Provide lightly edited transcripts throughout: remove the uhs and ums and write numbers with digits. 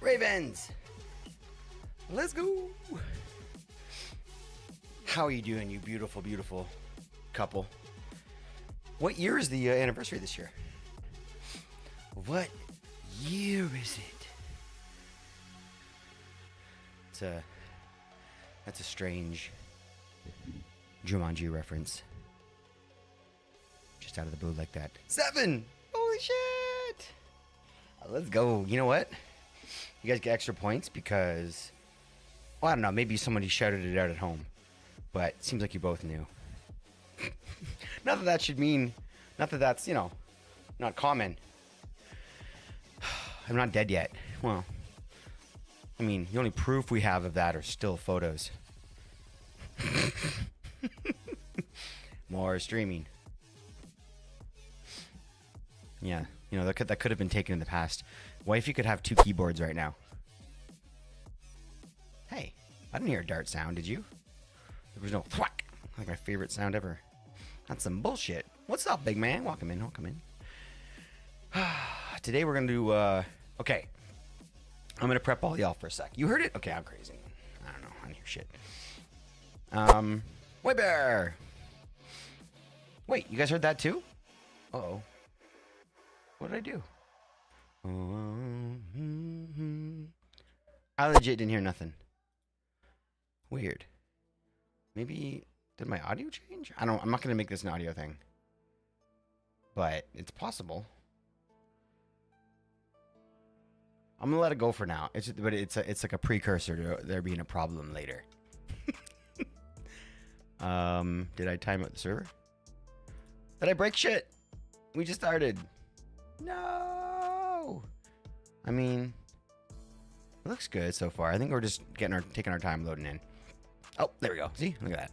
Ravens, let's go. How are you doing, you beautiful, beautiful couple? What year is the anniversary this year? What year is it? That's a strange Jumanji reference. Just out of the blue like that. 7! Holy shit! Let's go. You know what? You guys get extra points because, well, I don't know, maybe somebody shouted it out at home. But it seems like you both knew. Not that that should mean, not that that's, you know, not common. I'm not dead yet. Well, I mean, the only proof we have of that are still photos. More streaming. Yeah, you know, that could have been taken in the past. Wifey could have 2 keyboards right now. Hey, I didn't hear a dart sound, did you? There was no thwack, like my favorite sound ever. That's some bullshit. What's up, big man? Welcome in, welcome in. Today we're gonna do, okay. I'm gonna prep all y'all for a sec. You heard it? Okay, I'm crazy. I don't know, I don't hear shit. White Bear! Wait, you guys heard that too? Uh-oh. What did I do? I legit didn't hear nothing. Weird. Maybe, did my audio change? I'm not gonna make this an audio thing. But it's possible. I'm gonna let it go for now. It's like a precursor to there being a problem later. Did I time out the server? Did I break shit? We just started. No. I mean, it looks good so far. I think we're just taking our time loading in. Oh, there we go. See, look at that.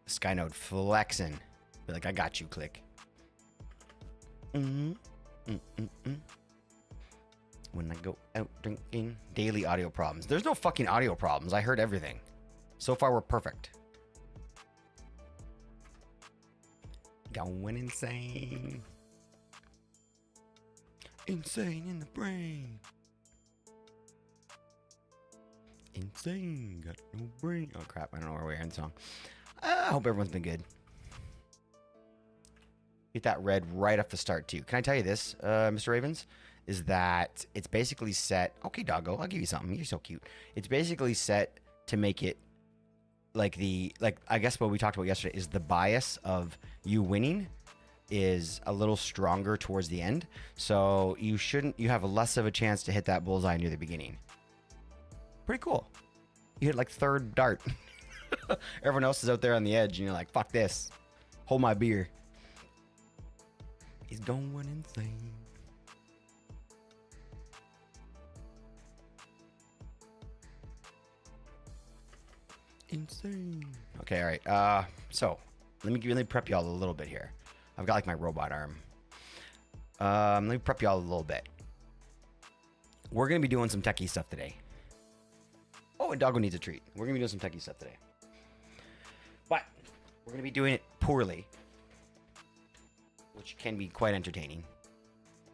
Skynode flexing. Be like, I got you. Click. When I go out drinking. Daily audio problems. There's no fucking audio problems. I heard everything. So far, we're perfect. Going insane. Insane in the brain. Insane. Got no brain. Oh, crap. I don't know where we're in the song. I hope everyone's been good. Get that red right off the start, too. Can I tell you this, Mr. Ravens? Is that it's basically set. Okay, doggo, I'll give you something. You're so cute. It's basically set to make it like I guess what we talked about yesterday is the bias of you winning is a little stronger towards the end. So you have less of a chance to hit that bullseye near the beginning. Pretty cool. You hit like third dart. Everyone else is out there on the edge and you're like, fuck this. Hold my beer. He's going insane. Insane. Okay, all right. So let me prep y'all a little bit here. I've got like my robot arm. Let me prep y'all a little bit. We're gonna be doing some techie stuff today. Oh, and Doggo needs a treat. We're gonna be doing some techie stuff today, but we're gonna be doing it poorly, which can be quite entertaining.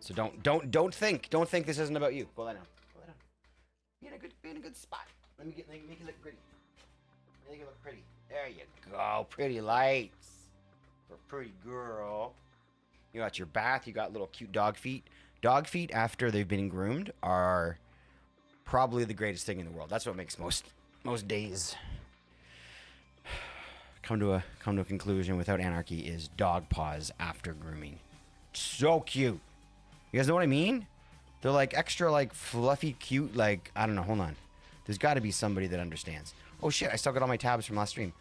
So don't think this isn't about you. Go lie down. Go lie down. Be in a good spot. Make it look pretty. Make it look pretty. There you go. Pretty lights for a pretty girl. You got your bath. You got little cute dog feet. Dog feet after they've been groomed are probably the greatest thing in the world. That's what makes most days come to a conclusion without anarchy is dog paws after grooming. So cute. You guys know what I mean? They're like extra like fluffy cute, like I don't know, hold on. There's got to be somebody that understands. Oh shit, I still got all my tabs from last stream.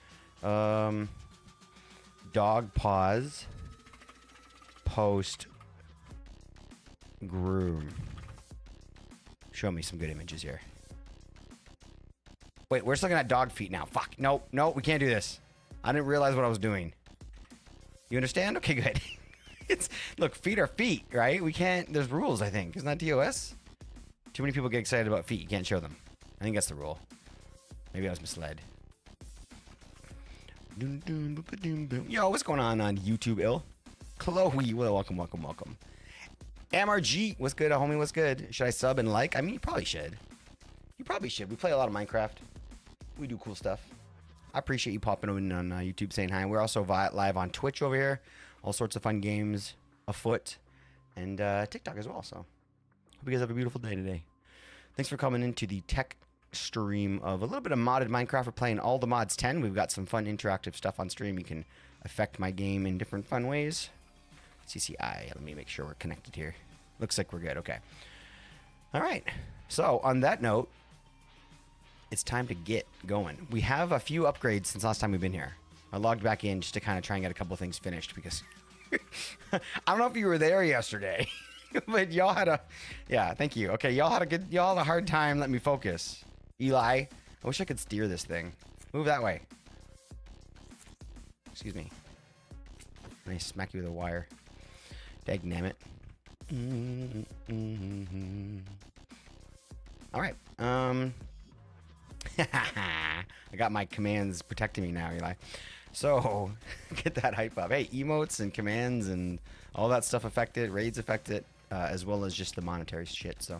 Dog paws post groom. Show me some good images here. Wait, we're still looking at dog feet now. Fuck. No, we can't do this. I didn't realize what I was doing. You understand? Okay, good. Look, feet are feet, right? We can't, there's rules, I think. Isn't that DOS? Too many people get excited about feet. You can't show them. I think that's the rule. Maybe I was misled. Yo, what's going on YouTube, ill? Chloe, well, welcome. MRG, what's good? Homie, what's good? Should I sub and like? I mean, you probably should. You probably should. We play a lot of Minecraft. We do cool stuff. I appreciate you popping in on YouTube saying hi. We're also live on Twitch over here. All sorts of fun games afoot. And TikTok as well. So, hope you guys have a beautiful day today. Thanks for coming into the tech stream of a little bit of modded Minecraft. We're playing all the mods 10. We've got some fun interactive stuff on stream. You can affect my game in different fun ways. CCI. Let me make sure we're connected here. Looks like we're good. Okay. All right. So, on that note, it's time to get going. We have a few upgrades since last time we've been here. I logged back in just to kind of try and get a couple things finished because I don't know if you were there yesterday, but y'all had a, yeah, thank you. Okay, y'all had a hard time letting me focus. Eli, I wish I could steer this thing. Move that way. Excuse me. Let me smack you with a wire. Dagnammit. All right. I got my commands protecting me now, Eli. So, get that hype up. Hey, emotes and commands and all that stuff affect it. Raids affect it, as well as just the monetary shit. So,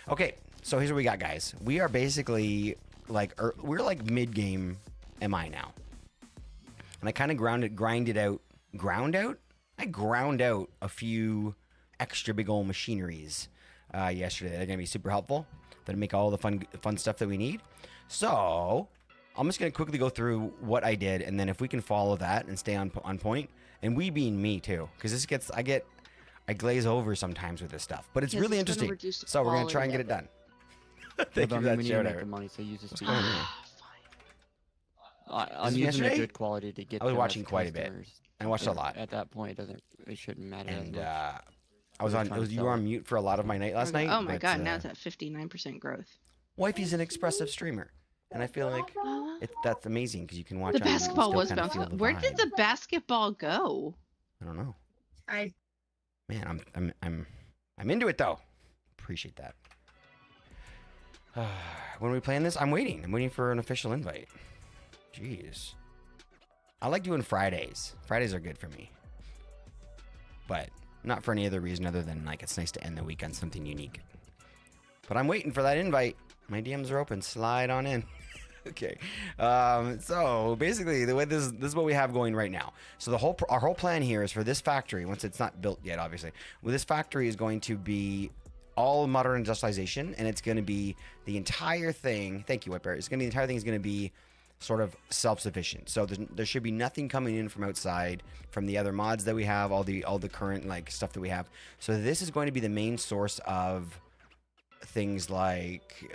okay. So, here's what we got, guys. We are basically like, we're like mid-game MI now. And I kind of ground out a few extra big old machineries yesterday. They're going to be super helpful. That'll make all the fun stuff that we need. So, I'm just going to quickly go through what I did, and then if we can follow that and stay on point, and we being me too, because this gets, I glaze over sometimes with this stuff, but it's really interesting. So we're going to try and get it done. Thank you for that shout out. Money, so use this What's going on here? I'm using a good quality to get. I was watching quite a bit. I watched a lot. At that point, it shouldn't matter. And I was on. You were on mute for a lot of my night last night. Oh my god! Now it's at 59% growth. Wifey's an expressive streamer, and I feel like that's amazing because you can watch. The basketball was bouncing. Where did the basketball go? I don't know. Man, I'm into it though. Appreciate that. When are we playing this? I'm waiting. I'm waiting for an official invite. Jeez. I like doing Fridays. Fridays are good for me. But not for any other reason other than like it's nice to end the week on something unique. But I'm waiting for that invite. My DMs are open. Slide on in. Okay. So basically the way this is what we have going right now. So our whole plan here is for this factory, once it's not built yet, obviously. Well, this factory is going to be all modern industrialization, and it's going to be the entire thing. Thank you, White Bear. The entire thing is going to be sort of self-sufficient. So there should be nothing coming in from outside, from the other mods that we have, all the current like stuff that we have. So this is going to be the main source of things like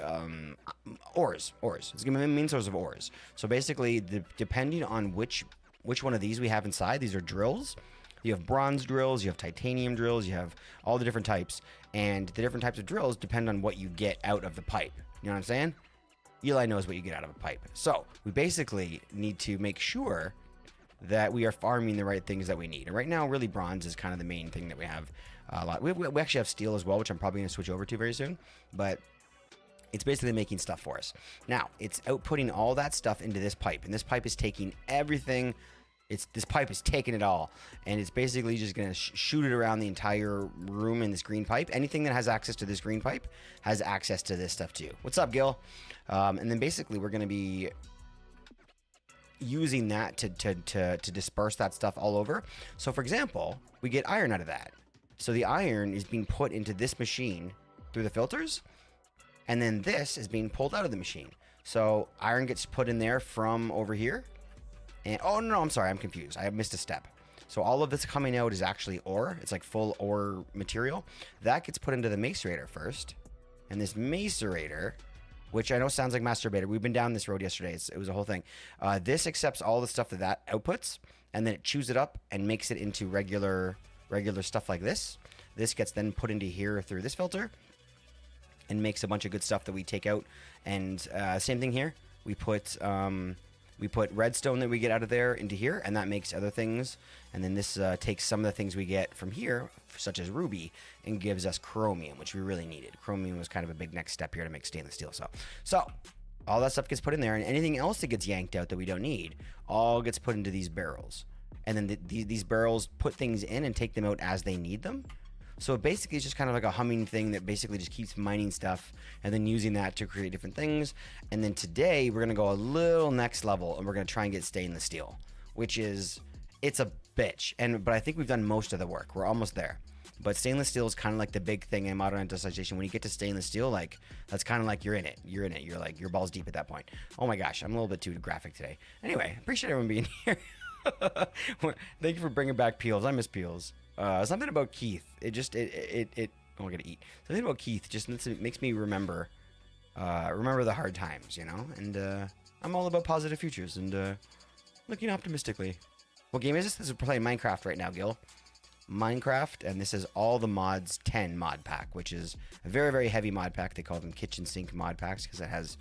ores. It's going to be the main source of ores. So basically, depending on which one of these we have inside, these are drills. You have bronze drills, you have titanium drills, you have all the different types. And the different types of drills depend on what you get out of the pipe. You know what I'm saying? Eli knows what you get out of a pipe. So we basically need to make sure that we are farming the right things that we need. And right now, really, bronze is kind of the main thing that we have a lot. We actually have steel as well, which I'm probably going to switch over to very soon. But it's basically making stuff for us. Now, it's outputting all that stuff into this pipe. And this pipe is taking everything. This pipe is taking it all, and it's basically just going to shoot it around the entire room in this green pipe. Anything that has access to this green pipe has access to this stuff too. What's up, Gil? And then basically we're going to be using that to disperse that stuff all over. So for example, we get iron out of that. So the iron is being put into this machine through the filters, and then this is being pulled out of the machine. So iron gets put in there from over here. And, oh, no, I'm sorry. I'm confused. I missed a step. So all of this coming out is actually ore. It's like full ore material. That gets put into the macerator first. And this macerator, which I know sounds like masturbator. We've been down this road yesterday. It was a whole thing. This accepts all the stuff that outputs, and then it chews it up and makes it into regular stuff like this. This gets then put into here through this filter and makes a bunch of good stuff that we take out. And same thing here. We put redstone that we get out of there into here, and that makes other things. And then this takes some of the things we get from here, such as ruby, and gives us chromium, which we really needed. Chromium was kind of a big next step here to make stainless steel. So all that stuff gets put in there, and anything else that gets yanked out that we don't need all gets put into these barrels. And then these barrels put things in and take them out as they need them. So it basically is just kind of like a humming thing that basically just keeps mining stuff and then using that to create different things. And then today we're going to go a little next level and we're going to try and get stainless steel, which is, it's a bitch. But I think we've done most of the work. We're almost there. But stainless steel is kind of like the big thing in modern industrialization. When you get to stainless steel, like, that's kind of like you're in it. You're in it. You're like, you're balls deep at that point. Oh my gosh, I'm a little bit too graphic today. Anyway, appreciate everyone being here. Thank you for bringing back Peels. I miss Peels. Something about Keith. It oh, I'm gonna eat. Something about Keith just makes me remember the hard times, you know. And I'm all about positive futures and looking optimistically. What game is this? This is playing Minecraft right now, Gil. Minecraft, and this is all the mods 10 mod pack, which is a very, very heavy mod pack. They call them kitchen sink mod packs because it has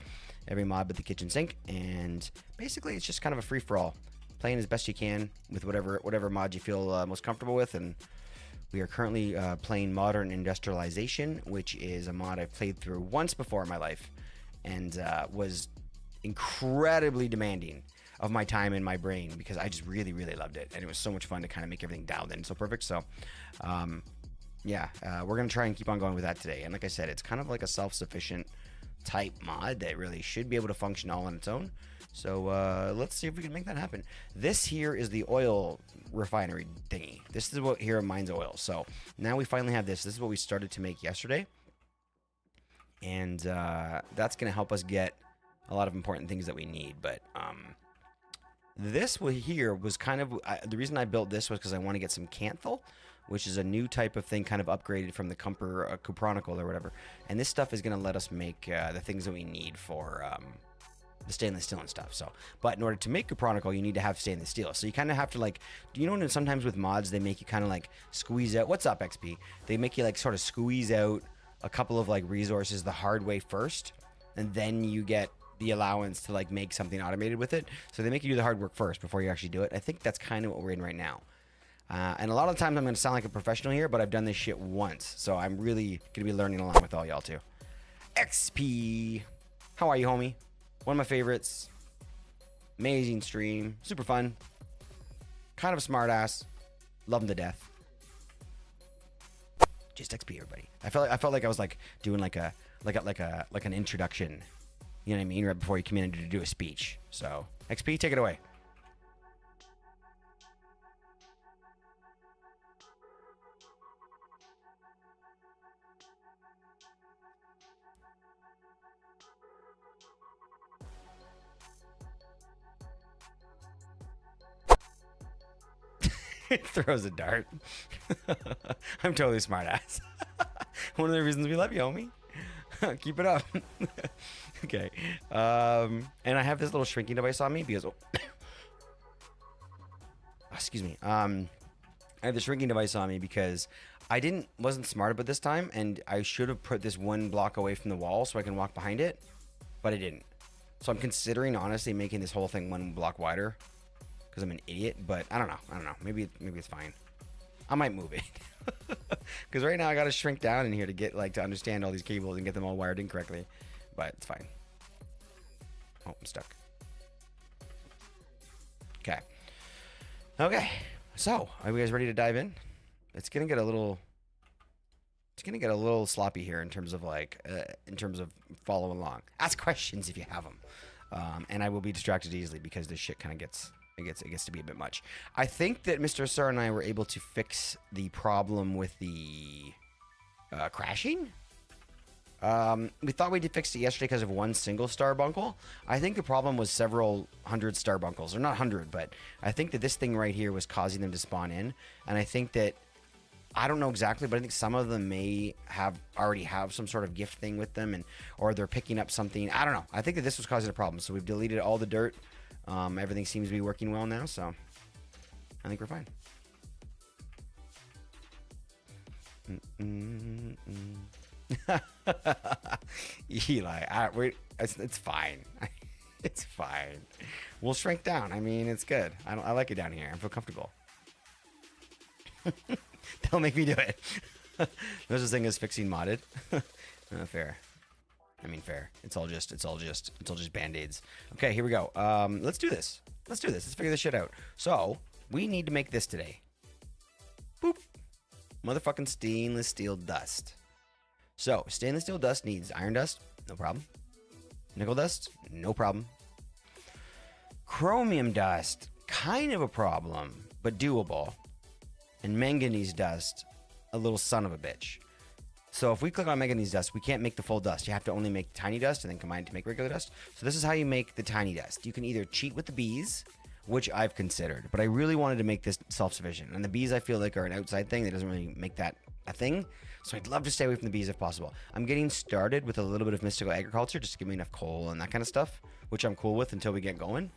every mod but the kitchen sink, and basically it's just kind of a free-for-all, playing as best you can with whatever mod you feel most comfortable with. And we are currently playing Modern Industrialization, which is a mod I've played through once before in my life and was incredibly demanding of my time and my brain because I just really, really loved it. And it was so much fun to kind of make everything dialed in so perfect. So, yeah, we're going to try and keep on going with that today. And like I said, it's kind of like a self-sufficient type mod that really should be able to function all on its own. So let's see if we can make that happen. This here is the oil refinery thingy. This is what here mines oil. So now we finally have this. This is what we started to make yesterday. And that's going to help us get a lot of important things that we need. But this here was kind of the reason I built this was because I want to get some Canthal, which is a new type of thing, kind of upgraded from the Cupronicle or whatever. And this stuff is going to let us make the things that we need for the stainless steel and stuff. So, but in order to make Cupronicle, you need to have stainless steel. So you kind of have to like, you know, sometimes with mods they make you kind of like squeeze out. What's up, XP? They make you like sort of squeeze out a couple of like resources the hard way first, and then you get the allowance to like make something automated with it. So they make you do the hard work first before you actually do it. I think that's kind of what we're in right now. And a lot of the times I'm going to sound like a professional here, but I've done this shit once. So I'm really going to be learning along with all y'all too. XP. How are you, homie? One of my favorites. Amazing stream. Super fun. Kind of a smart ass. Love him to death. Just XP, everybody. I felt like I was like doing like an introduction. You know what I mean? Right before you come in to do a speech. So, XP, take it away. It throws a dart. I'm totally smart ass. One of the reasons we love you, homie. Keep it up. Okay. And I have this little shrinking device on me because excuse me. I have the shrinking device on me because I wasn't smart about this time, and I should have put this one block away from the wall so I can walk behind it, but I didn't. So I'm considering honestly making this whole thing one block wider because I'm an idiot, but I don't know. Maybe it's fine. I might move it. Because right now I got to shrink down in here to get to understand all these cables and get them all wired in correctly. But it's fine. Oh, I'm stuck. Okay. So, are you guys ready to dive in? It's gonna get a little sloppy here in terms of following along. Ask questions if you have them. And I will be distracted easily because this shit kind of gets to be a bit much. I think that Mr. Sir and I were able to fix the problem with the crashing. We thought we did fix it yesterday because of one single starbuncle. I think the problem was several hundred starbuncles, or not 100, but I think that this thing right here was causing them to spawn in. And I think that, I don't know exactly, but I think some of them may already have some sort of gift thing with them, or they're picking up something. I don't know. I think that this was causing a problem. So we've deleted all the dirt. Everything seems to be working well now, so I think we're fine. Eli, it's fine. It's fine. We'll shrink down. I mean, it's good. I like it down here. I feel comfortable. They'll make me do it. There's this thing as fixing modded. Fair. I mean, fair. It's all just band-aids. Okay, here we go. Let's do this. Let's figure this shit out. So we need to make this today. Boop. Motherfucking stainless steel dust. So, stainless steel dust needs iron dust, no problem. Nickel dust, no problem. Chromium dust, kind of a problem, but doable. And manganese dust, a little son of a bitch. So if we click on manganese dust, we can't make the full dust. You have to only make tiny dust and then combine it to make regular dust. So this is how you make the tiny dust. You can either cheat with the bees, which I've considered, but I really wanted to make this self-sufficient. And the bees I feel like are an outside thing that doesn't really make that a thing. So I'd love to stay away from the bees if possible. I'm getting started with a little bit of mystical agriculture just to give me enough coal and that kind of stuff, which I'm cool with until we get going.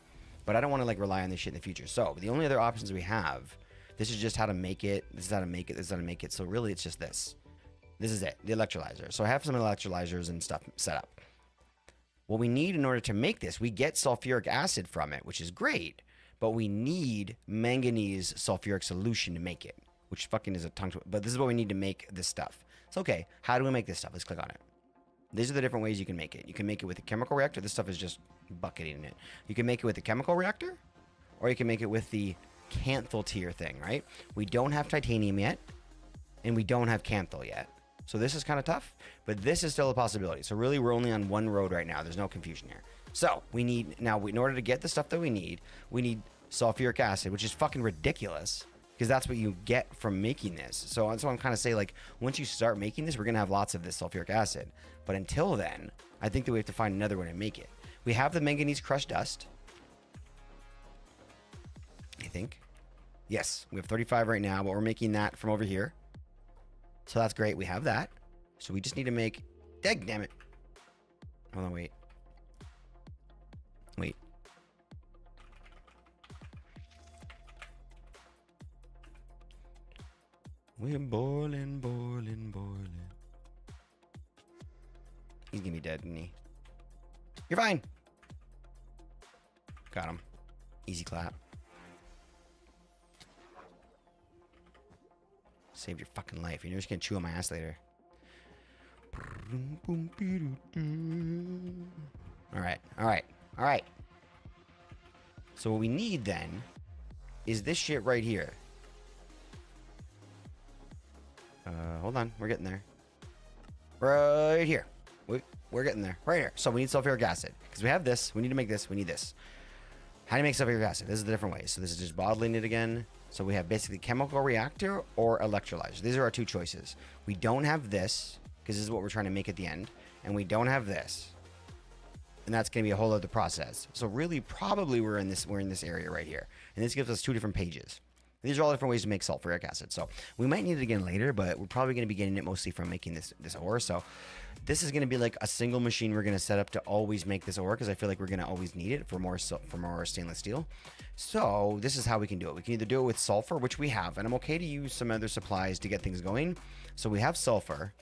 But I don't want to like rely on this shit in the future. So the only other options we have, this is just how to make it. This is how to make it. This is how to make it. So really it's just this. This is it, the electrolyzer. So I have some electrolyzers and stuff set up. What we need in order to make this, we get sulfuric acid from it, which is great, but we need manganese sulfuric solution to make it, which fucking is a tongue twister. But this is what we need to make this stuff. It's okay. How do we make this stuff? Let's click on it. These are the different ways you can make it. You can make it with a chemical reactor. This stuff is just bucketing it. You can make it with a chemical reactor, or you can make it with the Canthal tier thing, right? We don't have titanium yet, and we don't have Canthal yet. So this is kind of tough, but this is still a possibility. So really, we're only on one road right now. There's no confusion here. So we need, now in order to get the stuff that we need sulfuric acid, which is fucking ridiculous because that's what you get from making this. So that's what I'm kind of saying, like, once you start making this, we're going to have lots of this sulfuric acid. But until then, I think that we have to find another way to make it. We have the manganese crushed dust. I think. Yes, we have 35 right now, but we're making that from over here. So that's great. We have that. So we just need to make... Dag damn it. Hold on, wait. Wait. We're boiling, boiling, boiling. He's gonna be dead, isn't he? You're fine. Got him. Easy clap. Saved your fucking life. You're just gonna chew on my ass later. Alright, alright, alright. So what we need then is this shit right here. Hold on, we're getting there. Right here. We're getting there. Right here. So we need sulfuric acid. Because we have this, we need to make this, we need this. How do you make sulfuric acid? This is the different ways. So this is just bottling it again. So we have basically chemical reactor or electrolyzer. These are our two choices. We don't have this, because this is what we're trying to make at the end. And we don't have this. And that's going to be a whole other process. So really, probably we're in this area right here. And this gives us two different pages. These are all different ways to make sulfuric acid. So we might need it again later, but we're probably going to be getting it mostly from making this ore. So this is going to be like a single machine we're going to set up to always make this ore, because I feel like we're going to always need it for more stainless steel. So this is how we can do it. We can either do it with sulfur, which we have, and I'm okay to use some other supplies to get things going. So we have sulfur,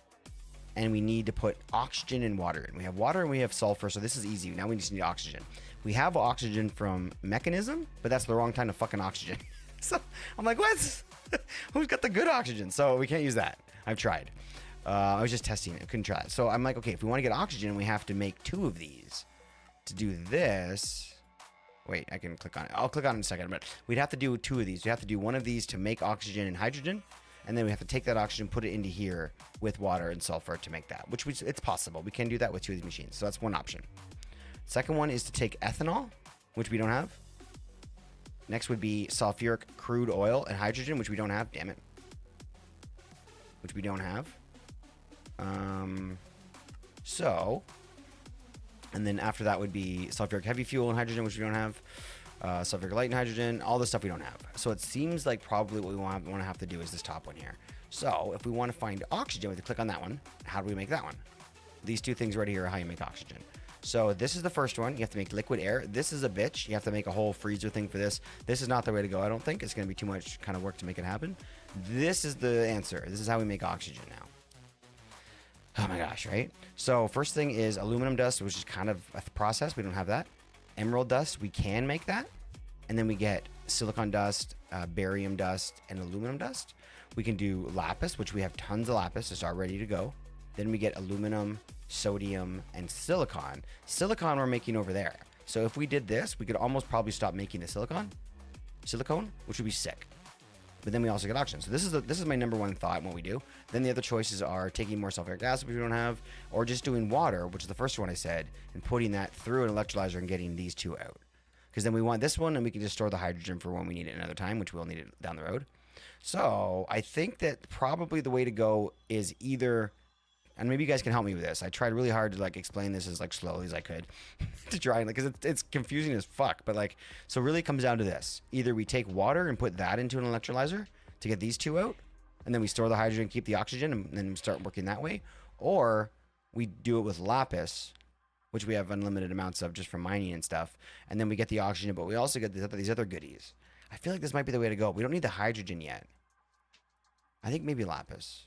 and we need to put oxygen and water in. We have water and we have sulfur, so this is easy. Now we just need oxygen. We have oxygen from Mechanism, but that's the wrong kind of fucking oxygen. So I'm like, what? Who's got the good oxygen? So we can't use that. I've tried. I was just testing it. Couldn't try it. So I'm like, okay, if we want to get oxygen, we have to make two of these. To do this, wait, I can click on it. I'll click on it in a second, but we'd have to do two of these. We have to do one of these to make oxygen and hydrogen, and then we have to take that oxygen, put it into here with water and sulfur to make that, which it's possible. We can do that with two of these machines. So that's one option. Second one is to take ethanol, which we don't have. Next would be sulfuric crude oil and hydrogen, which we don't have. Damn it. Which we don't have. And then after that would be sulfuric heavy fuel and hydrogen, which we don't have. Sulfuric light and hydrogen, all this stuff we don't have. So it seems like probably what we want to have to do is this top one here. So if we want to find oxygen, we have to click on that one. How do we make that one? These two things right here are how you make oxygen. So this is the first one. You have to make liquid air. This is a bitch. You have to make a whole freezer thing for this. This is not the way to go, I don't think. It's going to be too much kind of work to make it happen. This is the answer. This is how we make oxygen now. Oh my gosh, right? So first thing is aluminum dust, which is kind of a process. We don't have that. Emerald dust, we can make that. And then we get silicon dust, barium dust, and aluminum dust. We can do lapis, which we have tons of lapis. It's all ready to go. Then we get aluminum, sodium, and silicon. Silicon we're making over there. So if we did this, we could almost probably stop making the silicone, which would be sick. but then we also get oxygen. So this is my number one thought in what we do. Then the other choices are taking more sulfuric acid, which we don't have, or just doing water, which is the first one I said, and putting that through an electrolyzer and getting these two out. Because then we want this one, and we can just store the hydrogen for when we need it another time, which we'll need it down the road. So I think that probably the way to go is either, and maybe you guys can help me with this. I tried really hard to like explain this as like slowly as I could to try and like, because it's confusing as fuck. But like, so really it comes down to this: either we take water and put that into an electrolyzer to get these two out, and then we store the hydrogen, keep the oxygen, and then start working that way, or we do it with lapis, which we have unlimited amounts of just from mining and stuff, and then we get the oxygen, but we also get these other goodies. I feel like this might be the way to go. We don't need the hydrogen yet. I think maybe lapis.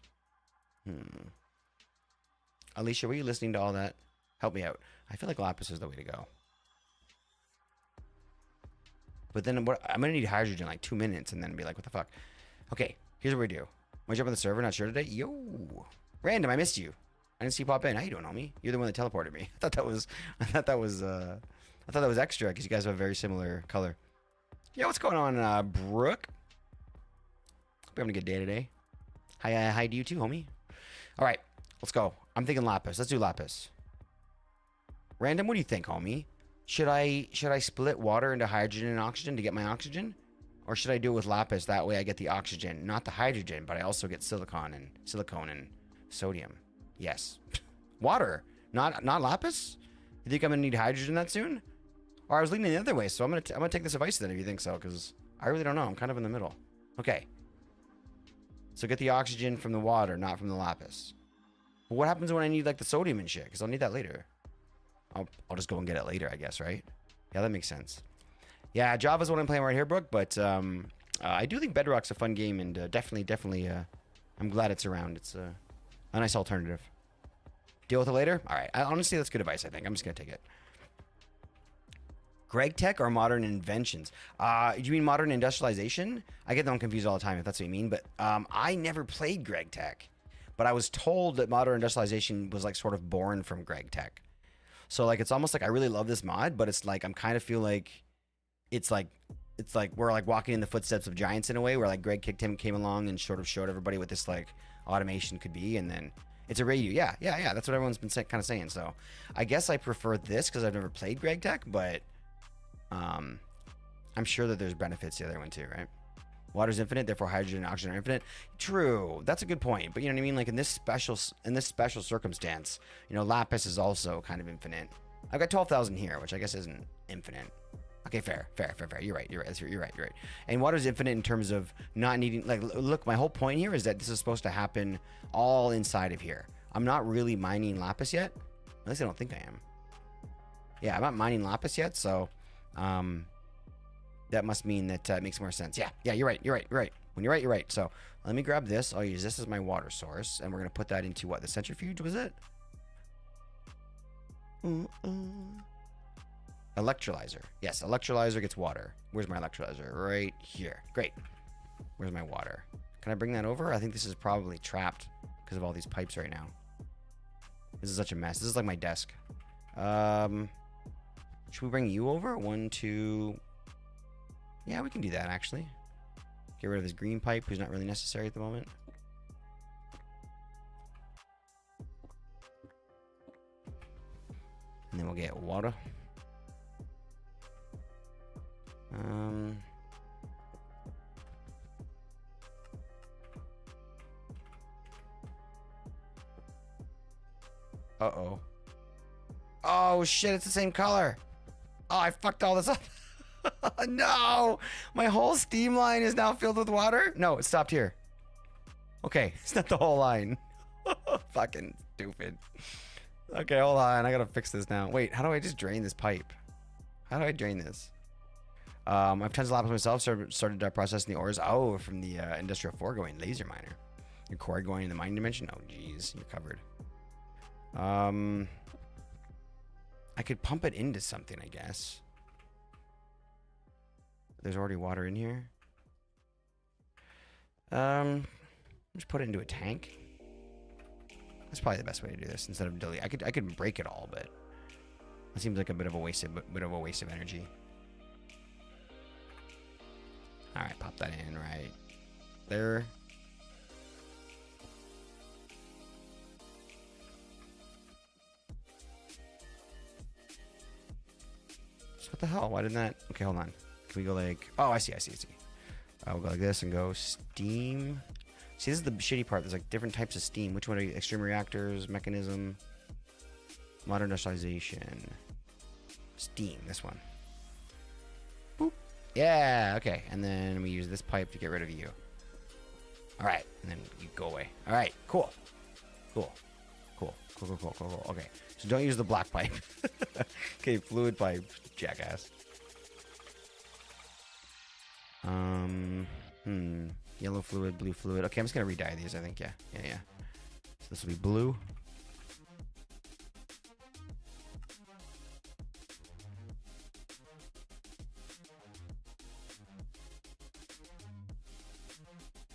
Alicia, were you listening to all that? Help me out. I feel like lapis is the way to go. But then I'm going to need hydrogen in like 2 minutes and then be like, what the fuck? Okay, here's what we do. Want to jump on the server? Not sure today? Yo. Random, I missed you. I didn't see you pop in. How you doing, homie? You're the one that teleported me. I thought that was extra because you guys have a very similar color. Yo, what's going on, Brooke? Hope you're having a good day today. Hi to you too, homie. All right, let's go. I'm thinking lapis. Let's do lapis. Random, what do you think, homie? Should I split water into hydrogen and oxygen to get my oxygen? Or should I do it with lapis? That way I get the oxygen, not the hydrogen, but I also get silicone and sodium. Yes. Water, not lapis? You think I'm gonna need hydrogen that soon? Or I was leaning the other way, so I'm gonna take this advice then if you think so, because I really don't know. I'm kind of in the middle. Okay. So get the oxygen from the water, not from the lapis. But what happens when I need like the sodium and shit? Because I'll need that later. I'll just go and get it later, I guess, right? Yeah, that makes sense. Yeah, Java's what I'm playing right here, Brooke. But I do think Bedrock's a fun game, and definitely, I'm glad it's around. It's a nice alternative. Deal with it later? All right. Honestly, that's good advice, I think. I'm just going to take it. Greg Tech or modern inventions? Do you mean modern industrialization? I get them confused all the time if that's what you mean. But I never played Greg Tech. But I was told that modern industrialization was like sort of born from Greg Tech. So like it's almost like I really love this mod, but it's like I'm kind of feel like it's like we're like walking in the footsteps of giants in a way, where like Greg came along and sort of showed everybody what this like automation could be, and then it's a radio. Yeah. That's what everyone's been kind of saying. So I guess I prefer this because I've never played Greg Tech, but I'm sure that there's benefits to the other one too, right? Water's infinite, therefore hydrogen and oxygen are infinite. True, that's a good point. But you know what I mean? Like in this special circumstance, you know, lapis is also kind of infinite. I've got 12,000 here, which I guess isn't infinite. Okay, fair. You're right. You're right. And water's infinite in terms of not needing, like, look, my whole point here is that this is supposed to happen all inside of here. I'm not really mining lapis yet. At least I don't think I am. Yeah, I'm not mining lapis yet, so that must mean that it makes more sense. Yeah, you're right. When you're right, you're right. So let me grab this. I'll use this as my water source, and we're going to put that into what? The centrifuge, was it? Electrolyzer. Yes, electrolyzer gets water. Where's my electrolyzer? Right here. Great. Where's my water? Can I bring that over? I think this is probably trapped because of all these pipes right now. This is such a mess. This is like my desk. Should we bring you over? 1, 2... Yeah, we can do that, actually. Get rid of this green pipe, who's not really necessary at the moment. And then we'll get water. Uh-oh. Oh, shit, it's the same color. Oh, I fucked all this up. No, my whole steam line is now filled with water. No, it stopped here. Okay, it's not the whole line. Fucking stupid. Okay, hold on. I gotta fix this now. Wait, how do I just drain this pipe? How do I drain this? I've tons of lapis myself. Started processing the ores. Oh, from the industrial foregoing laser miner. Your core going in the mining dimension. Oh, geez, you're covered. I could pump it into something, I guess. There's already water in here. Just put it into a tank. That's probably the best way to do this instead of delete. I could break it all, but it seems like a bit of a waste of energy. All right, pop that in right there. What the hell? Why didn't that? Okay, hold on. Can we go like... Oh, I see. We'll go like this and go steam. See, this is the shitty part. There's like different types of steam. Which one are you? Extreme reactors, mechanism, modern industrialization, steam. This one. Boop. Yeah, okay. And then we use this pipe to get rid of you. All right, and then you go away. All right, cool. Okay, so don't use the black pipe. Okay, fluid pipe, jackass. Yellow fluid, blue fluid. Okay, I'm just gonna re-dye these, I think. Yeah. So this will be blue.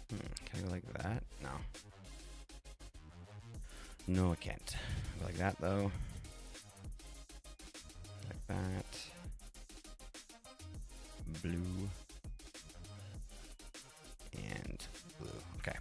Can I go like that? No. No, I can't. Go like that, though. Like that. Blue. And blue. Okay.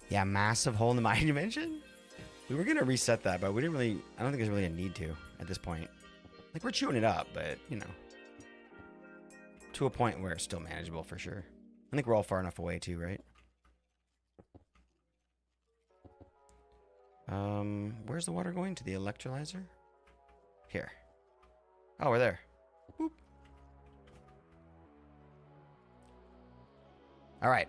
Yeah, massive hole in the mind dimension? We were gonna reset that, but we didn't really. I don't think there's really a need to at this point. Like, we're chewing it up, but you know, to a point where it's still manageable for sure. I think we're all far enough away too, right? Where's the water going? To the electrolyzer? Here. Oh, we're there. Whoop. All right.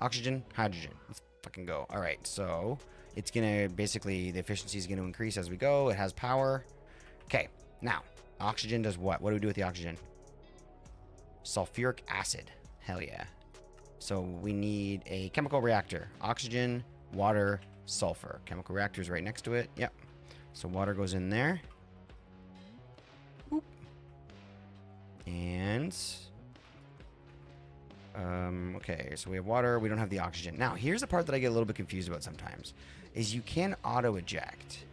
Oxygen, hydrogen. Let's fucking go. All right, so it's gonna basically, the efficiency is gonna increase as we go. It has power. Okay, now oxygen does what? What do we do with the oxygen? Sulfuric acid. Hell yeah. So we need a chemical reactor. Oxygen, water, sulfur. Chemical reactor is right next to it. Yep. So water goes in there. Boop. And okay, so we have water. We don't have the oxygen. Now, here's the part that I get a little bit confused about sometimes, is you can auto-eject,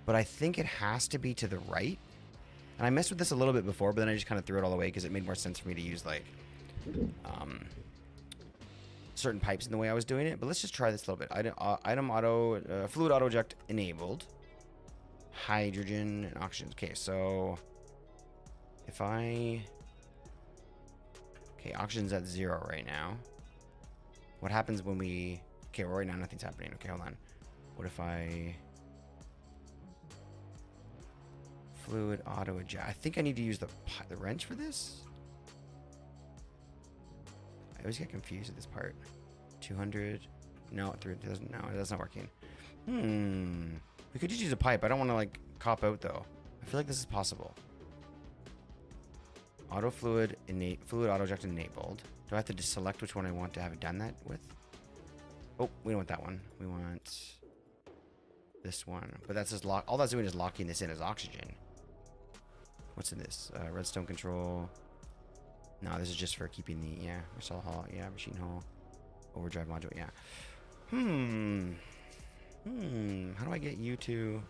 but I think it has to be to the right. And I messed with this a little bit before, but then I just kind of threw it all away because it made more sense for me to use, like, certain pipes in the way I was doing it. But let's just try this a little bit. Item auto, fluid auto-eject enabled. Hydrogen and oxygen. Okay, so if I... Okay, oxygen's at 0 right now. What happens when we... Okay, well, right now nothing's happening. Okay, hold on. What if I... Fluid auto eject? I think I need to use the wrench for this. I always get confused at this part. 200. No, it doesn't. No, that's not working. We could just use a pipe. I don't want to like cop out though. I feel like this is possible. Auto fluid auto eject enabled. Do I have to just select which one I want to have it done that with? Oh, we don't want that one. We want this one. But that's just all that's doing is locking this in as oxygen. What's in this? Redstone control. No, this is just for keeping the cell hall. Yeah, machine hall. Overdrive module. Yeah. How do I get you to?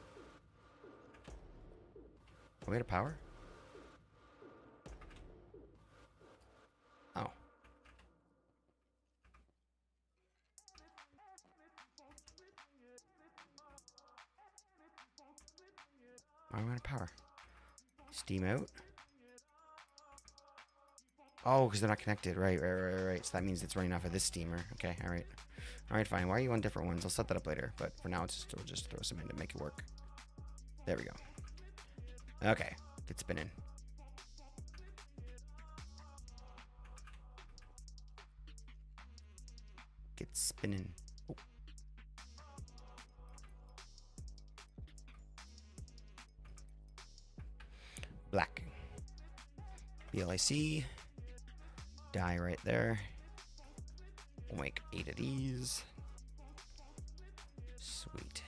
Are we out of power? Oh. Why am I out of power? Steam out. Oh, because they're not connected. Right. So that means it's running off of this steamer. Okay, all right. All right, fine. Why are you on different ones? I'll set that up later. But for now, we'll just throw some in to make it work. There we go. Okay, get spinning. Get spinning. Oh. Black. BLIC. Die right there. We'll make 8 of these. Sweet.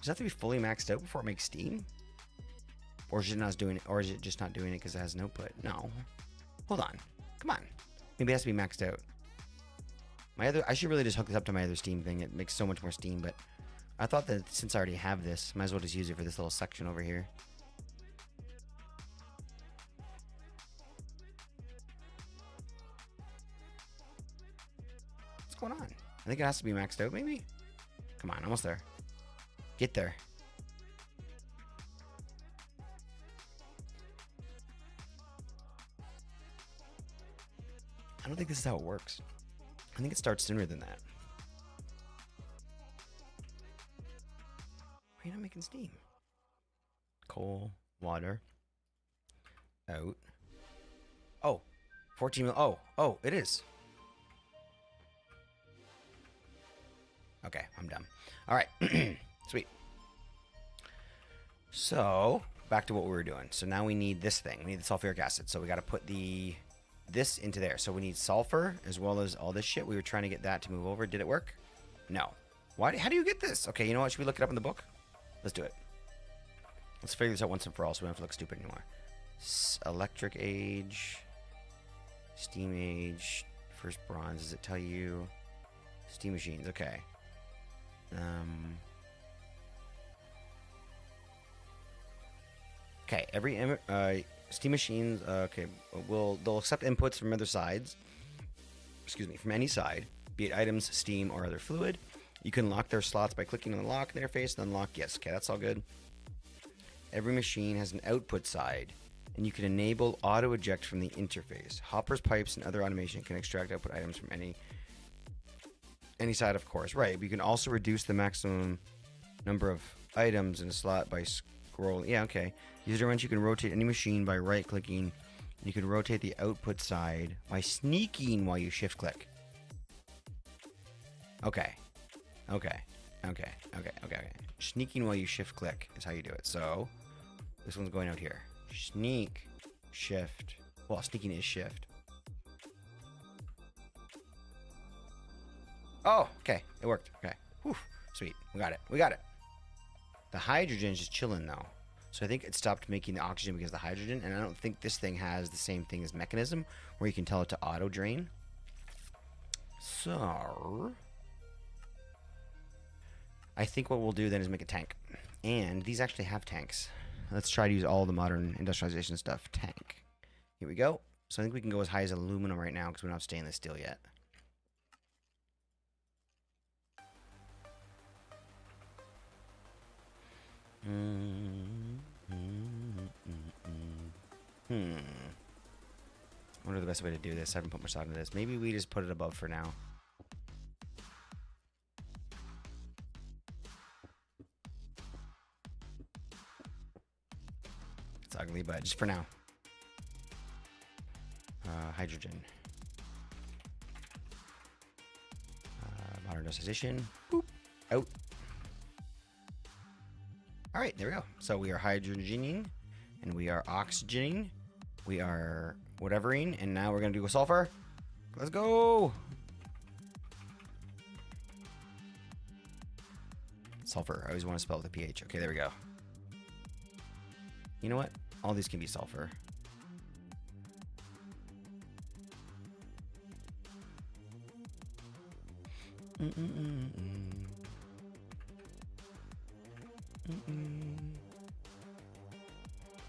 Does it have to be fully maxed out before it makes steam? Or is it not doing it? Or is it just not doing it because it has an output? No. Hold on. Come on. Maybe it has to be maxed out. I should really just hook this up to my other steam thing. It makes so much more steam, but I thought that since I already have this, might as well just use it for this little section over here. What's going on? I think it has to be maxed out, maybe? Come on, almost there. Get there. I don't think this is how it works. I think it starts sooner than that. Why are you not making steam? Coal, water, out. Oh, 14 mil. Oh, it is. Okay, I'm done. All right, sweet. So back to what we were doing. So now we need this thing. We need the sulfuric acid. So we got to put this into there. So we need sulfur as well as all this shit. We were trying to get that to move over. Did it work? No. Why? How do you get this? Okay, you know what? Should we look it up in the book? Let's do it. Let's figure this out once and for all so we don't have to look stupid anymore. Electric age. Steam age. First bronze. Does it tell you? Steam machines. Okay. Okay. Every steam machines. Okay. They'll accept inputs from other sides. Excuse me. From any side, be it items, steam, or other fluid. You can lock their slots by clicking on the lock interface and unlock. Yes. Okay. That's all good. Every machine has an output side, and you can enable auto eject from the interface. Hoppers, pipes, and other automation can extract output items from any side, of course. Right. But you can also reduce the maximum number of items in a slot by scrolling. Yeah. Okay. User wrench. You can rotate any machine by right-clicking. You can rotate the output side by sneaking while you shift-click. Okay. Sneaking while you shift-click is how you do it. So this one's going out here. Sneak, shift. Well, sneaking is shift. Oh, okay. It worked. Okay. Whew. Sweet. We got it. The hydrogen is just chilling now. So I think it stopped making the oxygen because of the hydrogen. And I don't think this thing has the same thing as mechanism where you can tell it to auto drain. So I think what we'll do then is make a tank. And these actually have tanks. Let's try to use all the modern industrialization stuff. Tank. Here we go. So I think we can go as high as aluminum right now because we don't have stainless steel yet. I wonder the best way to do this. I haven't put much thought into this. Maybe we just put it above for now. It's ugly, but just for now. Hydrogen. Modern industrialization. Boop. Out. All right, there we go. So we are hydrogening, and we are oxygening, we are whatevering, and now we're gonna do a sulfur. Let's go. Sulfur. I always want to spell it with a PH. Okay, there we go. You know what? All these can be sulfur.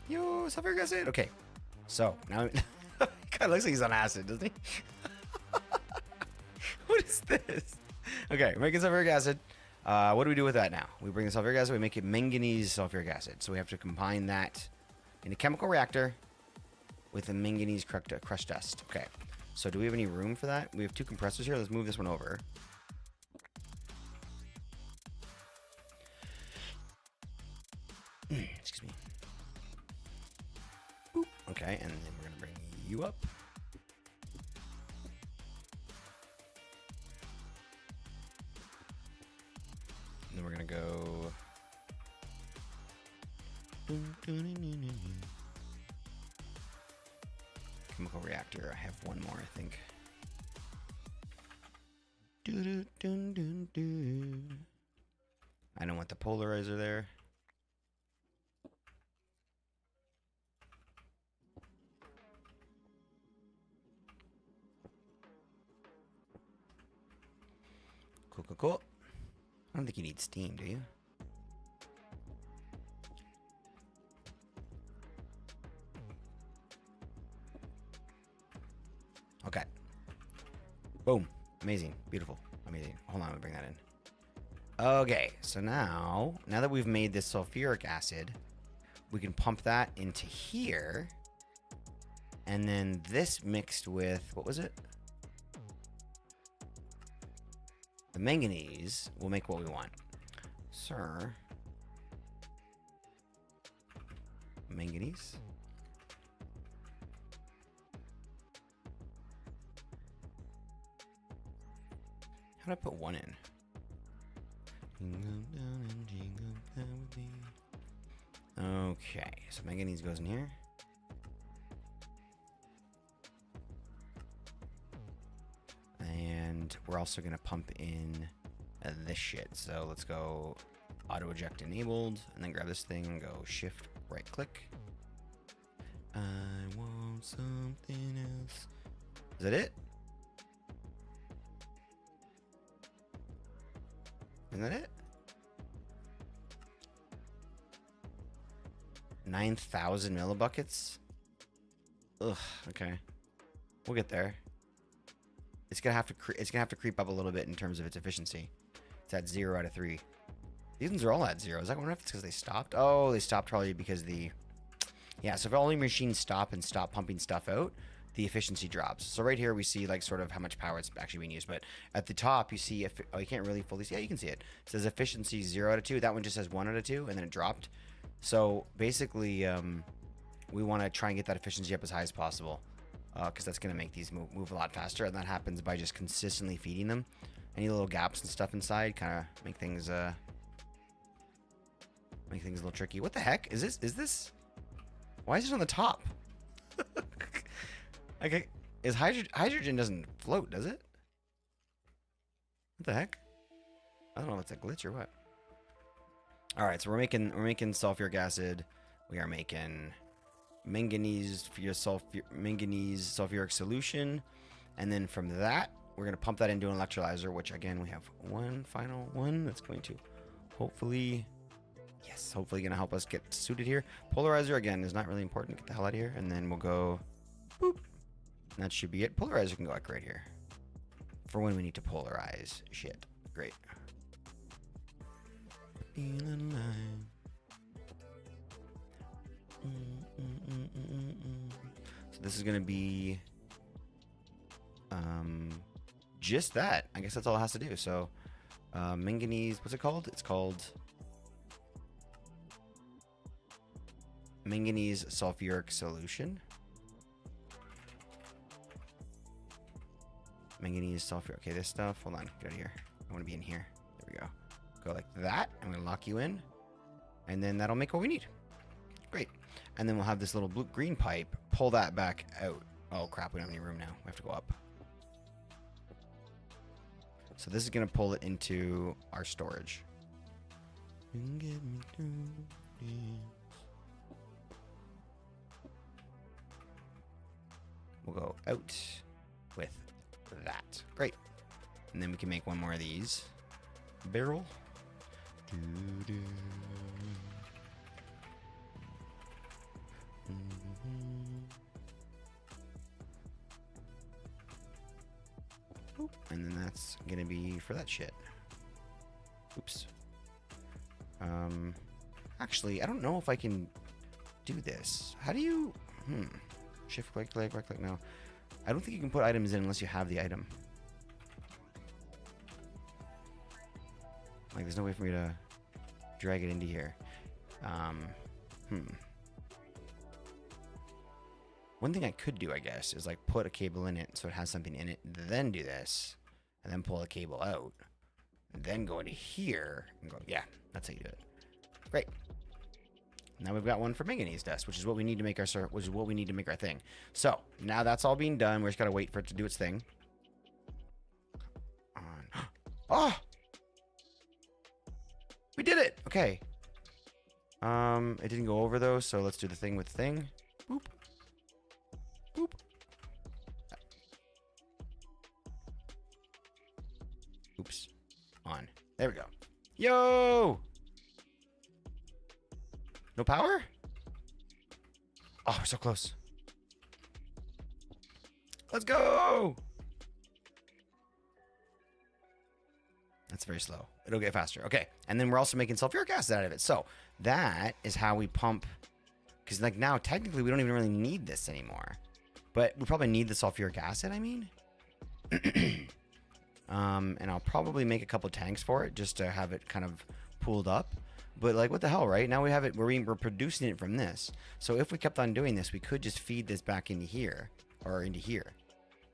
Yo, sulfuric acid. Okay, so now it kind of looks like he's on acid, doesn't he? What is this? Okay, we're making sulfuric acid. What do we do with that now? We bring the sulfuric acid, we make it manganese sulfuric acid. So we have to combine that in a chemical reactor with a manganese crushed dust. Okay, so do we have any room for that? We have two compressors here. Let's move this one over. Excuse me. Boop. Okay, and then we're gonna bring you up. And then we're gonna go. Chemical reactor. I have one more, I think. I don't want the polarizer there. Cool, cool, cool. I don't think you need steam, do you? Okay. Boom. Amazing. Beautiful. Amazing. Hold on, let me bring that in. Okay, so now that we've made this sulfuric acid, we can pump that into here. And then this mixed with, what was it? The manganese will make what we want. Sir. Manganese. How do I put one in? Okay, so manganese goes in here. And we're also going to pump in this shit. So let's go auto eject enabled and then grab this thing and go shift right click. I want something else. Is that it? Isn't that it? 9,000 millibuckets? Ugh, okay. We'll get there. It's gonna have to creep up a little bit in terms of its efficiency. It's at 0 out of 3. These ones are all at 0. Is that one if it's because they stopped? Oh, they stopped probably because the... Yeah, so if all your machines stop and stop pumping stuff out, the efficiency drops. So right here we see like sort of how much power it's actually being used. But at the top you see, oh, you can't really fully see. Yeah, you can see it. It says efficiency 0 out of 2. That one just says 1 out of 2 and then it dropped. So basically we want to try and get that efficiency up as high as possible. Because that's going to make these move a lot faster. And that happens by just consistently feeding them. Any little gaps and stuff inside kind of make things a little tricky. What the heck? Is this? Why is it on the top? Okay, hydrogen doesn't float, does it? What the heck? I don't know if it's a glitch or what. All right, so we're making sulfuric acid. We are making manganese sulfuric solution, and then from that we're going to pump that into an electrolyzer, which again we have one final one that's going to hopefully going to help us get suited here. Polarizer again is not really important. Get the hell out of here, and then we'll go boop. And that should be it. Polarizer can go like right here for when we need to polarize shit. Great. So this is gonna be just that. I guess that's all it has to do. So manganese, what's it called? It's called manganese sulfuric solution. Manganese sulfur. Okay, this stuff. Hold on. Get out of here. I want to be in here. There we go. Go like that. I'm going to lock you in. And then that'll make what we need. Great. And then we'll have this little green pipe. Pull that back out. Oh, crap. We don't have any room now. We have to go up. So this is going to pull it into our storage. We'll go out with that. Great. And then we can make one more of these. Barrel. And then that's gonna be for that shit. Oops. Actually, I don't know if I can do this. How do you... Shift right click, right click. No. I don't think you can put items in unless you have the item. Like, there's no way for me to drag it into here. One thing I could do, I guess, is like put a cable in it so it has something in it, then do this, and then pull the cable out, and then go into here and go, yeah, that's how you do it. Great. Now we've got one for manganese dust, which is what we need to make our thing. So now that's all being done. We just gotta wait for it to do its thing. On. Oh! We did it. Okay. It didn't go over though, so let's do the thing with the thing. Boop. Boop. Oops. On. There we go. Yo! No power? Oh, we're so close. Let's go! That's very slow. It'll get faster. Okay. And then we're also making sulfuric acid out of it. So that is how we pump. Because like now, technically, we don't even really need this anymore. But we probably need the sulfuric acid, I mean. And I'll probably make a couple tanks for it just to have it kind of pooled up. But like, what the hell, right? Now we have it, we're producing it from this. So if we kept on doing this, we could just feed this back into here or into here,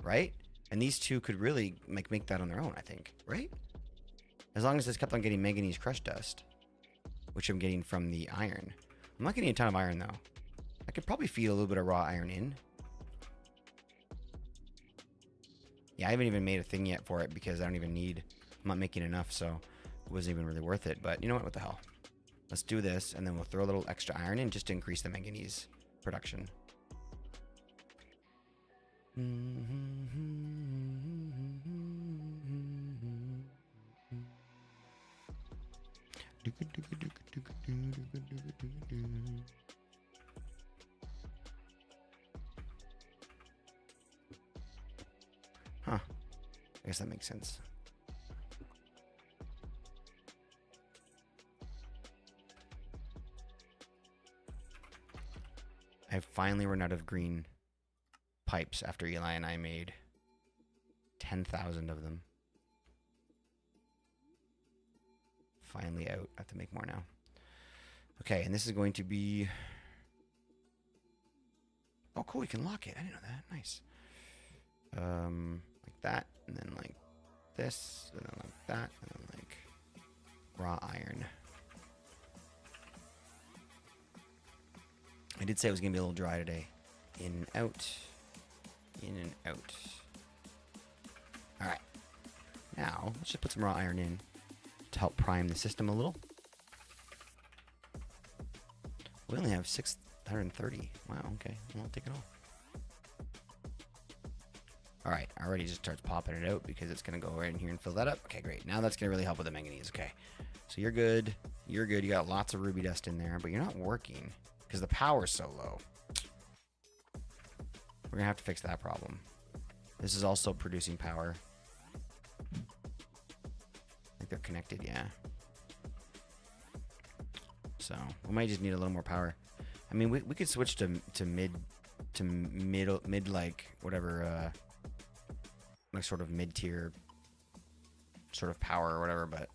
right? And these two could really make that on their own, I think, right? As long as this kept on getting manganese crushed dust, which I'm getting from the iron. I'm not getting a ton of iron though. I could probably feed a little bit of raw iron in. Yeah, I haven't even made a thing yet for it because I don't even need, I'm not making enough, so it wasn't even really worth it. But you know what the hell? Let's do this, and then we'll throw a little extra iron in just to increase the manganese production. Huh. I guess that makes sense. I've finally run out of green pipes after Eli and I made 10,000 of them. Finally out. I have to make more now. Okay, and this is going to be... Oh, cool. You can lock it. I didn't know that. Nice. Like that, and then like this, and then like that, and then like raw iron. I did say it was going to be a little dry today. In and out. In and out. Alright. Now, let's just put some raw iron in to help prime the system a little. We only have 630. Wow, okay. Well, I'll take it all. Alright, already just starts popping it out because it's going to go right in here and fill that up. Okay, great. Now that's going to really help with the manganese. Okay. So you're good. You're good. You got lots of ruby dust in there, but you're not working because the power's so low. We're going to have to fix that problem. This is also producing power. I think they're connected, yeah. So we might just need a little more power. I mean, we could switch to mid like whatever like sort of mid tier sort of power or whatever, but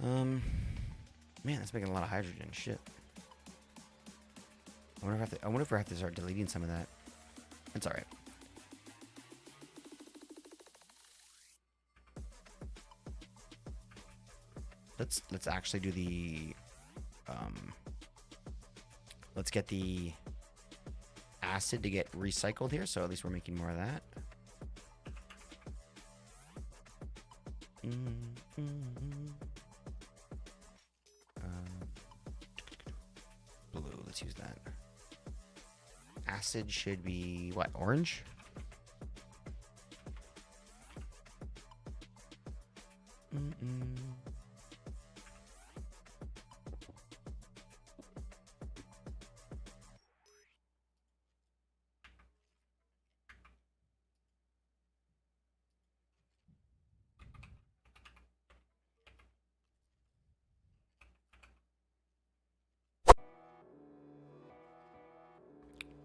man, that's making a lot of hydrogen. Shit. I wonder if I have to start deleting some of that. It's all right. Let's actually do the let's get the acid to get recycled here, so at least we're making more of that. Blue, let's use that. Acid should be what, orange?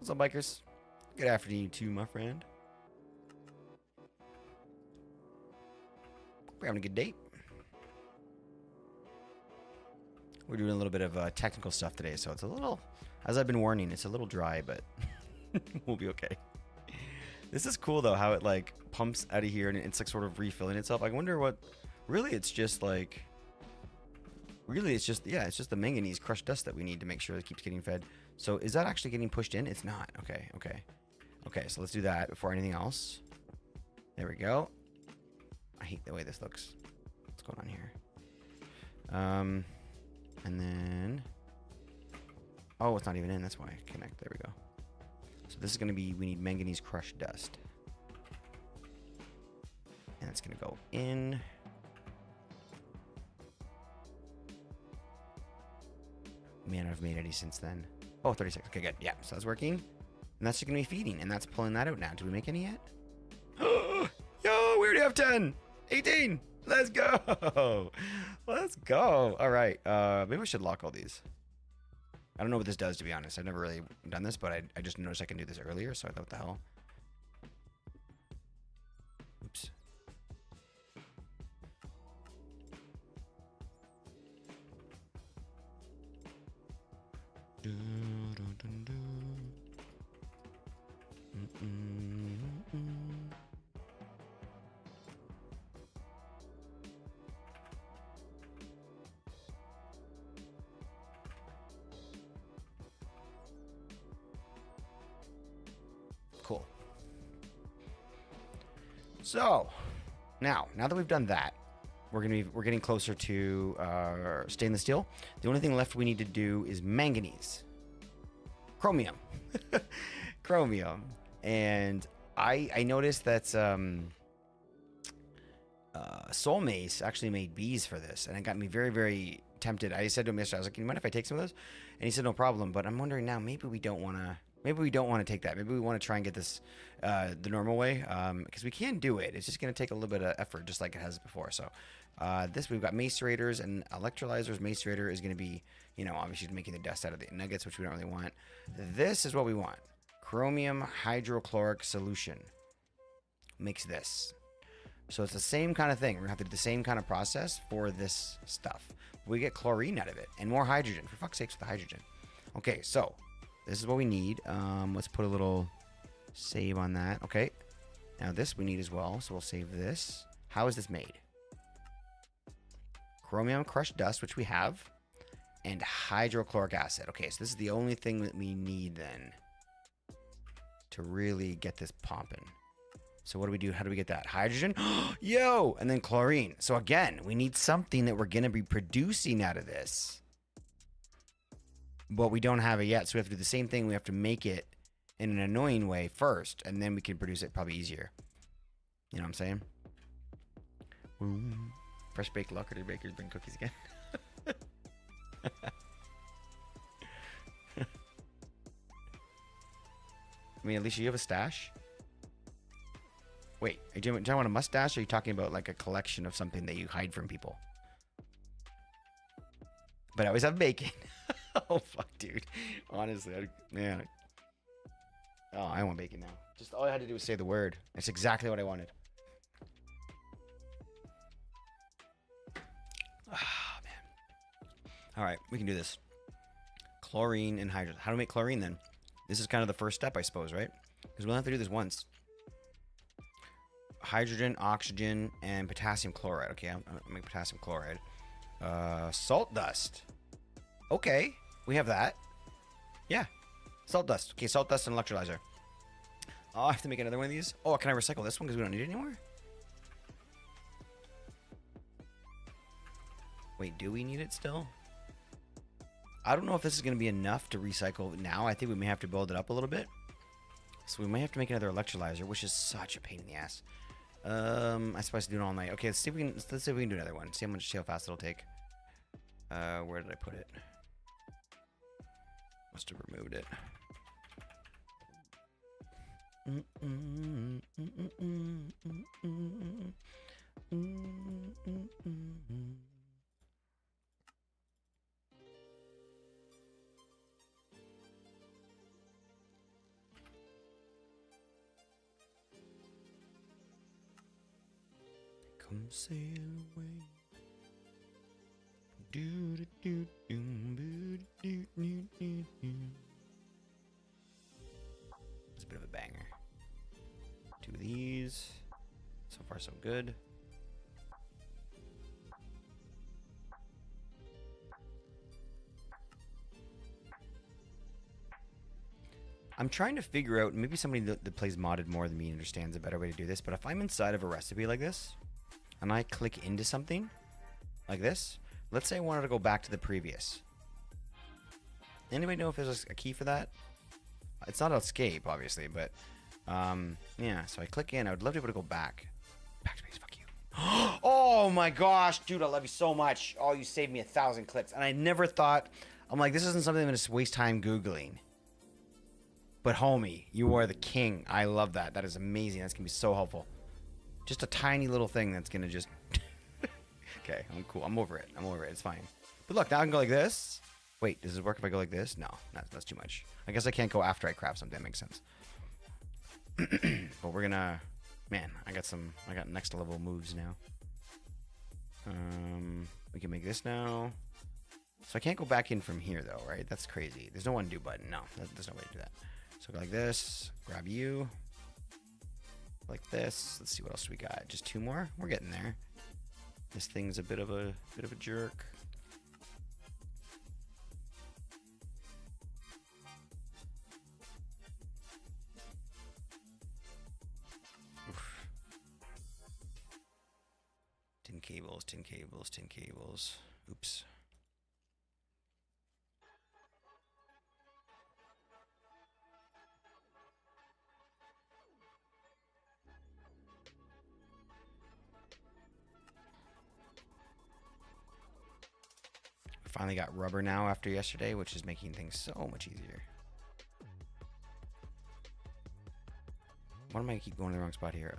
What's up, bikers? Good afternoon to you, my friend. We're having a good date. We're doing a little bit of technical stuff today, so it's a little, as I've been warning, it's a little dry, but we'll be okay. This is cool, though, how it, like, pumps out of here, and it's, like, sort of refilling itself. I wonder what, really, it's just, like, really, it's just, yeah, it's just the manganese crushed dust that we need to make sure it keeps getting fed. So is that actually getting pushed in? It's not. Okay, okay. Okay, so let's do that before anything else. There we go. I hate the way this looks. going on here? And then, oh, it's not even in. That's why. Connect. There we go. So this is going to be, we need manganese crushed dust. And it's going to go in. Man, I've made any since then. Oh, 36. Okay, good. Yeah, so that's working. And that's just going to be feeding. And that's pulling that out now. Did we make any yet? Yo, we already have 10. 18. Let's go. Let's go. All right. Maybe we should lock all these. I don't know what this does, to be honest. I've never really done this, but I just noticed I can do this earlier, so I thought, what the hell? Oops. Cool. So now that we've done that, we're getting closer to stainless steel. The only thing left we need to do is manganese, chromium, chromium, and I noticed that Soul Mace actually made bees for this, and it got me very, very tempted. I said to him yesterday, I was like, "You mind if I take some of those?" And he said, "No problem." But I'm wondering now, maybe we don't want to. Maybe we don't want to take that. Maybe we want to try and get this the normal way, because we can do it. It's just going to take a little bit of effort, just like it has before. So this, we've got macerators and electrolyzers. Macerator is going to be, you know, obviously making the dust out of the nuggets, which we don't really want. This is what we want. Chromium hydrochloric solution makes this. So it's the same kind of thing. We're going to have to do the same kind of process for this stuff. We get chlorine out of it and more hydrogen. For fuck's sakes with the hydrogen. Okay, so this is what we need. Let's put a little save on that. Okay. Now this we need as well. So we'll save this. How is this made? Chromium crushed dust, which we have, and hydrochloric acid. Okay, so this is the only thing that we need then to really get this pumping. So what do we do? How do we get that? Hydrogen? Yo! And then chlorine. So again, we need something that we're going to be producing out of this. But we don't have it yet, so we have to do the same thing. We have to make it in an annoying way first, and then we can produce it probably easier. You know what I'm saying? Boom. Fresh baked Lockerty Bakers bring cookies again. I mean, Alicia, you have a stash? Wait, do you want a mustache, or are you talking about like a collection of something that you hide from people? But I always have bacon. Oh, fuck, dude. Honestly, man. Oh, I want bacon now. Just all I had to do was say the word. That's exactly what I wanted. Ah, man. All right, we can do this. Chlorine and hydrogen. How to make chlorine, then? This is kind of the first step, I suppose, right? Because we'll have to do this once. Hydrogen, oxygen, and potassium chloride. Okay, I'll make potassium chloride. Salt dust. Okay, we have that. Yeah, salt dust. Okay, salt dust and electrolyzer. Oh, I have to make another one of these. Oh, can I recycle this one because we don't need it anymore? Wait, do we need it still? I don't know if this is going to be enough to recycle now. I think we may have to build it up a little bit. So we might have to make another electrolyzer, which is such a pain in the ass. I suppose to do it all night. Okay, let's see if we can do another one. See how fast it'll take. Where did I put it? Must have removed it. Come sail away. Do do do do do do do do. It's a bit of a banger. Two of these. So far, so good. I'm trying to figure out, maybe somebody that plays modded more than me understands a better way to do this, but if I'm inside of a recipe like this, and I click into something, like this. Let's say I wanted to go back to the previous. Anybody know if there's a key for that? It's not escape, obviously, but yeah. So I click in. I would love to be able to go back. Backspace, fuck you. Oh my gosh, dude, I love you so much. Oh, you saved me 1,000 clicks. And I never thought, I'm like, this isn't something I'm going to waste time Googling. But homie, you are the king. I love that. That is amazing. That's going to be so helpful. Just a tiny little thing that's going to just... Okay, I'm cool. I'm over it. I'm over it. It's fine. But look, now I can go like this. Wait, does it work if I go like this? No, that's too much. I guess I can't go after I craft something. That makes sense. But we're going to... Man, I got next level moves now. We can make this now. So I can't go back in from here though, right? That's crazy. There's no undo button. No, there's no way to do that. So go like this, grab you. Like this. Let's see what else we got. Just 2 more. We're getting there. This thing's a bit of a jerk. Oof. Tin cables, tin cables, tin cables. Oops. Finally got rubber now after yesterday, which is making things so much easier. Why am I keep going to the wrong spot here?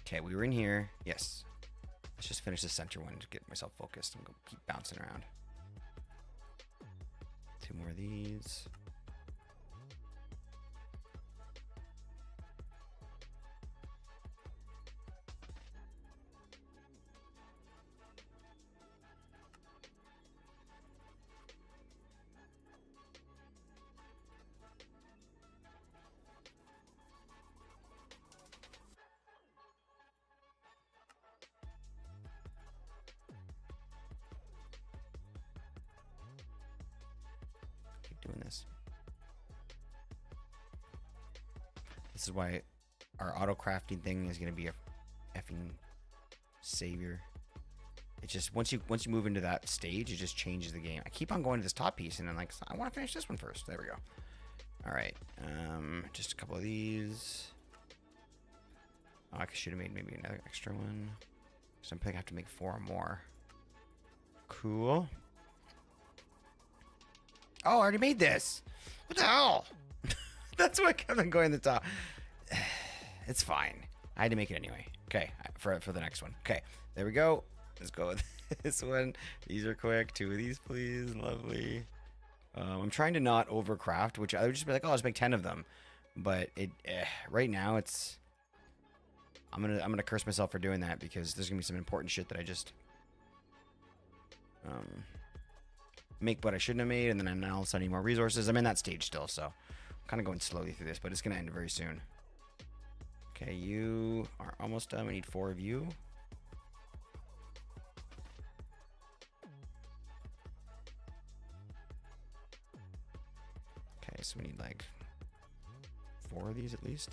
Okay, we were in here. Yes. Let's just finish the center one to get myself focused. I'm going to keep bouncing around. 2 more of these. Doing this. This is why our auto crafting thing is going to be a effing savior. It just once you move into that stage, it just changes the game. I keep on going to this top piece and then like I want to finish this one first. There we go. All right. Just a couple of these. Oh, I should have made maybe another extra one. So I'm probably gonna have to make 4 more. Cool. Oh, I already made this. What the hell? That's why I kept on going to the top. It's fine. I had to make it anyway. Okay, for the next one. Okay, there we go. Let's go with this one. These are quick. 2 of these, please. Lovely. I'm trying to not overcraft, which I would just be like, oh, I'll just make 10 of them. But it right now it's. I'm gonna curse myself for doing that because there's gonna be some important shit that I just make what I shouldn't have made, and then all of a sudden I need more resources. I'm in that stage still, so I'm kind of going slowly through this, but it's gonna end very soon. Okay, you are almost done. We need 4 of you. Okay, so we need like 4 of these at least.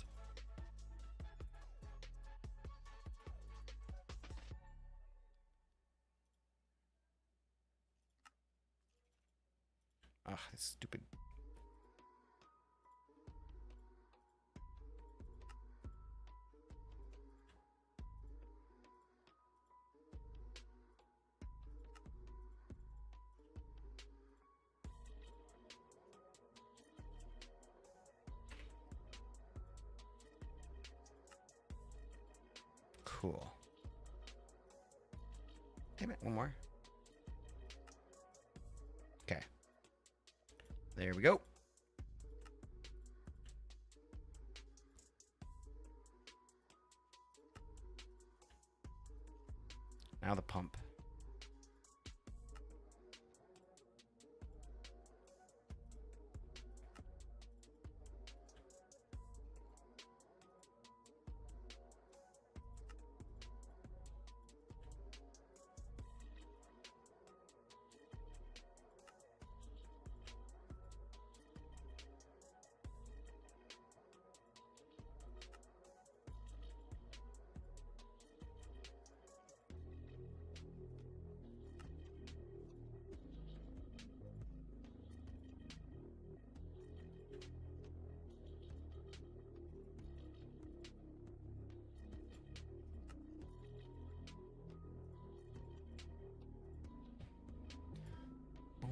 Ugh, it's stupid. Cool. Damn it, one more. Okay. There we go. Now the pump.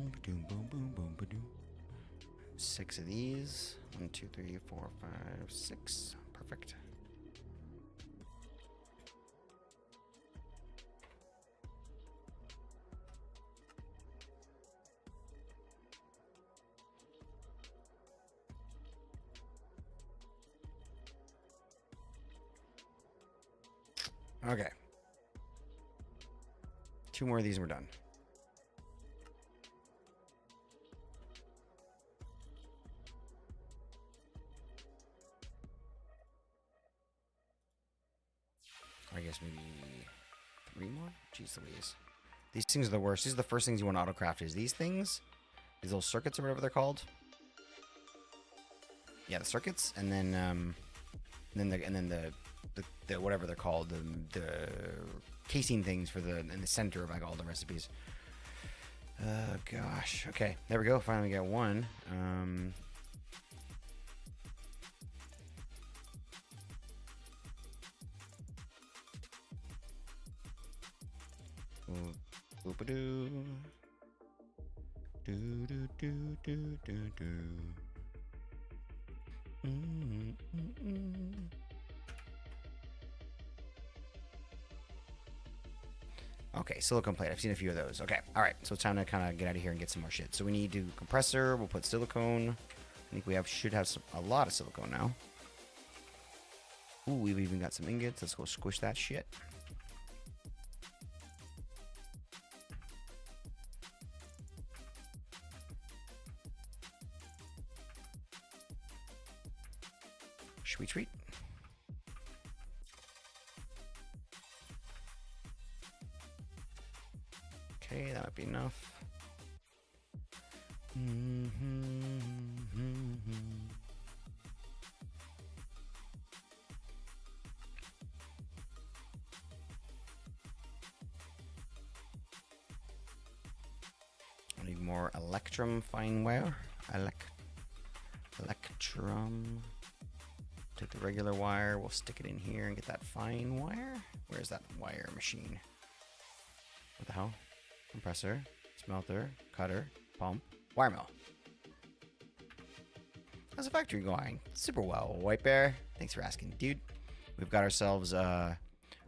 Boom, ba-doom, boom, boom, boom, ba-doom. 6 of these. 1, 2, 3, 4, 5, 6. Perfect. Okay. 2 more of these and we're done. I guess maybe 3 more? Jeez Louise. These things are the worst. These are the first things you want to autocraft is these things. These little circuits or whatever they're called. Yeah, the circuits, and then the whatever they're called, the casing things for the in the center of like all the recipes. Oh gosh. Okay, there we go. Finally got one. Oop-a-doo. Do do do do do do. Okay, silicone plate. I've seen a few of those. Okay, all right. So it's time to kind of get out of here and get some more shit. So we need to compressor. We'll put silicone. I think we should have a lot of silicone now. Ooh, we've even got some ingots. Let's go squish that shit. Sweet, sweet. Okay, that might be enough. I need more electrum fine wire. Electrum. Take the regular wire, we'll stick it in here and get that fine wire. Where's that wire machine? What the hell? Compressor, smelter, cutter, pump, wire mill. How's the factory going? Super well, White Bear. Thanks for asking, dude. We've got ourselves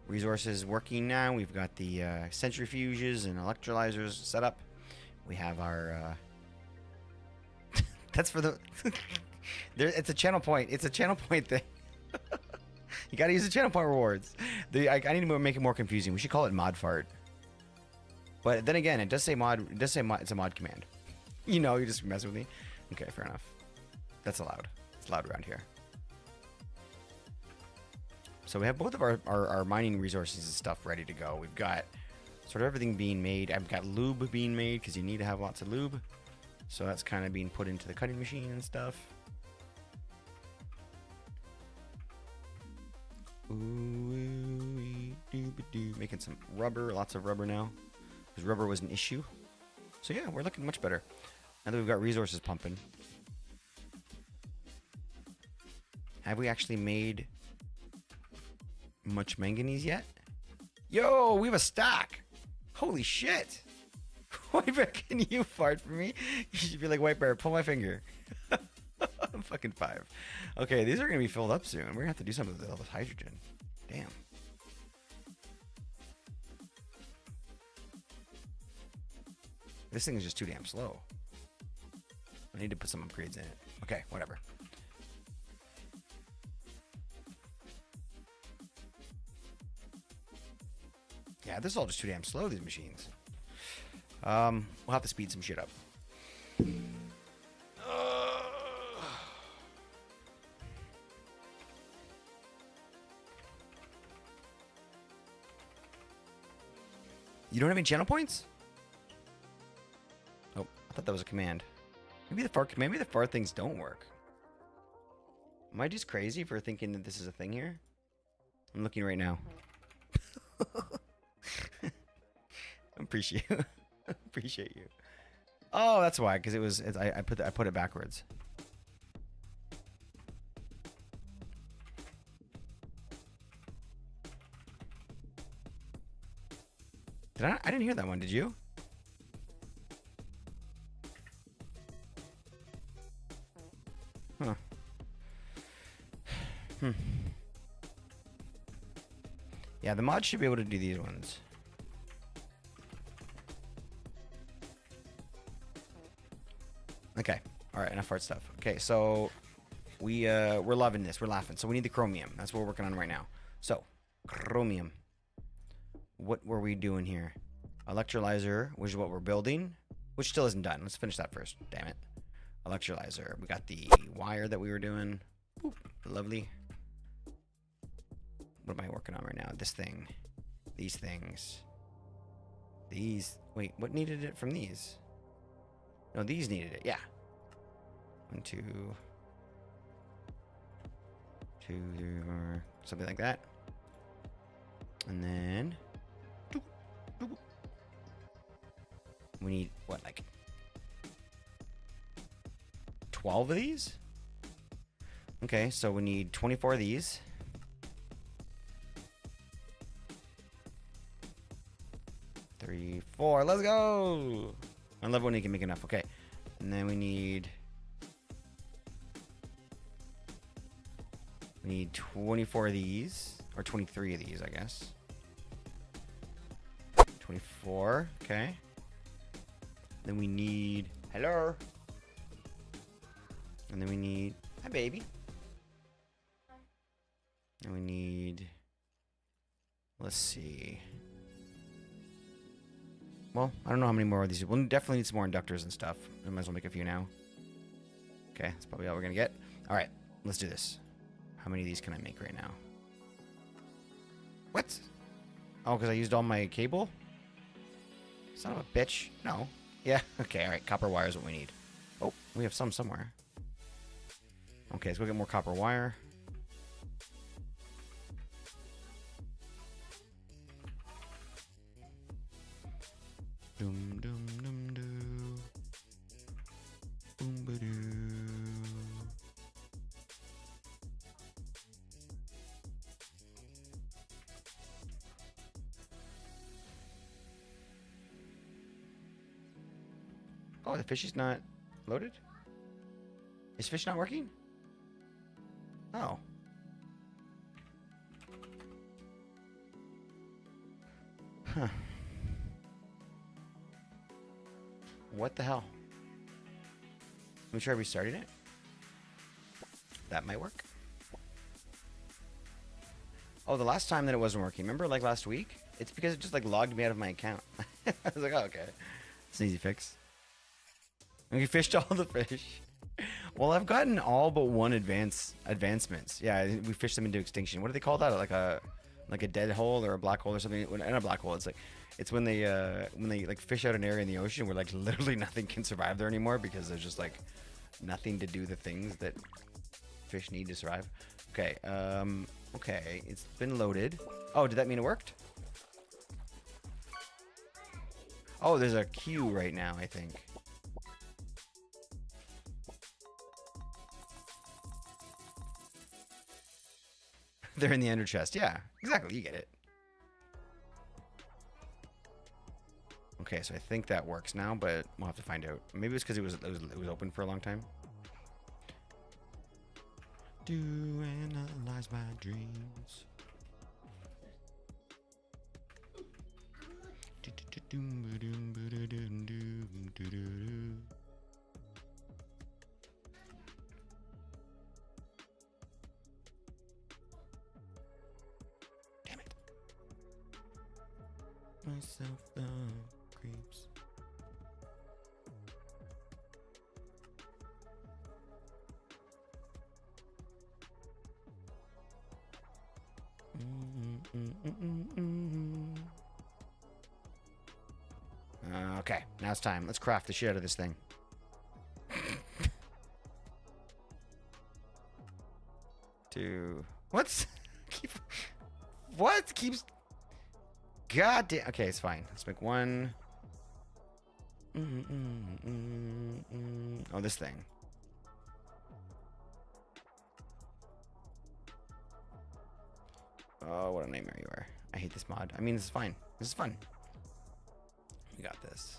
resources working now. We've got the centrifuges and electrolyzers set up. We have our... That's for the... it's a channel point. It's a channel point thing. You gotta use the channel point rewards. I need to make it more confusing. We should call it mod fart. But then again, it does say mod. It does say mod, it's a mod command. You know, you're just messing with me. Okay, fair enough. That's allowed. It's allowed around here. So we have both of our mining resources and stuff ready to go. We've got sort of everything being made. I've got lube being made because you need to have lots of lube. So that's kind of being put into the cutting machine and stuff. Making some rubber, lots of rubber now, because rubber was an issue. So yeah, we're looking much better now that we've got resources pumping. Have we actually made much manganese yet? Yo, we have a stock. Holy shit. White Bear, can you fart for me? You should be like, White Bear, pull my finger. I'm fucking 5. Okay, these are going to be filled up soon. We're going to have to do something with all this hydrogen. Damn. This thing is just too damn slow. I need to put some upgrades in it. Okay, whatever. Yeah, this is all just too damn slow, these machines. We'll have to speed some shit up. You don't have any channel points? Oh, I thought that was a command. Maybe the far things don't work. Am I just crazy for thinking that this is a thing here? I'm looking right now. Appreciate you. Oh, that's why, because I put it backwards. I didn't hear that one, did you? Yeah, the mod should be able to do these ones. Okay. All right, enough art stuff. Okay, so we're loving this. We're laughing. So we need the chromium. That's what we're working on right now. So, chromium. What were we doing here? Electrolyzer, which is what we're building, which still isn't done. Let's finish that first. Damn it. Electrolyzer. We got the wire that we were doing. Boop. Lovely. What am I working on right now? This thing. These things. These. Wait, what needed it from these? No, these needed it. Yeah. 1, 2, 2, 3, 4, something like that. And then we need what, like 12 of these? Okay, so we need 24 of these. Three, 4. Let's go. I love when you can make enough. Okay, and then we need 24 of these, or 23 of these, I guess. 24. Okay. Then we need hello. And then we need hi, baby. And we need. Let's see. Well, I don't know how many more of these. We'll definitely need some more inductors and stuff. I might as well make a few now. Okay, that's probably all we're gonna get. All right, let's do this. How many of these can I make right now? What? Oh, because I used all my cable? Son of a bitch. No. Yeah, okay, all right. Copper wire is what we need. Oh, we have some somewhere. Okay, let's go get more copper wire. Dum dum dum doo. Boom ba doo. Oh, the fish is not loaded? Is fish not working? Oh. Huh. What the hell? Let me try restarting it. That might work. Oh, the last time that it wasn't working. Remember, like last week? It's because it just like logged me out of my account. I was like, oh, okay. It's an easy fix. And we fished all the fish. Well, I've gotten all but one advancements. Yeah, we fished them into extinction. What do they call that? Like a dead hole or a black hole or something? And a black hole. It's when they like fish out an area in the ocean where like literally nothing can survive there anymore because there's just like nothing to do the things that fish need to survive. Okay. Okay. It's been loaded. Oh, did that mean it worked? Oh, there's a queue right now, I think. They're in the ender chest. Yeah, exactly. You get it. Okay, so I think that works now, but we'll have to find out. Maybe it's because it was open for a long time. Do analyze my dreams. Damn it. Myself the creeps. Okay, now it's time. Let's craft the shit out of this thing. What's what keeps? God damn. Okay, it's fine. Let's make one. Oh, this thing. Oh, what a nightmare you are. I hate this mod. I mean, this is fine. This is fun. We got this.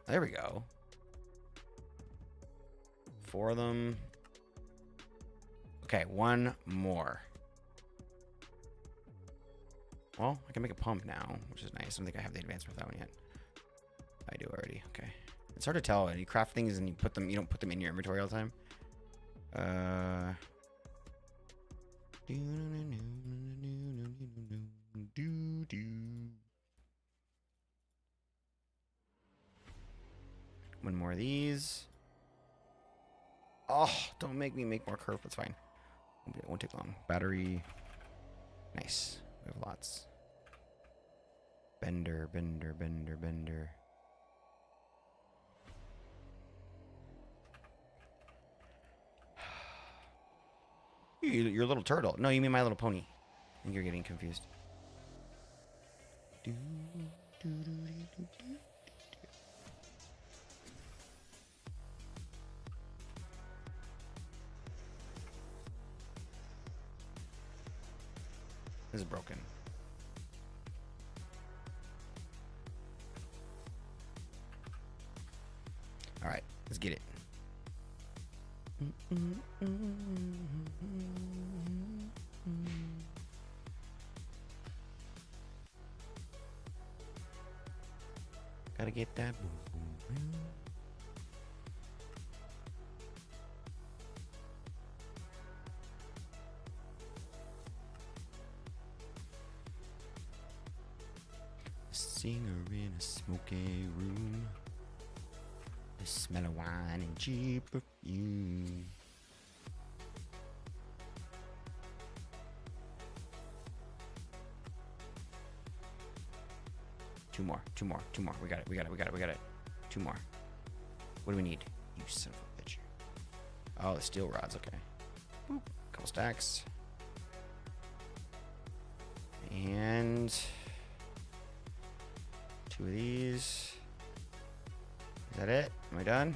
There we go. 4 of them. Okay, 1 more. Well, I can make a pump now, which is nice. I don't think I have the advancement for that one yet. I do already. Okay. It's hard to tell. You craft things and you don't put them in your inventory all the time. One more of these. Oh, don't make me make more curve. That's fine. It won't take long. Battery. Nice. We have lots. Bender, bender, bender, bender. You're a little turtle. No, you mean My Little Pony. I think you're getting confused. This is broken. All right, let's get it. Gotta get that boom, boom, boom. Singer in a smoky room. The smell of wine and cheap perfume. Two more. We got it. 2 more. What do we need? You son of a bitch. Oh, the steel rods, okay. Boop. Couple stacks. And 2 of these. Is that it? Am I done?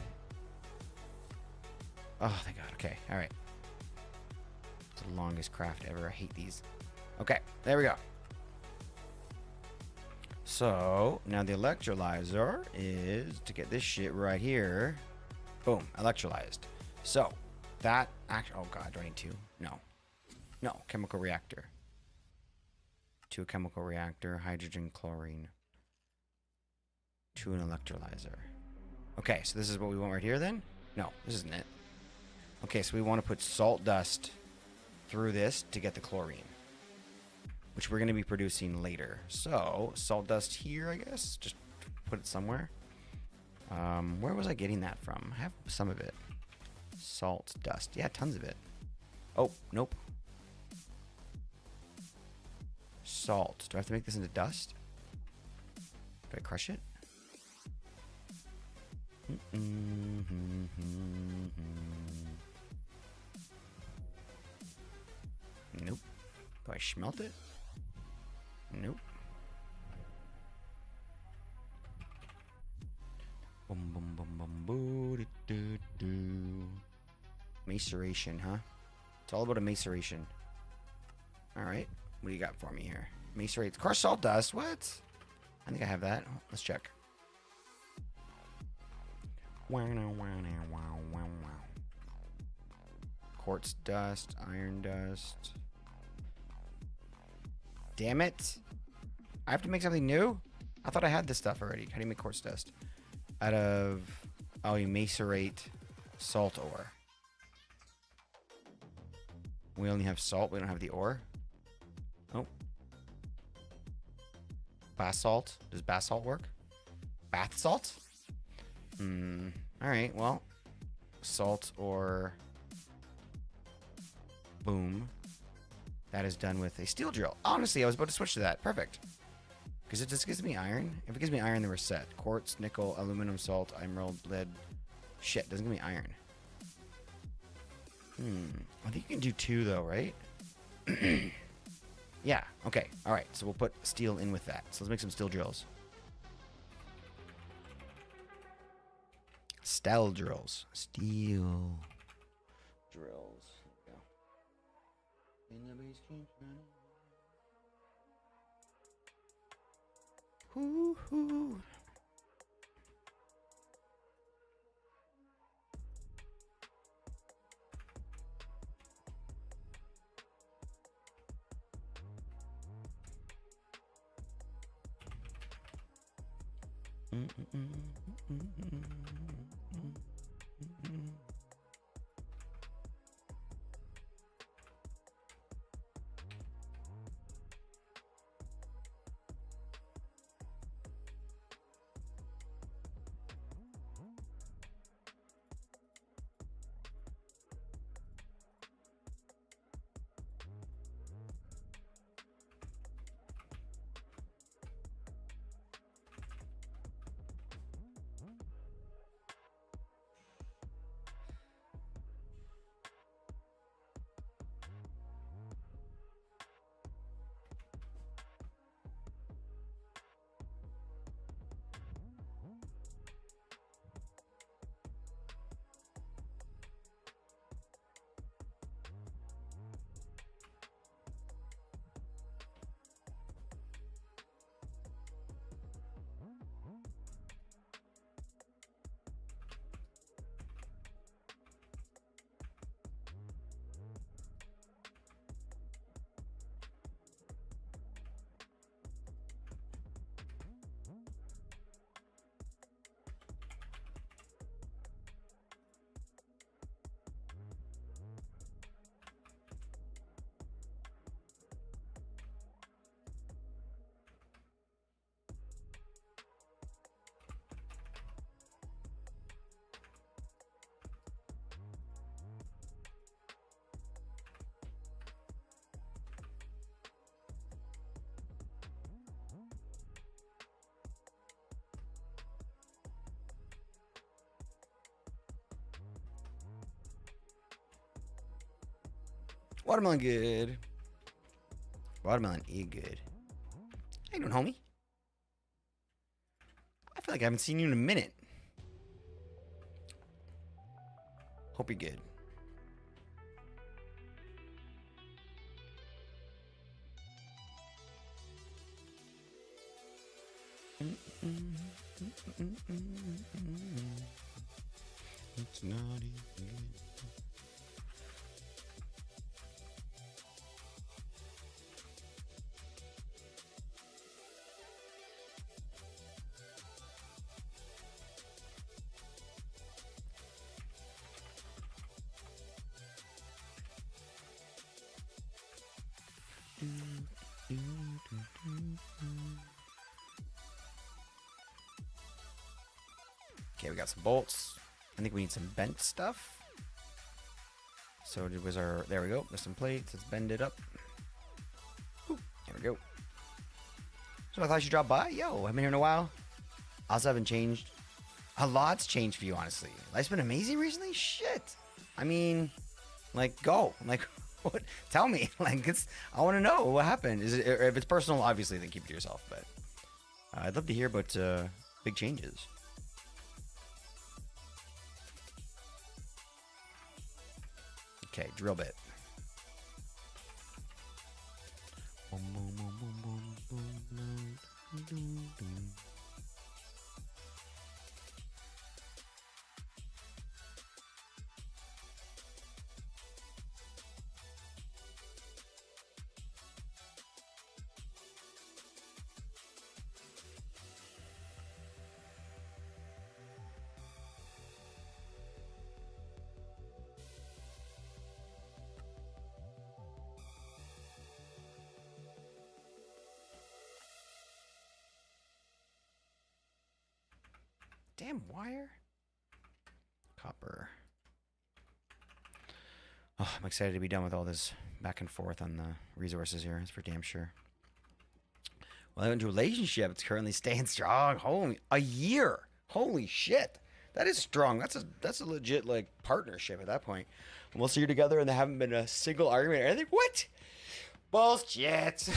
Oh, thank God. Okay, all right. It's the longest craft ever. I hate these. Okay, there we go. So, now the electrolyzer is to get this shit right here. Boom, electrolyzed. So, that oh God, do I need 2? No, chemical reactor. To a chemical reactor, hydrogen, chlorine. To an electrolyzer. Okay, so this is what we want right here then? No, this isn't it. Okay, so we want to put salt dust through this to get the chlorine, which we're going to be producing later. So, salt dust here, I guess. Just put it somewhere. Where was I getting that from? I have some of it. Salt dust. Yeah, tons of it. Oh, nope. Salt. Do I have to make this into dust? Do I crush it? Nope. Do I smelt it? Nope. Boom, boom, boom, boom, boo, do, do, do. Maceration, huh? It's all about a maceration. All right. What do you got for me here? Macerate. Crushed salt dust. What? I think I have that. Let's check. Quartz dust, iron dust. Damn it. I have to make something new? I thought I had this stuff already. How do you make quartz dust? Out of... Oh, you macerate salt ore. We only have salt. We don't have the ore. Oh. Basalt. Does basalt work? Bath salt? Alright, well. Salt or... Boom. That is done with a steel drill. Honestly, I was about to switch to that. Perfect. Because it just gives me iron. If it gives me iron, then we're set. Quartz, nickel, aluminum, salt, emerald, lead. Shit, doesn't give me iron. I think you can do 2, though, right? Yeah, okay. Alright, so we'll put steel in with that. So let's make some steel drills. Steel drills. Steel drills. There we go. And the base keeps running. Hoo-hoo. Watermelon good. Watermelon is good. How you doing, homie? I feel like I haven't seen you in a minute. Hope you're good. It's not even good. Okay, we got some bolts. I think we need some bent stuff. So it was our, there we go. There's some plates. Let's bend it up. Ooh, there we go. So I thought you'd drop by. Yo, I've been here in a while. Also haven't changed. A lot's changed for you, honestly. Life's been amazing recently? Shit. I mean, like, go. Like, what? Tell me. Like, I want to know what happened. Is it, if it's personal, obviously, then keep it to yourself. But I'd love to hear about big changes. Okay, drill bit. Damn wire. Copper. Oh, I'm excited to be done with all this back and forth on the resources here. That's for damn sure. Well, I went into a relationship. It's currently staying strong. Holy, a year. Holy shit. That is strong. That's a legit like partnership at that point. And we'll see you together and there haven't been a single argument or anything. What? Bullshit.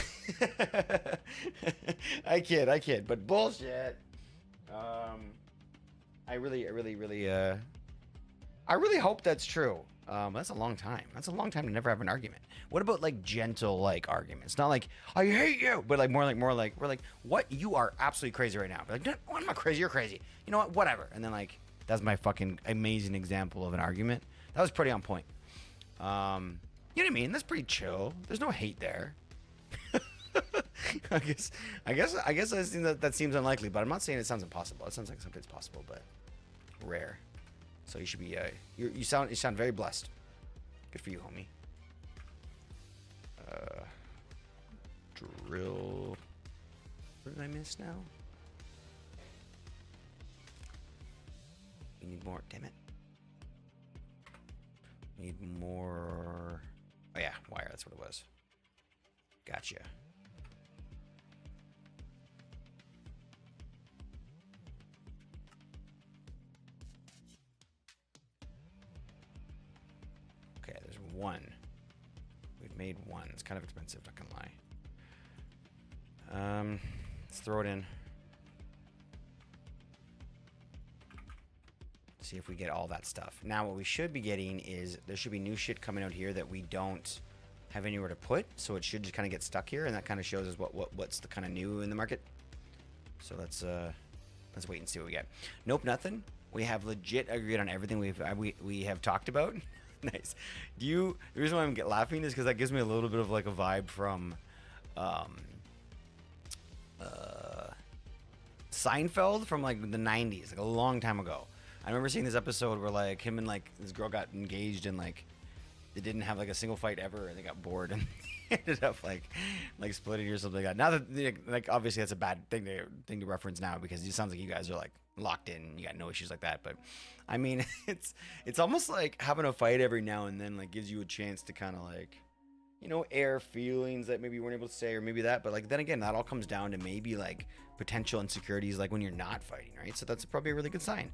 I kid, but bullshit. I really hope that's true. That's a long time. That's a long time to never have an argument. What about like gentle like arguments? Not like I hate you, but like more like we're like what? You are absolutely crazy right now. But like no, I'm not crazy. You're crazy. You know what? Whatever. And then like that's my fucking amazing example of an argument. That was pretty on point. You know what I mean? That's pretty chill. There's no hate there. I think that seems unlikely, but I'm not saying it sounds impossible. It sounds like something's possible, but rare. So you should be you sound very blessed. Good for you, homie. Drill. What did I miss now? We need more. Damn it. We need more. Oh yeah, wire. That's what it was. Gotcha. Okay, there's one. We've made one. It's kind of expensive, not gonna lie. Let's throw it in. See if we get all that stuff. Now, what we should be getting is there should be new shit coming out here that we don't have anywhere to put, so it should just kind of get stuck here, and that kind of shows us what's the kind of new in the market. So let's wait and see what we get. Nope, nothing. We have legit agreed on everything we have talked about. Nice. The reason why I'm laughing is because that gives me a little bit of like a vibe from Seinfeld from like the 90s, like a long time ago. I remember seeing this episode where like him and like this girl got engaged and like they didn't have like a single fight ever and they got bored and ended up like splitting or something like that. Now that like obviously that's a bad thing to reference now because it sounds like you guys are like locked in, you got no issues like that. But I mean it's almost like having a fight every now and then like gives you a chance to kind of like, you know, air feelings that maybe you weren't able to say or maybe that. But like then again, that all comes down to maybe like potential insecurities like when you're not fighting, right? So that's probably a really good sign.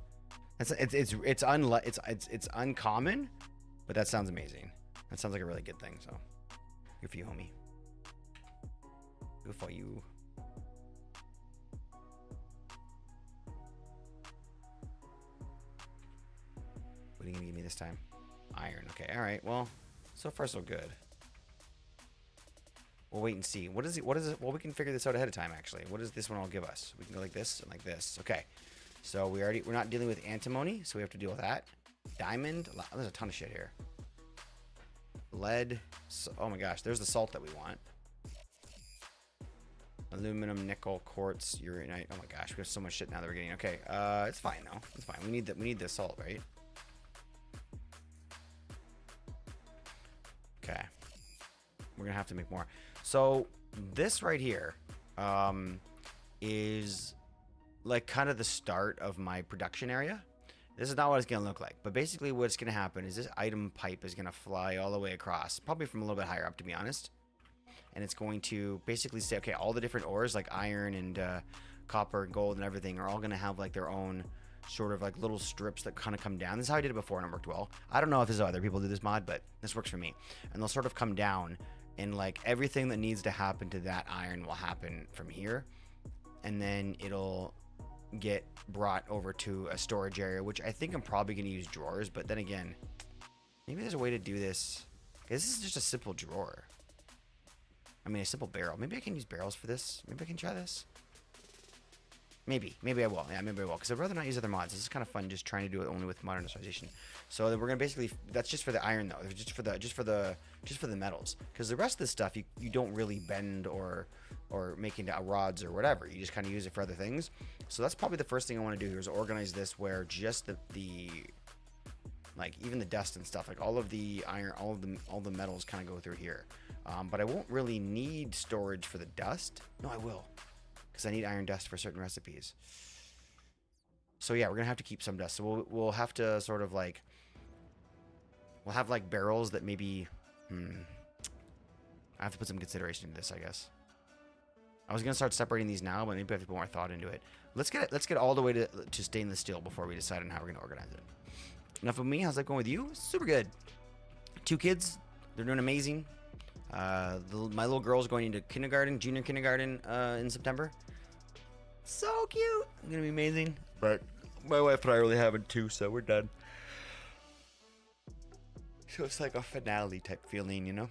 It's uncommon, but that sounds amazing. That sounds like a really good thing. So good for you, homie. Good for you. What are you gonna give me this time? Iron. Okay. All right. Well, so far so good. We'll wait and see. What is it? Well, we can figure this out ahead of time. Actually, what does this one all give us? We can go like this and like this. Okay. So we're not dealing with antimony, so we have to deal with that. Diamond. There's a ton of shit here. Lead. Oh my gosh, there's the salt that we want. Aluminum, nickel, quartz, uranite. Oh my gosh, we have so much shit now that we're getting. Okay, it's fine though. It's fine. We need the salt, right? Okay. We're gonna have to make more. So this right here is like kind of the start of my production area. This is not what it's going to look like, but basically what's going to happen is this item pipe is going to fly all the way across, probably from a little bit higher up, to be honest. And it's going to basically say, okay, all the different ores like iron and copper and gold and everything are all going to have like their own sort of like little strips that kind of come down. This is how I did it before and it worked well. I don't know if this is how other people do this mod, but this works for me. And they'll sort of come down and like everything that needs to happen to that iron will happen from here. And then it'll get brought over to a storage area, which I think I'm probably going to use drawers, but then again, maybe there's a way to do this. This is just a simple drawer. I mean, a simple barrel. Maybe I can use barrels for this. Maybe I can try this. Maybe I will. Yeah, maybe I will, because I'd rather not use other mods. This is kind of fun, just trying to do it only with modernization. So then we're gonna basically, that's just for the iron though. Just for the metals, because the rest of the stuff you don't really bend or make into rods or whatever. You just kind of use it for other things. So that's probably the first thing I want to do here is organize this where just the like even the dust and stuff, like all of the iron, all the metals kind of go through here. But I won't really need storage for the dust. No, I will, because I need iron dust for certain recipes. So yeah, we're gonna have to keep some dust. So we'll have to sort of like, we'll have like barrels that maybe I have to put some consideration into this, I guess. I was gonna start separating these now, but maybe I have to put more thought into it. Let's get all the way to stainless steel before we decide on how we're gonna organize it. Enough of me. How's that going with you? Super good. 2 kids. They're doing amazing. My little girl's going into kindergarten, junior kindergarten, in September. So cute. It's gonna be amazing. But my wife and I are only having 2, so we're done. So it's like a finale type feeling, you know?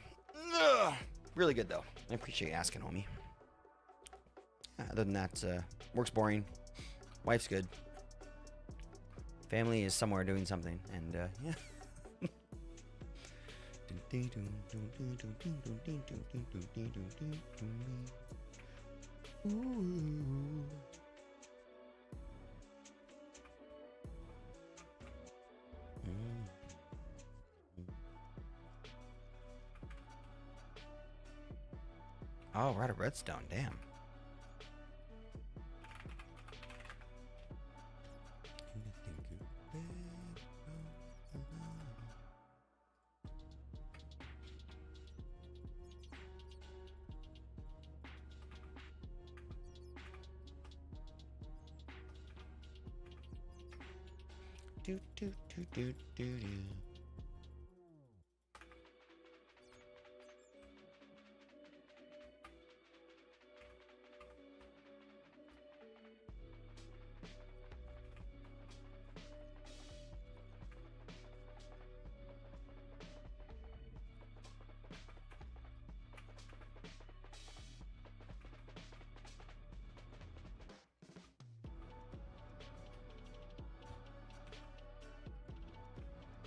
Ugh. Really good though. I appreciate you asking, homie. Other than that, work's boring. Wife's good. Family is somewhere doing something, and yeah. Oh, we're out of redstone. Damn. Do, do, do, do, do, do.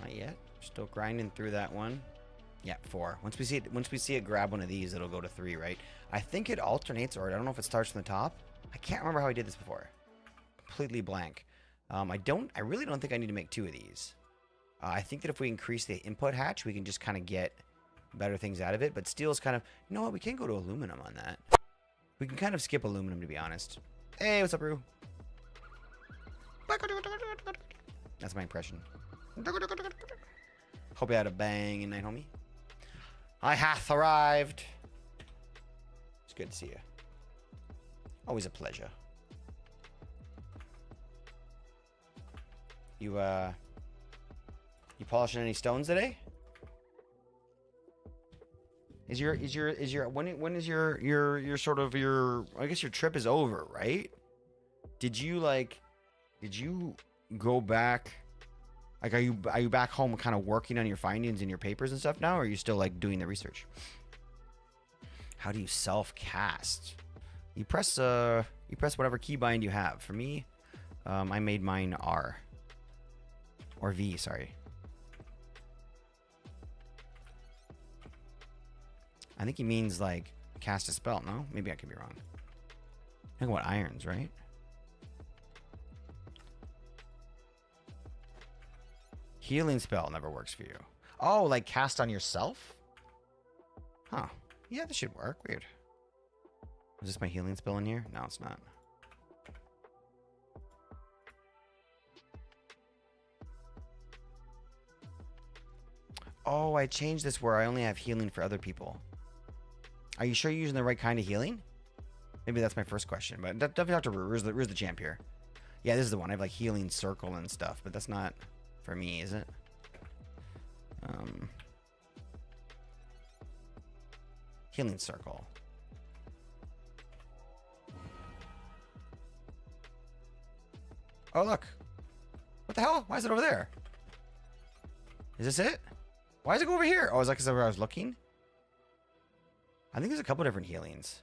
Not yet. Still grinding through that one. Yeah, 4. Once we see it grab one of these, it'll go to 3, right? I think it alternates, or I don't know if it starts from the top. I can't remember how I did this before. Completely blank. I really don't think I need to make 2 of these. I think that if we increase the input hatch, we can just kind of get better things out of it. But steel's kind of, you know what? We can go to aluminum on that. We can kind of skip aluminum, to be honest. Hey, what's up, Rue? That's my impression. Hope you had a bang night, homie. I hath arrived. It's good to see you. Always a pleasure. You polishing any stones today? When is your sort of your, I guess your trip is over, right? Did you go back? Like, are you back home kind of working on your findings and your papers and stuff now, or are you still like doing the research? How do you self-cast? You press whatever keybind you have. For me, I made mine R. Or V, sorry. I think he means like cast a spell, no? Maybe I could be wrong. Think about irons, right? Healing spell never works for you. Oh, like cast on yourself? Huh. Yeah, this should work. Weird. Is this my healing spell in here? No, it's not. Oh, I changed this where I only have healing for other people. Are you sure you're using the right kind of healing? Maybe that's my first question. But definitely Dr. Rue. Rue's the champ here. Yeah, this is the one. I have like healing circle and stuff, but that's not for me, is it? Healing circle. Oh, look. What the hell? Why is it over there? Is this it? Why does it go over here? Oh, is that because where I was looking? I think there's a couple different healings.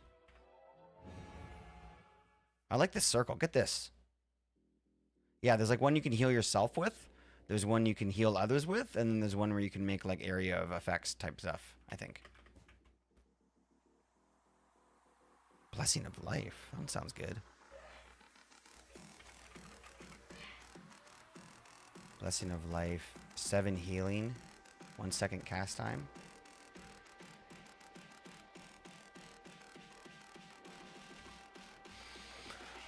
I like this circle. Get this. Yeah, there's like one you can heal yourself with. There's one you can heal others with. And then there's one where you can make like area of effects type stuff, I think. Blessing of life. That sounds good. Blessing of life. 7 healing. 1 second cast time.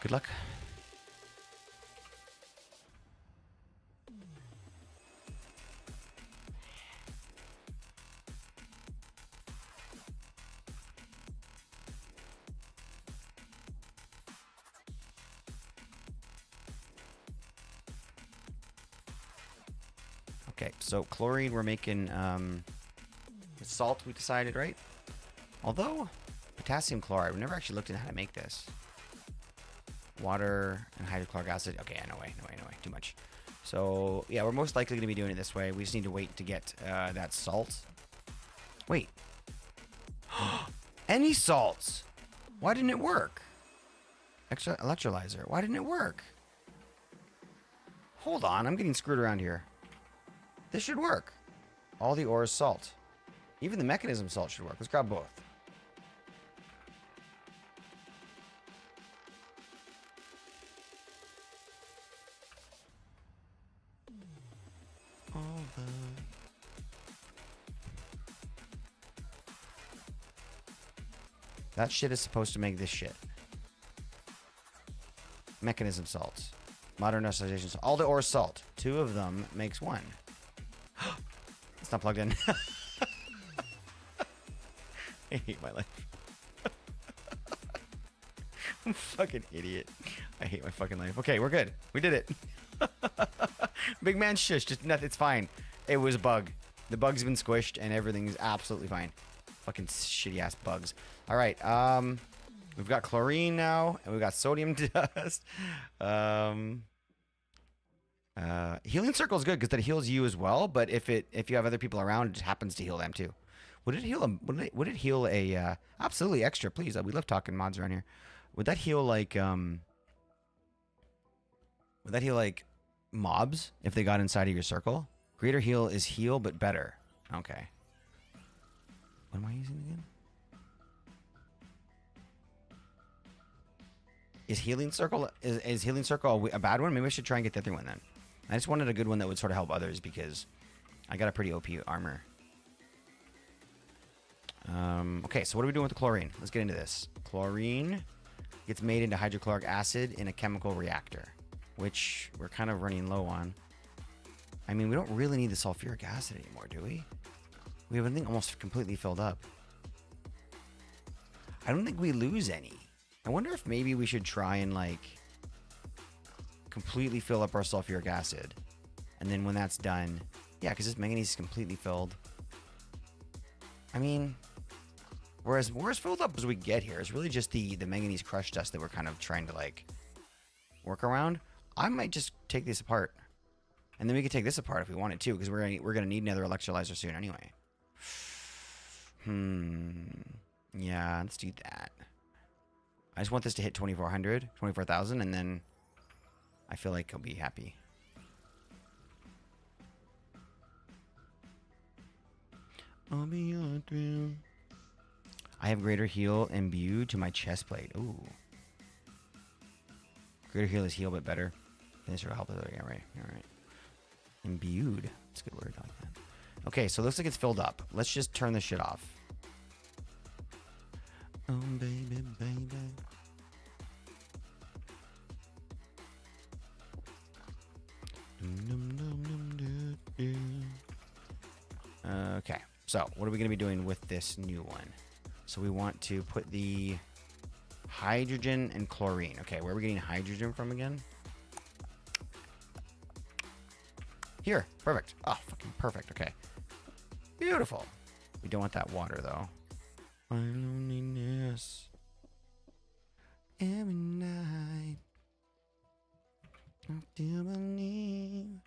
Good luck. Okay, so chlorine we're making salt, we decided, right? Although potassium chloride, we never actually looked at how to make this. Water and hydrochloric acid. Okay, no way, too much. So yeah, we're most likely going to be doing it this way. We just need to wait to get that salt. Wait. Any salts? Why didn't it work? Extra electrolyzer. Why didn't it work? Hold on, I'm getting screwed around here. This should work. All the ores salt. Even the mechanism salt should work. Let's grab both. That shit is supposed to make this shit. Mechanism salts. Modern industrialization salt. All the ore salt. 2 of them makes 1. It's not plugged in. I hate my life. I'm a fucking idiot. I hate my fucking life. Okay, we're good. We did it. Big man shush. Just nothing. It's fine. It was a bug. The bug's been squished and everything is absolutely fine. Fucking shitty ass bugs. All right. We've got chlorine now and we've got sodium dust. Healing circle is good because that heals you as well. But if you have other people around, it just happens to heal them too. Would it heal a? Would it heal a? Absolutely extra, please. We love talking mods around here. Would that heal like Would that heal like mobs if they got inside of your circle? Greater heal is heal but better. Okay. What am I using again? Is healing circle a bad one? Maybe I should try and get the other one then. I just wanted a good one that would sort of help others because I got a pretty OP armor. Okay, so what are we doing with the chlorine? Let's get into this. Chlorine gets made into hydrochloric acid in a chemical reactor, which we're kind of running low on. I mean, we don't really need the sulfuric acid anymore, do we? We have everything almost completely filled up. I don't think we lose any. I wonder if maybe we should try and like completely fill up our sulfuric acid. And then when that's done, yeah, because this manganese is completely filled. I mean, we're as filled up as we get here. It's really just the manganese crushed dust that we're kind of trying to like work around. I might just take this apart. And then we could take this apart if we wanted to, because we're gonna need another electrolyzer soon anyway. Yeah, let's do that. I just want this to hit 24,000, and then I feel like he'll be happy. I'll be your thrill. I have greater heal imbued to my chest plate. Ooh. Greater heal is heal, but better. This will help us. Yeah, right. All right. Imbued. That's a good word. I like that. Okay, so it looks like it's filled up. Let's just turn this shit off. Oh, baby, baby. Okay, so what are we going to be doing with this new one? So we want to put the hydrogen and chlorine. Okay, where are we getting hydrogen from again? Here, perfect. Oh, fucking perfect. Okay, beautiful. We don't want that water though. My loneliness every night. I still believe.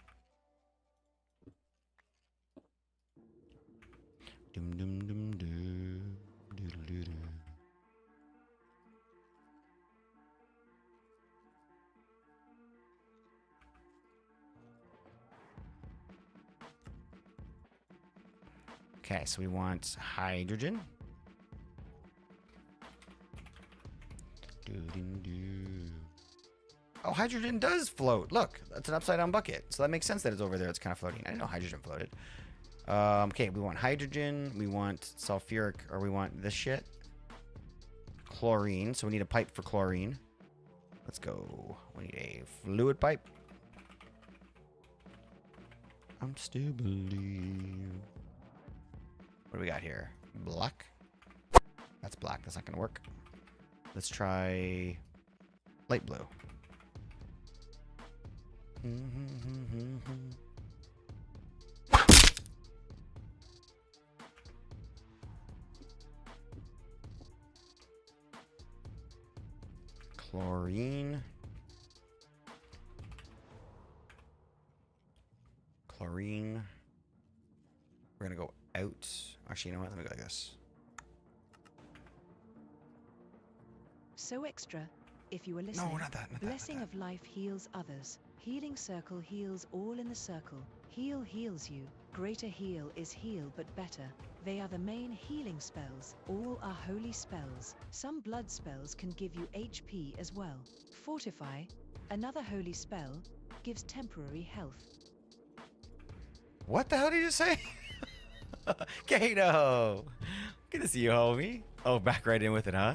Dum dum dum dum doodle doodle. Okay, so we want hydrogen. Oh, hydrogen does float. Look, that's an upside down bucket. So that makes sense that it's over there. It's kind of floating. I didn't know hydrogen floated. Okay, we want hydrogen. We want sulfuric, or we want this shit. Chlorine. So we need a pipe for chlorine. Let's go. We need a fluid pipe. I'm still believe. What do we got here? Black. That's black. That's not going to work. Let's try light blue. Chlorine. Chlorine. We're going to go out. Actually, you know what? Let me go like this. So extra, if you were listening. No, not that. Blessing of life heals others. Healing circle heals all in the circle. Heal heals you. Greater heal is heal but better. They are the main healing spells. All are holy spells. Some blood spells can give you HP as well. Fortify, another holy spell, gives temporary health. What the hell did you just say? Kato! Good to see you, homie. Oh, back right in with it, huh?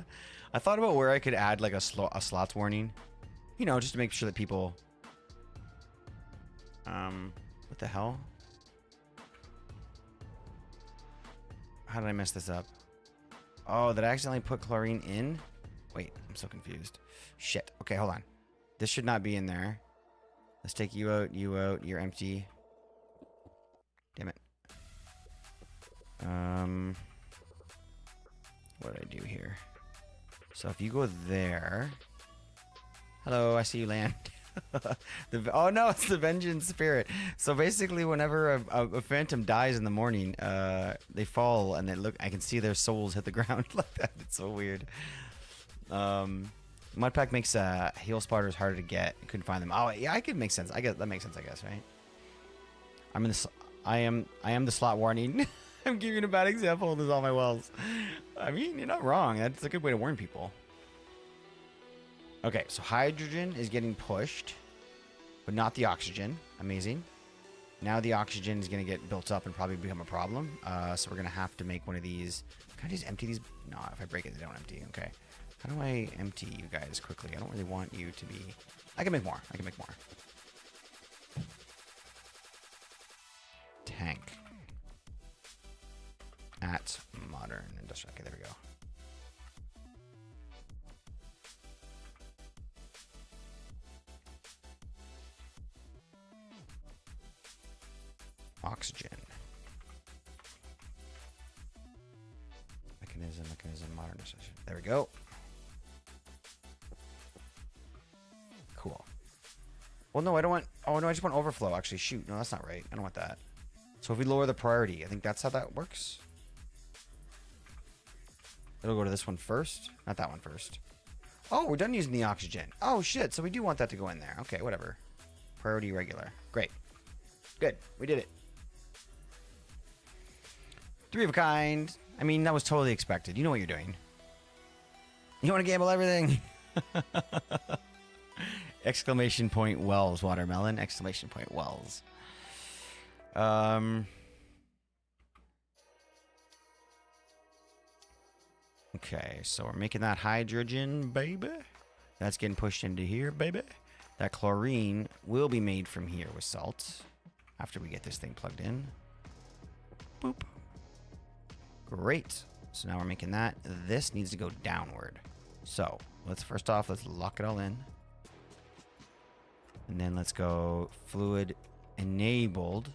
I thought about where I could add like a slots warning. You know, just to make sure that people... What the hell? How did I mess this up? Oh, did I accidentally put chlorine in? Wait, I'm so confused. Shit. Okay, hold on. This should not be in there. Let's take you out, you're empty. Damn it. What did I do here? So if you go there... Hello, I see you land. Oh no, it's the vengeance spirit. So basically, whenever a phantom dies in the morning, they fall and they look. I can see their souls hit the ground like that. It's so weird. Mudpack makes heal spotters harder to get. Couldn't find them. Oh yeah, I could make sense. I guess that makes sense. I guess right. I'm in the. I am the slot warning. I'm giving a bad example. There's all my wells. I mean, you're not wrong. That's a good way to warn people. Okay, so hydrogen is getting pushed, but not the oxygen. Amazing. Now the oxygen is going to get built up and probably become a problem. So we're going to have to make one of these. Can I just empty these? No, if I break it, they don't empty. Okay. How do I empty you guys quickly? I don't really want you to be... I can make more. I can make more. Tank. At modern industrial. Okay, there we go. Oxygen. Mechanism, modernization. There we go. Cool. Well, no, I don't want... Oh, no, I just want overflow, actually. Shoot. No, that's not right. I don't want that. So if we lower the priority, I think that's how that works. It'll go to this one first. Not that one first. Oh, we're done using the oxygen. Oh, shit. So we do want that to go in there. Okay, whatever. Priority regular. Great. Good. We did it. 3 of a kind. I mean, that was totally expected. You know what you're doing. You want to gamble everything. Exclamation point Wells, watermelon. Exclamation point Wells. Okay, so we're making that hydrogen, baby. That's getting pushed into here, baby. That chlorine will be made from here with salt after we get this thing plugged in. Boop. Great. So now we're making that. This needs to go downward. So let's first off, let's lock it all in. And then let's go fluid enabled.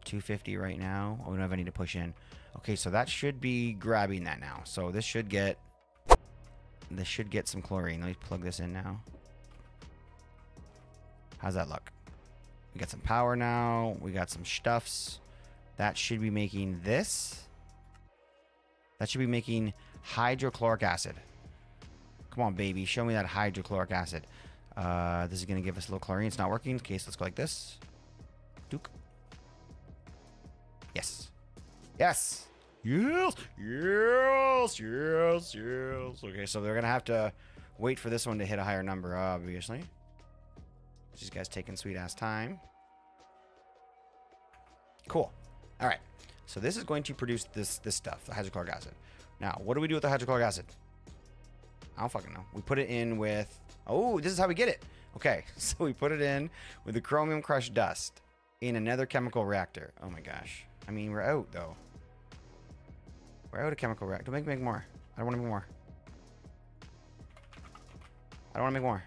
250 right now. Oh, we don't have any to push in. Okay, so that should be grabbing that now. So this should get some chlorine. Let me plug this in now. How's that look? We got some power now. We got some stuffs. That should be making this. That should be making hydrochloric acid. Come on, baby. Show me that hydrochloric acid. This is going to give us a little chlorine. It's not working. Okay, so let's go like this. Duke. Yes. Yes. Yes. Yes. Yes. Yes. Okay, so they're going to have to wait for this one to hit a higher number, obviously. These guys taking sweet-ass time. Cool. All right. So this is going to produce this stuff, the hydrochloric acid. Now, what do we do with the hydrochloric acid? I don't fucking know. We put it in with... Oh, this is how we get it. Okay, so we put it in with the chromium crushed dust in another chemical reactor. Oh my gosh. I mean, we're out, though. We're out of chemical reactor. Don't make me make more. I don't want to make more. I don't want to make more.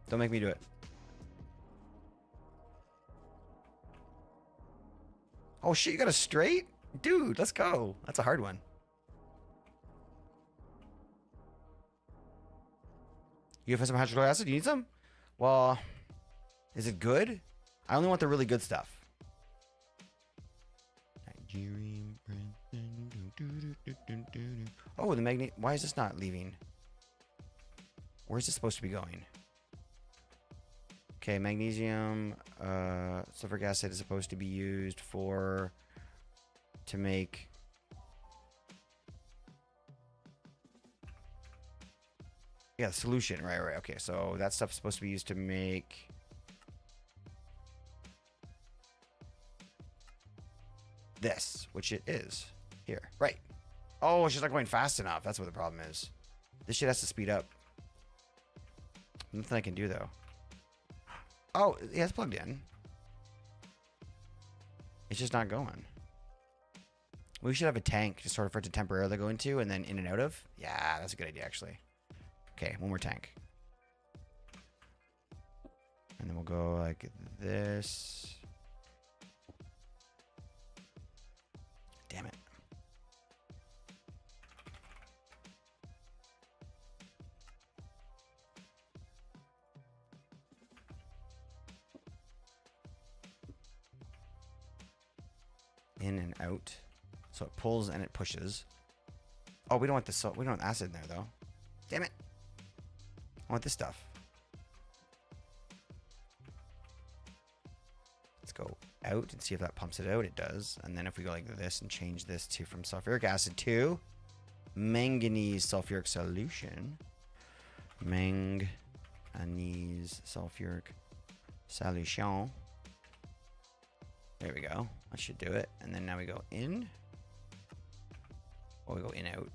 Don't make me do it. Oh shit, you got a straight? Dude, let's go. That's a hard one. You have some hydrochloric acid? You need some? Well, is it good? I only want the really good stuff. Nigerian. Oh, the magnet. Why is this not leaving? Where's this supposed to be going? Okay, magnesium, sulfuric acid is supposed to be used to make the solution. Right. Okay, so that stuff's supposed to be used to make this, which it is. Here. Right. Oh, she's not going fast enough. That's what the problem is. This shit has to speed up. Nothing I can do, though. Oh, yeah, it's plugged in. It's just not going. We should have a tank just sort of for it to temporarily go into and then in and out of. Yeah, that's a good idea, actually. Okay, one more tank. And then we'll go like this. Damn it. In and out. So it pulls and it pushes. Oh, we don't want the salt. We don't want acid in there though. Damn it. I want this stuff. Let's go out and see if that pumps it out. It does. And then if we go like this and change this to from sulfuric acid to manganese sulfuric solution. Manganese sulfuric solution. There we go. That should do it. And then now we go in. Or we go in out.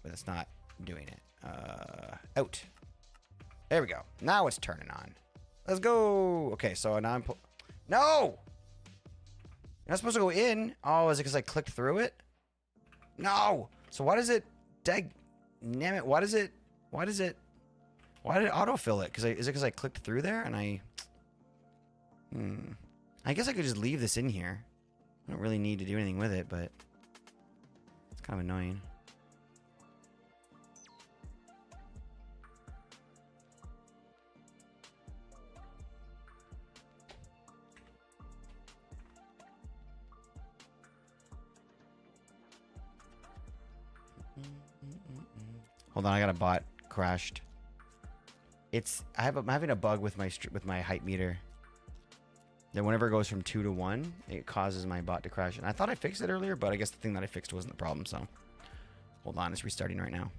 But it's not doing it. Out. There we go. Now it's turning on. Let's go. Okay, so now I'm... No! You're not supposed to go in. Oh, is it because I clicked through it? No! So why does it... Damn it. Why does it... Why did it autofill it? Is it because I clicked through there and I... I guess I could just leave this in here. I don't really need to do anything with it, but... It's kind of annoying. Hold on, I got a bot crashed. I'm having a bug with my height meter. Then whenever it goes from 2 to 1, it causes my bot to crash. And I thought I fixed it earlier, but I guess the thing that I fixed wasn't the problem. So hold on, it's restarting right now.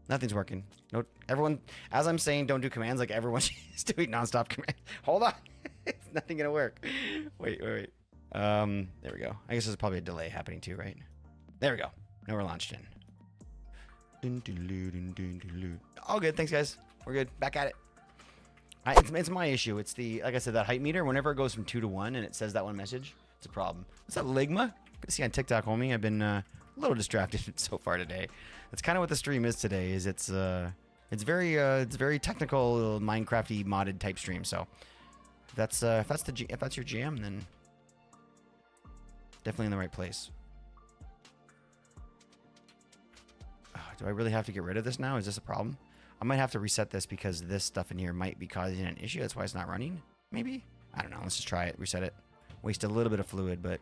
Nothing's working. No, everyone, as I'm saying, don't do commands like everyone is doing nonstop commands. Hold on, it's nothing gonna work. Wait. There we go. I guess there's probably a delay happening too, right? There we go. Now we're launched in. All good, thanks guys. We're good. Back at it. It's my issue. It's the, like I said, that height meter. Whenever it goes from 2 to 1 and it says that one message, it's a problem. What's up, Ligma? Good to see you on TikTok, homie. I've been a little distracted so far today. That's kind of what the stream is today. Is it's very technical, Minecrafty modded type stream. So if that's your jam, then definitely in the right place. Do I really have to get rid of this now? Is this a problem? I might have to reset this because this stuff in here might be causing an issue. That's why it's not running. Maybe? I don't know. Let's just try it. Reset it. Waste a little bit of fluid, but...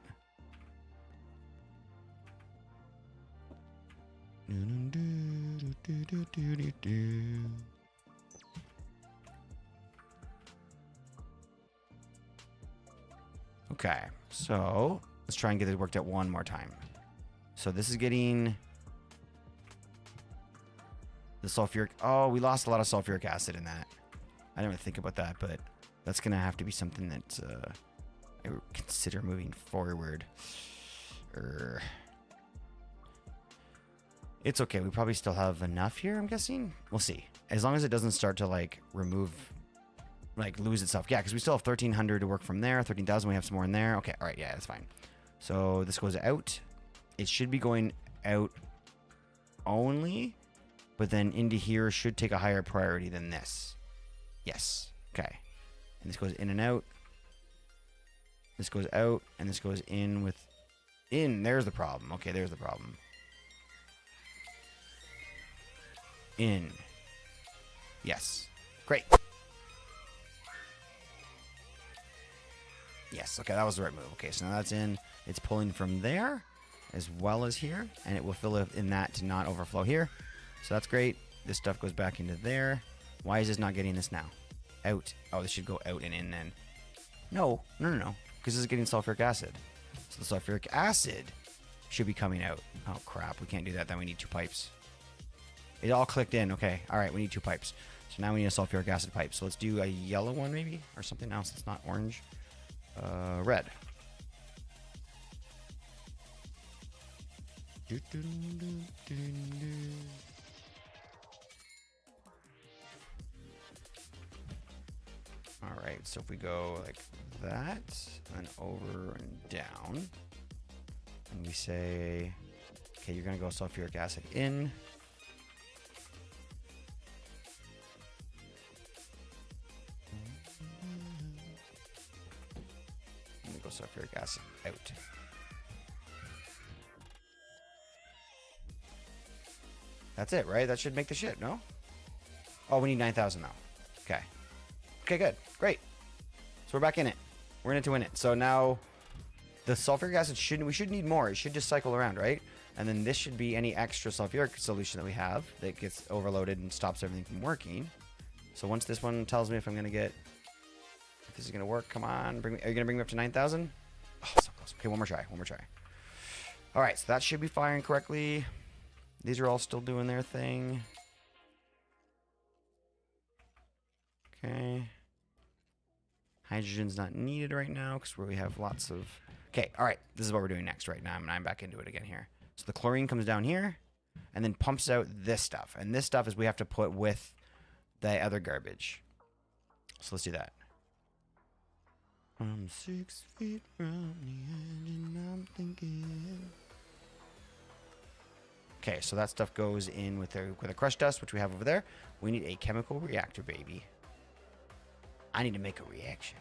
Okay. So, let's try and get it worked out one more time. So this is getting... The sulfuric... Oh, we lost a lot of sulfuric acid in that. I didn't really think about that, but that's going to have to be something that I would consider moving forward. It's okay. We probably still have enough here, I'm guessing. We'll see. As long as it doesn't start to, like, remove... Like, lose itself. Yeah, because we still have 1,300 to work from there. 13,000, we have some more in there. Okay, all right. Yeah, that's fine. So this goes out. It should be going out only... But then into here should take a higher priority than this. Yes. Okay. And this goes in and out. This goes out. And this goes in with... In. There's the problem. Okay, there's the problem. In. Yes. Great. Yes. Okay, that was the right move. Okay, so now that's in. It's pulling from there as well as here. And it will fill it in that to not overflow here. So that's great. This stuff goes back into there. Why is this not getting this now? Out. Oh, this should go out and in then. No. Because this is getting sulfuric acid. So the sulfuric acid should be coming out. Oh, crap. We can't do that. Then we need 2 pipes. It all clicked in. Okay. All right. We need 2 pipes. So now we need a sulfuric acid pipe. So let's do a yellow one maybe. Or something else that's not orange. Red. All right, so if we go like that, and over and down, and we say, okay, you're gonna go sulfuric acid in. And we go sulfuric acid out. That's it, right? That should make the shit, no? Oh, we need 9,000 now. Okay. Okay, good. Great. So we're back in it. We're in it to win it. So now the sulfuric acid we should need more. It should just cycle around, right? And then this should be any extra sulfuric solution that we have that gets overloaded and stops everything from working. So once this one tells me if I'm going to get, if this is going to work, come on. Are you going to bring me up to 9,000? Oh, so close. Okay, one more try. One more try. All right, so that should be firing correctly. These are all still doing their thing. Okay. Hydrogen's not needed right now because we have lots of... Okay, all right. This is what we're doing next right now. I'm back into it again here. So the chlorine comes down here and then pumps out this stuff. And this stuff is we have to put with the other garbage. So let's do that. I'm 6 feet from the edge and I'm thinking... Okay, so that stuff goes in with the crushed dust, which we have over there. We need a chemical reactor, baby. I need to make a reaction.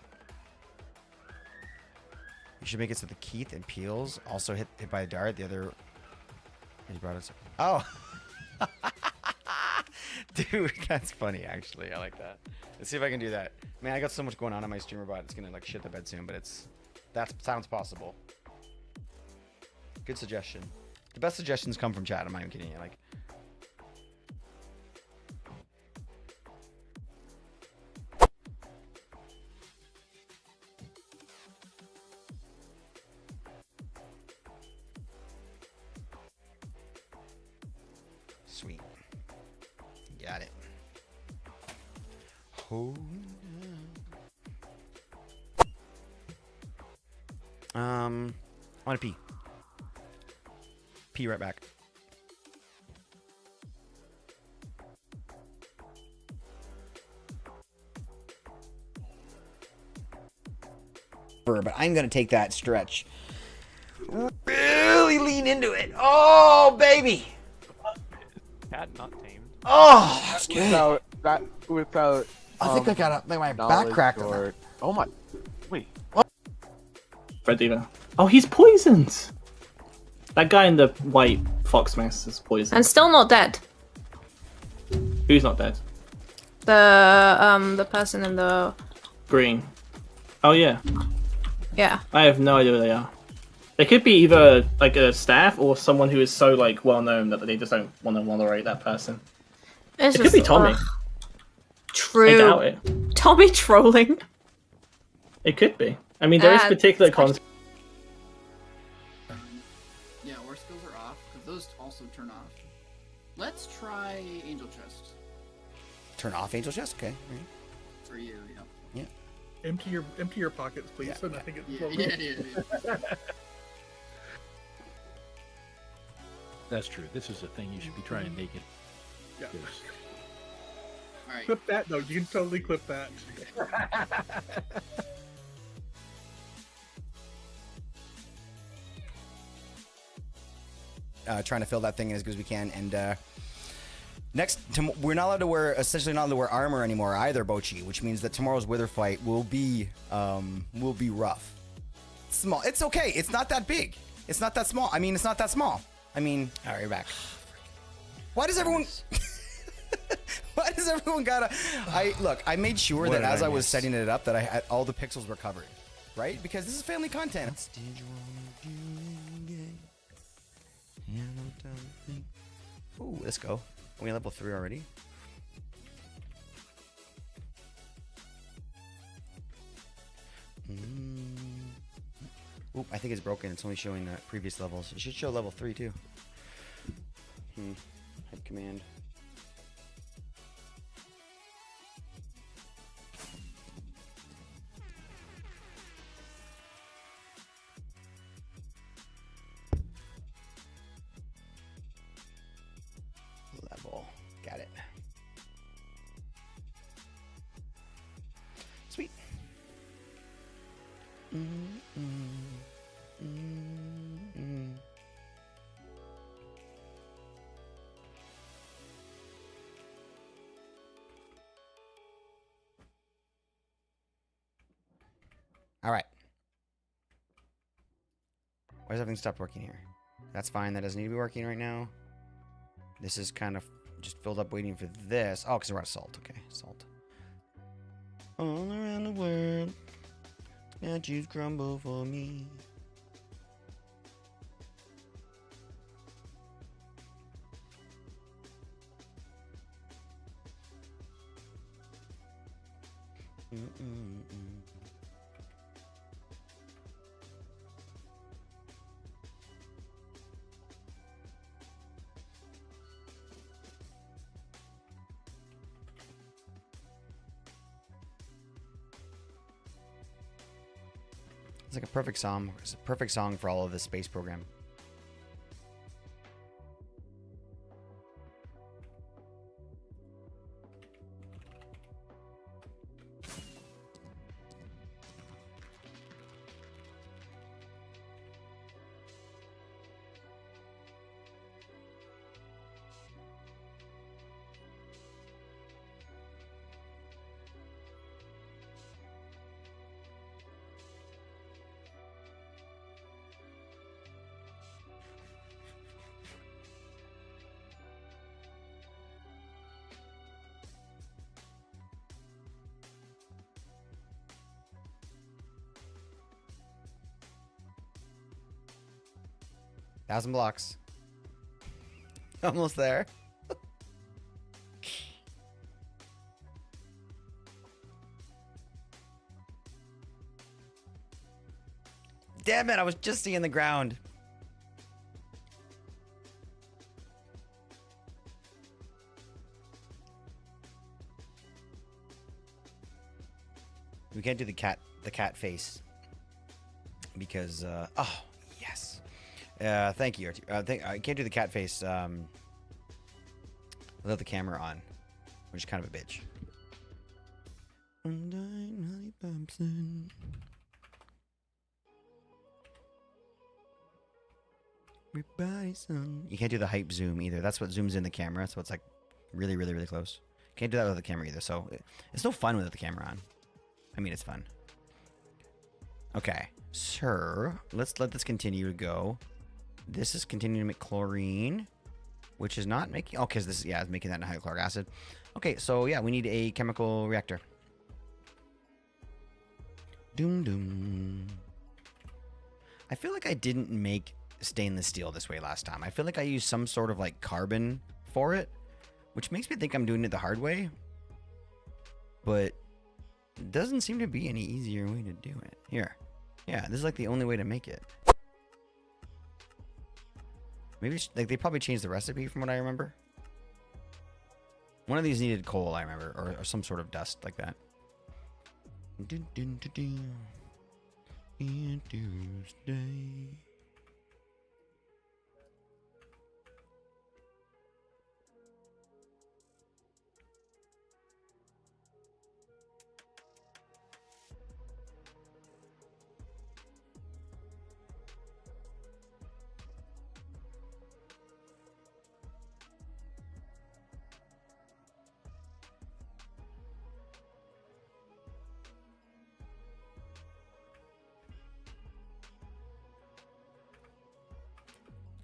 You should make it so the Keith and Peels also hit by a dart. The other... He brought us... Oh! Dude, that's funny, actually. I like that. Let's see if I can do that. Man, I got so much going on my streamer bot. It's going to, like, shit the bed soon, but it's... That sounds possible. Good suggestion. The best suggestions come from chat. I'm not even kidding you. Like... Sweet. Got it. Hold on. I want to pee. Pee right back. But I'm going to take that stretch. Really lean into it. Oh, baby. Cat not tamed. Oh, that's good. Without. I think I got my back cracked on that. Oh my. Wait. Red Diva. Oh, he's poisoned. That guy in the white fox mask is poisoned. And still not dead. Who's not dead? The person in the... Green. Oh yeah. Yeah. I have no idea who they are. They could be either like a staff or someone who is so like well known that they just don't want to moderate that person. It's It could be Tommy. True. I doubt it. Tommy trolling. It could be. I mean, there is particular content. Yeah, war skills are off, because those also turn off. Let's try Angel Chest. Turn off Angel Chest? Okay. For you, yeah. Yeah. Empty your pockets, please, so nothing gets thrown. Yeah. That's true. This is a thing you should be trying naked. Yeah. All right. Clip that, though. You can totally clip that. Trying to fill that thing in as good as we can, and next, we're not allowed to wear, essentially not allowed to wear armor anymore either, Bochi, which means that tomorrow's Wither fight will be rough. Small. It's okay. It's not that big. It's not that small. I mean, it's not that small. I mean, all right, you're back. Why does everyone? Why does everyone gotta? Look. I made sure that as I was setting it up, that I had all the pixels were covered, right? Because this is family content. Ooh, let's go. Are we on level 3 already? Oop, I think it's broken. It's only showing previous levels. It should show level 3 too. Head command. Why does everything stop working here? That's fine. That doesn't need to be working right now. This is kind of just filled up waiting for this. Oh, because we're out of salt. Okay, salt. All around the world, statues crumble for me. It's like a perfect song. It's a perfect song for all of this space program. Thousand blocks. Almost there. Damn it, I was just seeing the ground. We can't do the cat face because oh yes. Thank you. I can't do the cat face without the camera on, which is kind of a bitch. You can't do the hype zoom either. That's what zooms in the camera, so it's like really, really, really close. Can't do that without the camera either. So it's no fun without the camera on. I mean, it's fun. Okay, sir. Let's let this continue to go. This is continuing to make chlorine, which is not making. Oh, because this, yeah, is making that into hydrochloric acid. Okay, so yeah, we need a chemical reactor. Doom doom. I feel like I didn't make stainless steel this way last time. I feel like I used some sort of like carbon for it, which makes me think I'm doing it the hard way. But it doesn't seem to be any easier way to do it. Here. Yeah, this is like the only way to make it. Maybe like they probably changed the recipe from what I remember. One of these needed coal, I remember, or some sort of dust like that. Tuesday.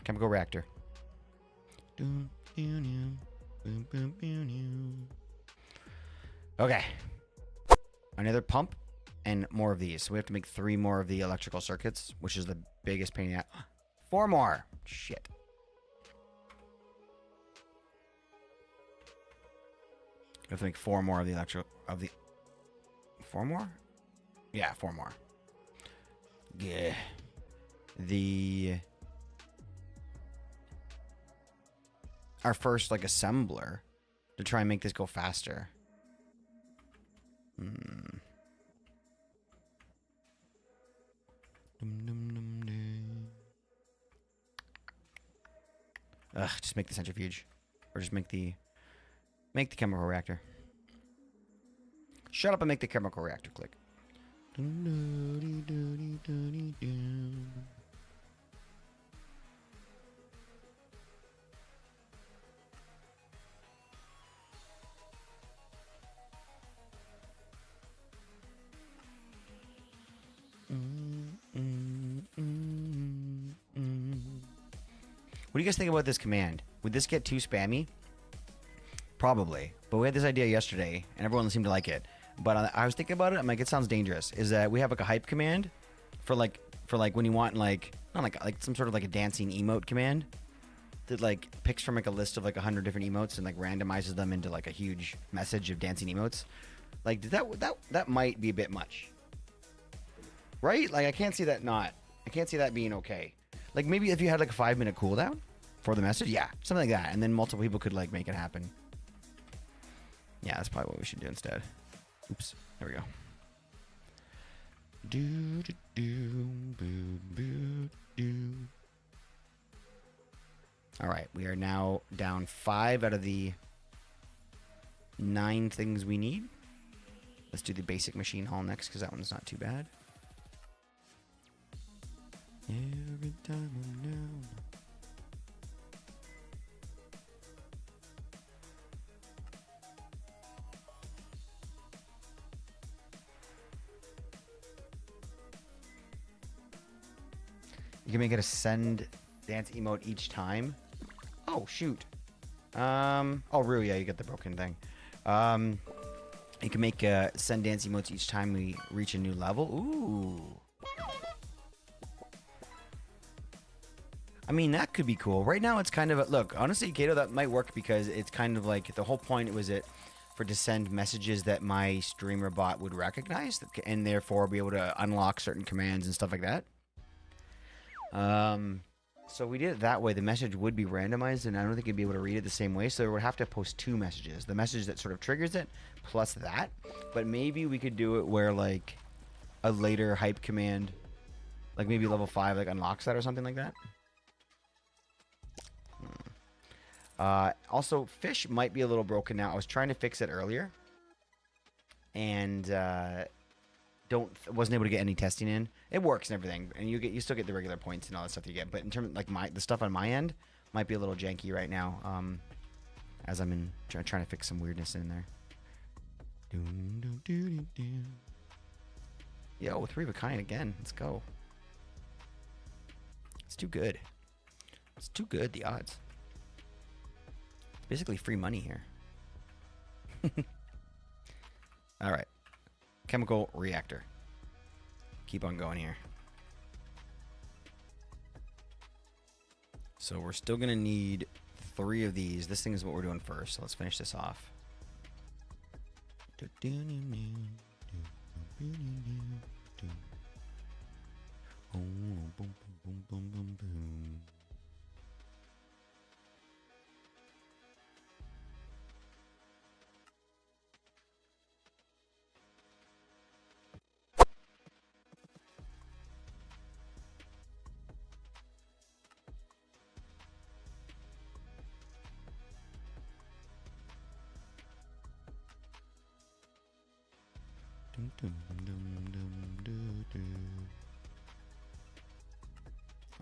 Chemical reactor. Okay. Another pump and more of these. So we have to make 3 more of the electrical circuits, which is the biggest pain in the 4 more. Shit. We have to make 4 more of the electrical 4 more? Yeah, 4 more. Yeah. Our first like assembler to try and make this go faster. Ugh, just make the centrifuge. Or just make the chemical reactor. Shut up and make the chemical reactor. Click. What do you guys think about this command? Would this get too spammy? Probably. But we had this idea yesterday, and everyone seemed to like it. But I was thinking about it. I'm like, it sounds dangerous. Is that we have like a hype command for like when you want like not like some sort of like a dancing emote command that like picks from like a list of like 100 different emotes and like randomizes them into like a huge message of dancing emotes. Like that might be a bit much, right? Like I can't see that being okay. Like maybe if you had like a 5-minute cooldown for the message, yeah, something like that, and then multiple people could like make it happen. Yeah, that's probably what we should do instead. Oops, there we go. Do do do boo boo do. All right, we are now down 5 out of the 9 things we need. Let's do the basic machine haul next because that one's not too bad. Every time I'm down. You can make it a send dance emote each time. Oh shoot. Oh Rue, yeah, you get the broken thing. You can make send dance emotes each time we reach a new level. Ooh. I mean, that could be cool. Right now, it's kind of a, look, honestly, Kato, that might work because it's kind of like the whole point was it for to send messages that my streamer bot would recognize and therefore be able to unlock certain commands and stuff like that. So we did it that way. The message would be randomized, and I don't think you'd be able to read it the same way. So we would have to post 2 messages: the message that sort of triggers it, plus that. But maybe we could do it where like a later hype command, like maybe level 5, like unlocks that or something like that. Also, fish might be a little broken now. I was trying to fix it earlier, and wasn't able to get any testing in. It works and everything, and you still get the regular points and all that stuff you get. But in terms of like the stuff on my end might be a little janky right now. As I'm trying to fix some weirdness in there. Yo, 3 of a kind again. Let's go. It's too good. It's too good. The odds. It's basically free money here. All right. Chemical reactor. Keep on going here. So we're still gonna need 3 of these. This thing is what we're doing first. So let's finish this off.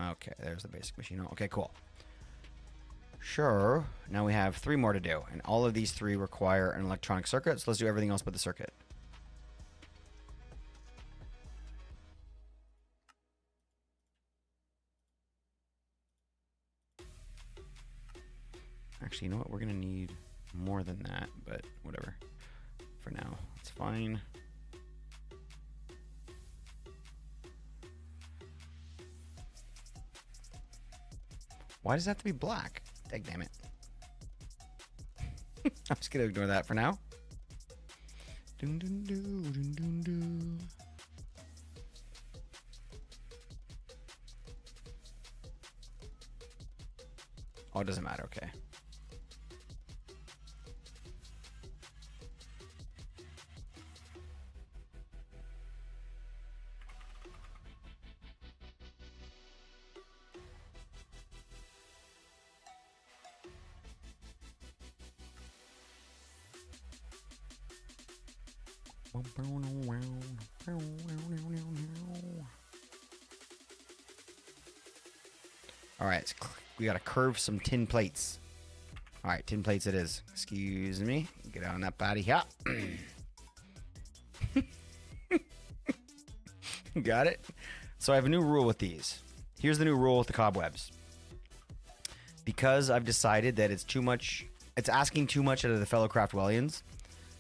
Okay, there's the basic machine. Okay, cool. Sure. Now we have 3 more to do, and all of these 3 require an electronic circuit, so let's do everything else but the circuit. Actually, you know what? We're going to need more than that, but whatever. For now, it's fine. Why does it have to be black? Dang damn it. I'm just going to ignore that for now. Dun, dun, dun, dun, dun, dun. Oh, it doesn't matter. Okay. All right, we gotta curve some tin plates. All right, tin plates it is. Excuse me. Get on that body. Yeah. Got it. So I have a new rule with these. Here's the new rule with the cobwebs. because I've decided that it's too much. It's asking too much out of the fellow Craftwellians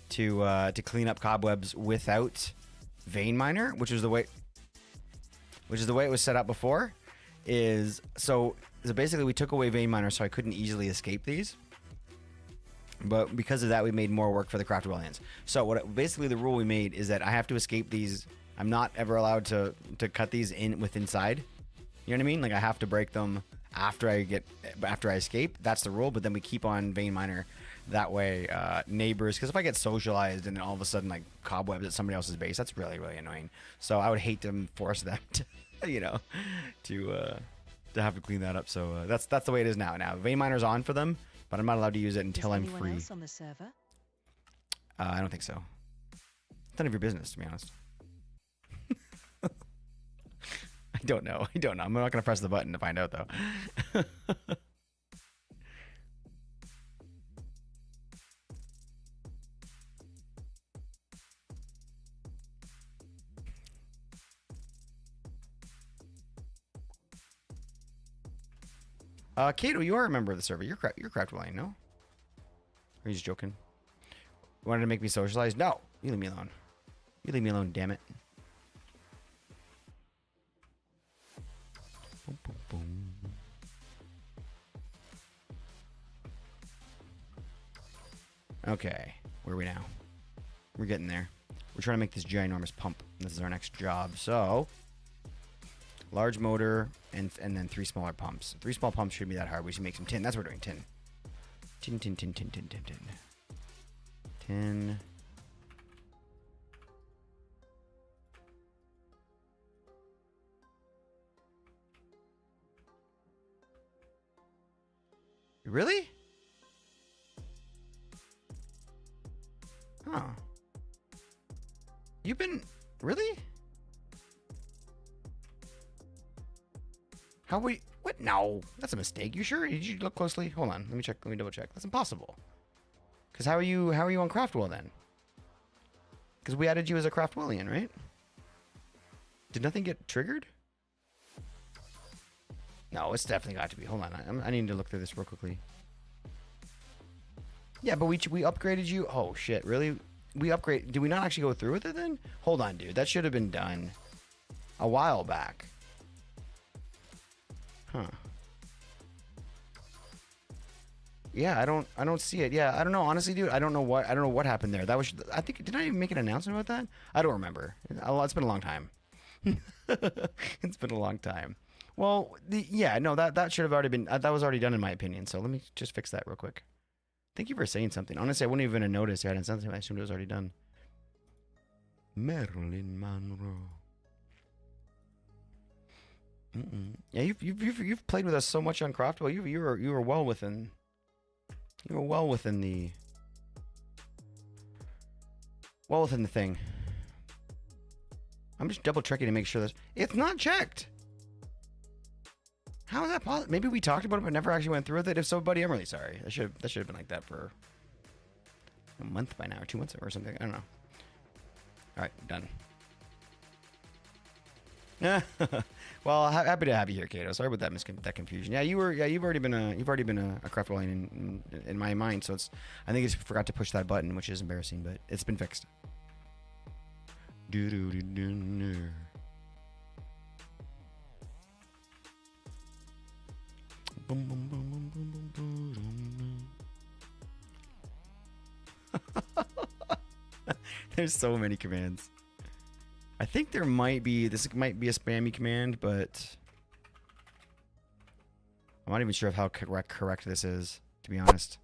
to clean up cobwebs without vein miner, which is the way it was set up before. So basically we took away vein miner so I couldn't easily escape these. But because of that, we made more work for the Craftwellians. So basically the rule we made is that I have to escape these. I'm not ever allowed to cut these inside. You know what I mean? Like I have to break them after I escape. That's the rule. But then we keep on vein miner. That way, neighbors, because if I get socialized and then all of a sudden like cobwebs at somebody else's base, that's really, really annoying. So I would hate to force them to, to have to clean that up. So that's the way it is now. Now vein miner's on for them, but I'm not allowed to use it until I'm free. Else on the server? I don't think so. It's none of your business, to be honest. I don't know. I'm not gonna press the button to find out though. Kato, you are a member of the server. You're Craftwellian, no? Or are you just joking? You wanted to make me socialize? No. You leave me alone. You leave me alone, damn it. Boom, boom, boom. Okay. Where are we now? We're getting there. We're trying to make this ginormous pump. This is our next job. So... large motor and then 3 smaller pumps. 3 small pumps shouldn't be that hard. We should make some tin. That's what we're doing. Tin. Tin. Really? Huh. You've been... Really? How we... What? No. That's a mistake. You sure? Did you look closely? Hold on. Let me check. Let me double check. That's impossible. Because how are you on Craftwell then? Because we added you as a Craftwellian, right? Did nothing get triggered? No, it's definitely got to be. Hold on. I need to look through this real quickly. Yeah, but we upgraded you. Oh, shit. Really? We upgrade... Did we not actually go through with it then? Hold on, dude. That should have been done a while back. Huh. Yeah, I don't see it. Yeah, I don't know. Honestly, dude, I don't know what happened there. That was, I think, did I even make an announcement about that? I don't remember. It's been a long time. It's been a long time. Well, that should have already been, that was already done in my opinion. So let me just fix that real quick. Thank you for saying something. Honestly, I wouldn't even have noticed if I hadn't said something. I assumed it was already done. Marilyn Monroe. Yeah, you've played with us so much on Craftwell. You were well within the thing. I'm just double checking to make sure it's not checked. How is that possible? Maybe we talked about it but never actually went through with it. If so, buddy, I'm really sorry. That should have been like that for a month by now, or 2 months or something. I don't know. All right, done. Yeah. Well, happy to have you here, Kato. Sorry about that confusion. Yeah, you've already been a Craftwellian in my mind. So I think I just forgot to push that button, which is embarrassing, but it's been fixed. There's so many commands. I think this might be a spammy command, but I'm not even sure of how correct this is, to be honest.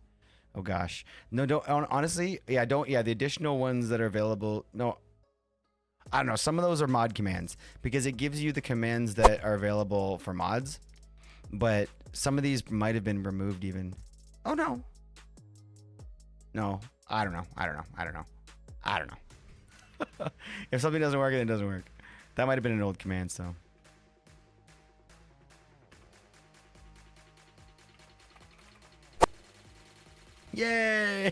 Oh gosh. No, don't, honestly, yeah, the additional ones that are available, no, I don't know, some of those are mod commands, because it gives you the commands that are available for mods, but some of these might have been removed even. Oh no. No, I don't know. If something doesn't work, then it doesn't work. That might have been an old command, so. Yay!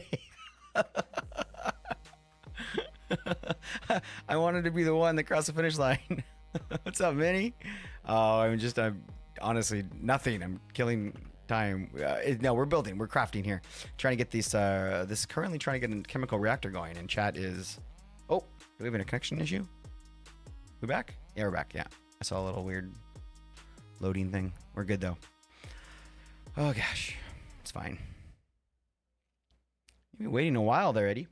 I wanted to be the one that crossed the finish line. What's up, Minnie? Oh, I'm honestly nothing. I'm killing time. No, we're building. We're crafting here. Trying to get these. This is currently trying to get a chemical reactor going, and chat is. Oh, do we have a connection issue? We back? Yeah, we're back. Yeah, I saw a little weird loading thing. We're good though. Oh gosh, it's fine. You've been waiting a while there, Eddie.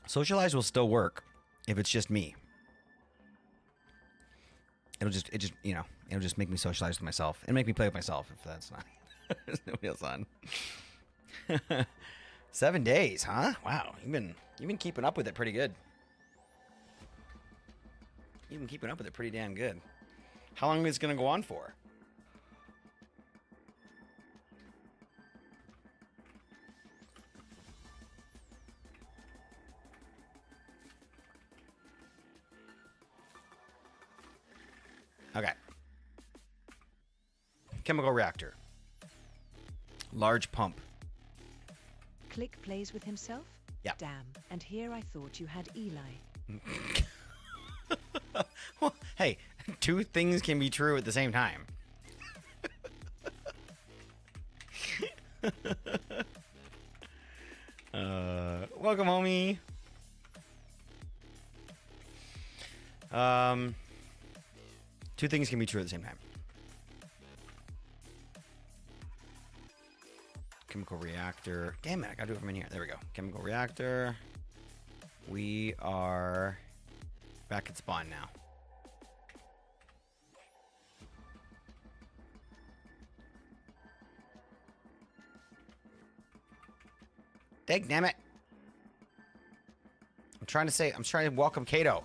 Socialize will still work if it's just me. It'll just make me socialize with myself and make me play with myself if that's not. There's nobody else on. 7 days, huh? Wow, you've been keeping up with it pretty good. You've been keeping up with it pretty damn good. How long is it gonna go on for? Okay. Chemical reactor. Large pump. Click plays with himself? Yeah. Damn, and here I thought you had Eli. Well, hey, two things can be true at the same time. Welcome, homie. Two things can be true at the same time. Chemical reactor. Damn it, I gotta do it from in here. There we go. Chemical reactor. We are back at spawn now. Dang, damn it. I'm trying to welcome Kato.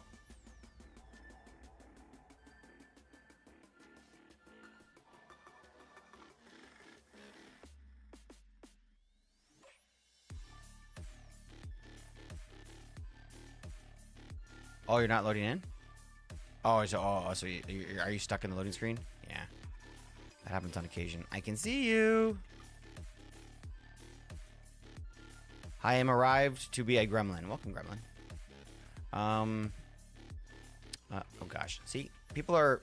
Oh, you're not loading in? Oh, so are you stuck in the loading screen? Yeah. That happens on occasion. I can see you. I am arrived to be a gremlin. Welcome, gremlin. Oh gosh. See, people are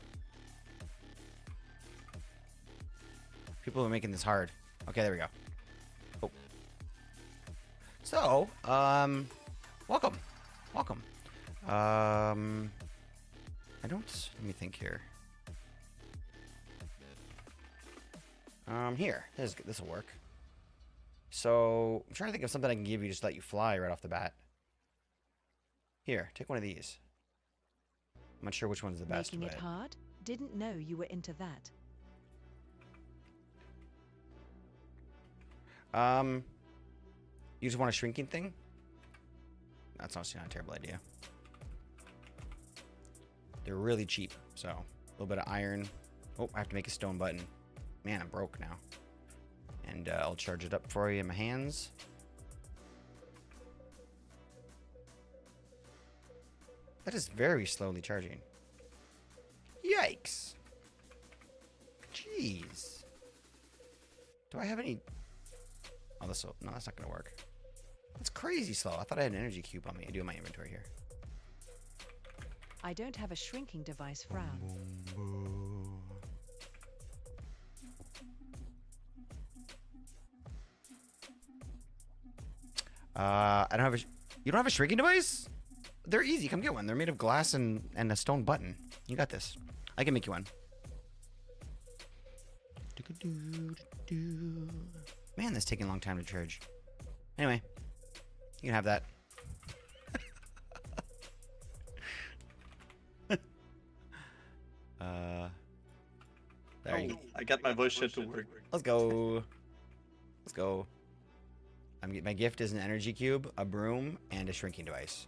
making this hard. Okay, there we go. Oh. So, welcome. I don't. Let me think here. Here. This will work. So I'm trying to think of something I can give you, just let you fly right off the bat. Here, take one of these. I'm not sure which one's the best. Making it hard? Didn't know you were into that. You just want a shrinking thing? That's honestly not a terrible idea. They're really cheap, so a little bit of iron. Oh, I have to make a stone button. Man, I'm broke now. And I'll charge it up for you in my hands. That is very slowly charging. Yikes. Jeez. Do I have any... Oh, no, that's not going to work. That's crazy slow. I thought I had an energy cube on me. I do have my inventory here. I don't have a shrinking device, frown. I don't have a... You don't have a shrinking device? They're easy. Come get one. They're made of glass and a stone button. You got this. I can make you one. Man, that's taking a long time to charge. Anyway, you can have that. There you go. I got my voice chat to work. Let's go. Let's go. My gift is an energy cube, a broom, and a shrinking device.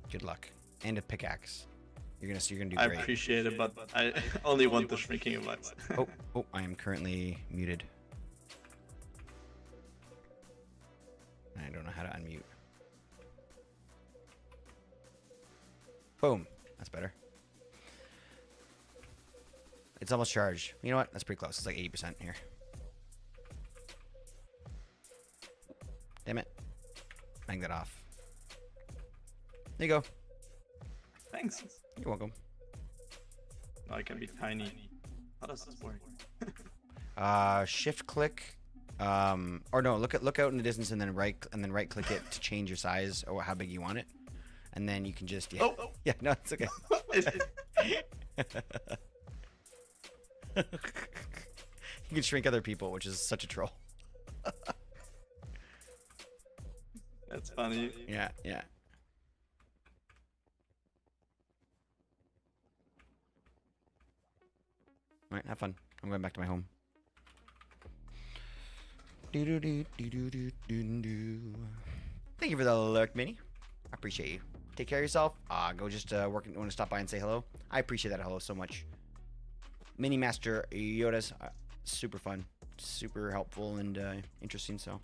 Good luck. And a pickaxe. You're gonna do great. I appreciate it, but I only want the shrinking device. Oh, I am currently muted. I don't know how to unmute. Boom. That's better. It's almost charged. You know what? That's pretty close. It's like 80% here. Damn it. Bang that off. There you go. Thanks. You're welcome. Now I can be tiny. How does this work? Shift click, or no, look out in the distance and then right click it to change your size or how big you want it, and then you can just yeah, yeah, no, it's okay. You can shrink other people, which is such a troll. That's funny. Yeah, yeah. All right, have fun. I'm going back to my home. Thank you for the alert, Minnie. I appreciate you. Take care of yourself. Go just work. Want to stop by and say hello? I appreciate that hello so much. Mini Master Yoda's super fun, super helpful and interesting. So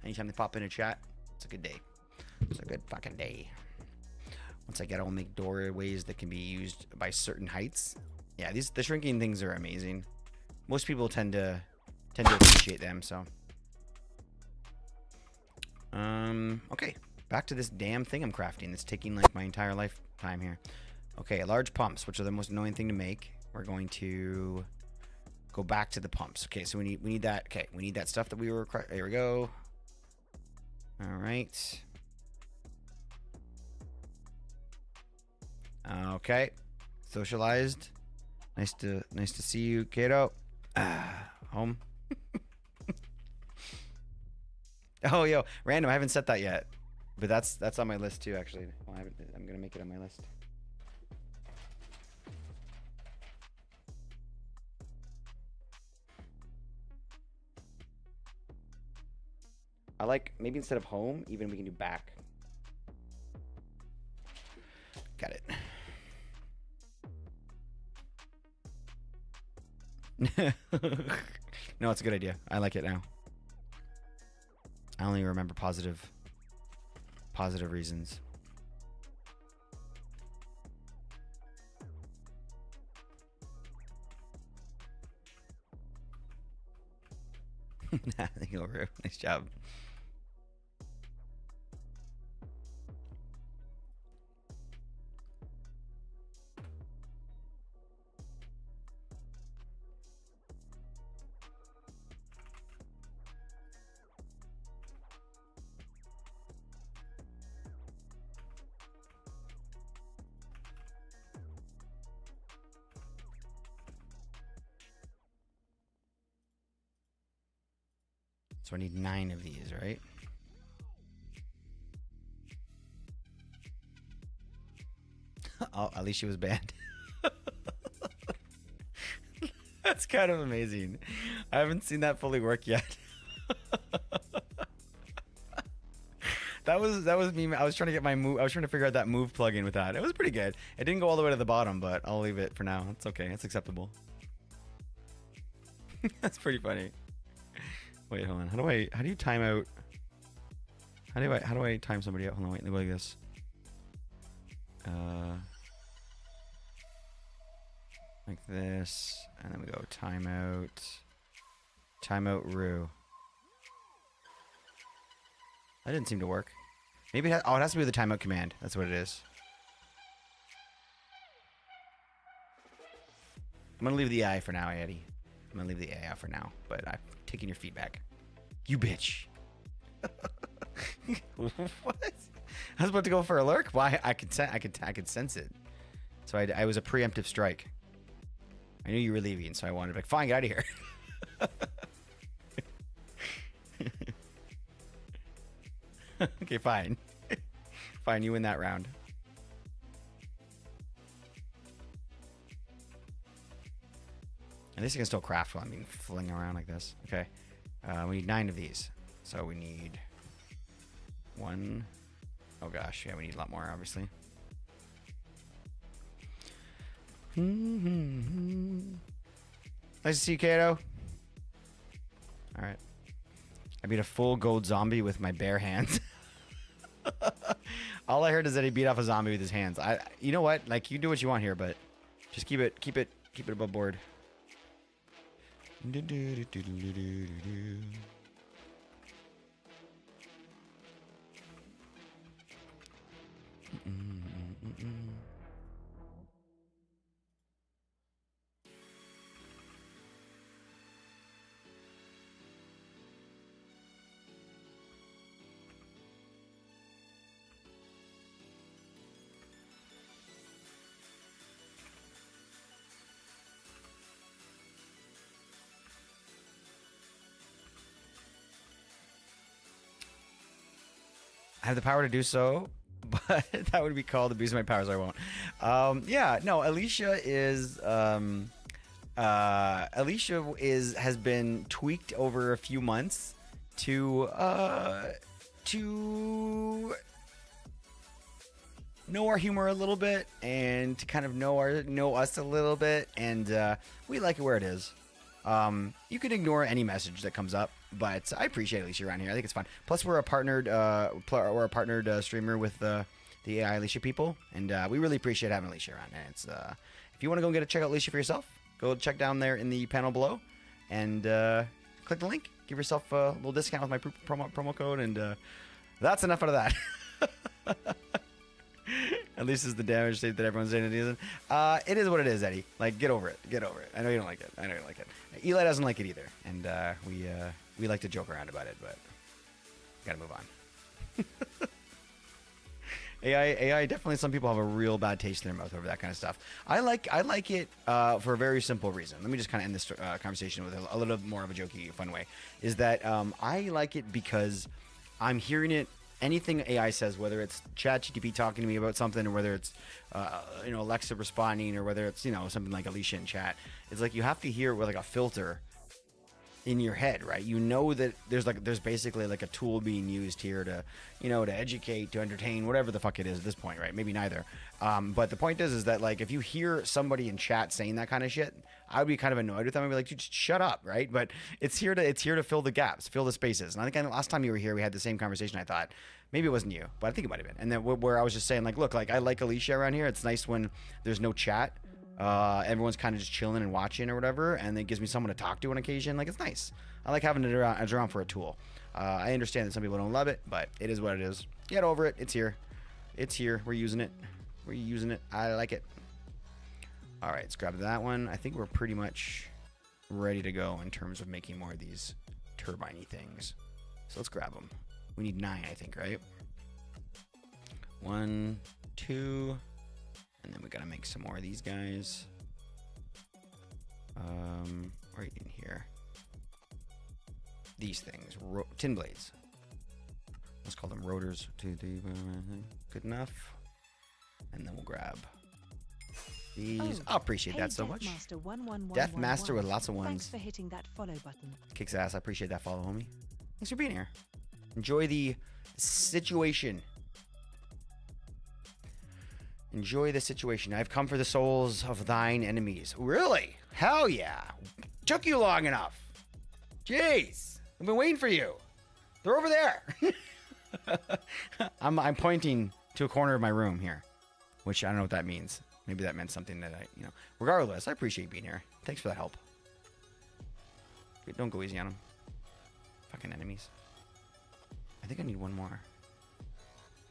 anytime they pop in a chat, it's a good day. It's a good fucking day. Once I get, I'll make doorways that can be used by certain heights. Yeah, the shrinking things are amazing. Most people tend to appreciate them. So, okay, back to this damn thing I'm crafting. That's taking like my entire lifetime here. Okay, large pumps, which are the most annoying thing to make. We're going to go back to the pumps. Okay, so we need that. Okay, we need that stuff that we were. There we go. All right. Okay, socialized. Nice to see you, Kato. Home. Oh, yo, random. I haven't set that yet, but that's on my list too. Actually, well, I'm gonna make it on my list. I like maybe instead of home, even we can do back. Got it. No, it's a good idea. I like it now. I only remember positive reasons. Thank you, Roo. Nice job. So I need 9 of these, right? Oh, at least she was banned. That's kind of amazing. I haven't seen that fully work yet. That was me. I was trying to get my move. I was trying to figure out that move plugin with that. It was pretty good. It didn't go all the way to the bottom, but I'll leave it for now. It's okay. It's acceptable. That's pretty funny. Wait, hold on. How do you time out? How do I time somebody out? Hold on, wait, let me go like this. Like this, and then we go timeout. Timeout Roo. That didn't seem to work. Maybe it has to be the timeout command. That's what it is. I'm gonna leave the AI for now, Eddie. I'm gonna leave the AI out for now, but I'm taking your feedback. You bitch. What? I was about to go for a lurk. Why? I could sense it. So I was a preemptive strike. I knew you were leaving, so I wanted to be like, fine, get out of here. Okay, fine. Fine, you win that round. At least I can still craft while I'm flinging around like this. Okay. We need 9 of these. So we need 1. Oh gosh, yeah, we need a lot more, obviously. Nice to see you, Kato. Alright. I beat a full gold zombie with my bare hands. All I heard is that he beat off a zombie with his hands. You know what? Like, you do what you want here, but just keep it above board. have the power to do so, but that would be called abusing my powers. I won't. Yeah, no. Alicia has been tweaked over a few months to know our humor a little bit and to kind of know us a little bit, and we like it where it is. You can ignore any message that comes up, but I appreciate Alicia around here. I think it's fun. Plus, we're a partnered streamer with the AI Alicia people, and we really appreciate having Alicia around. And it's if you want to go check out Alicia for yourself, go check down there in the panel below, and click the link. Give yourself a little discount with my promo code, and that's enough out of that. At least it's the damage state that everyone's saying it isn't. It is what it is, Eddie. Like, get over it. Get over it. I know you don't like it. I know you don't like it. Eli doesn't like it either, and we like to joke around about it, but gotta move on. AI definitely. Some people have a real bad taste in their mouth over that kind of stuff. I like it for a very simple reason. Let me just kind of end this conversation with a little more of a jokey, fun way. Is that I like it because I'm hearing it. Anything AI says, whether it's ChatGPT talking to me about something, or whether it's Alexa responding, or whether it's something like Alicia in chat, it's like you have to hear it with like a filter in your head, right? You know that there's basically like a tool being used here to to educate, to entertain, whatever the fuck it is at this point, right? Maybe neither. But the point is that like if you hear somebody in chat saying that kind of shit, I would be kind of annoyed with them. I'd be like, dude, just shut up, right? But it's here to fill the gaps, fill the spaces. And I think last time you were here, we had the same conversation. I thought maybe it wasn't you, but I think it might have been. And then where I was just saying like, look, like I like Alicia around here. It's nice when there's no chat. Everyone's kind of just chilling and watching or whatever, and it gives me someone to talk to on occasion. Like, it's nice. I like having it around for a tool. I understand that some people don't love it, but it is what it is. Get over it. It's here. It's here. We're using it. We're using it. I like it. All right, let's grab that one. I think we're pretty much ready to go in terms of making more of these turbine-y things. So let's grab them. We need 9, I think, right? 1, 2... And then we gotta make some more of these guys. Right in here. These things, tin blades. Let's call them rotors. Good enough. And then we'll grab these. I appreciate that so much. Death Master with lots of ones. Thanks for hitting that follow button. Kicks ass. I appreciate that follow, homie. Thanks for being here. Enjoy the situation. Enjoy the situation. I've come for the souls of thine enemies. Really? Hell yeah. Took you long enough. Jeez. I've been waiting for you. They're over there. I'm pointing to a corner of my room here, which I don't know what that means. Maybe that meant something that regardless, I appreciate being here. Thanks for that help. Don't go easy on them. Fucking enemies. I think I need one more.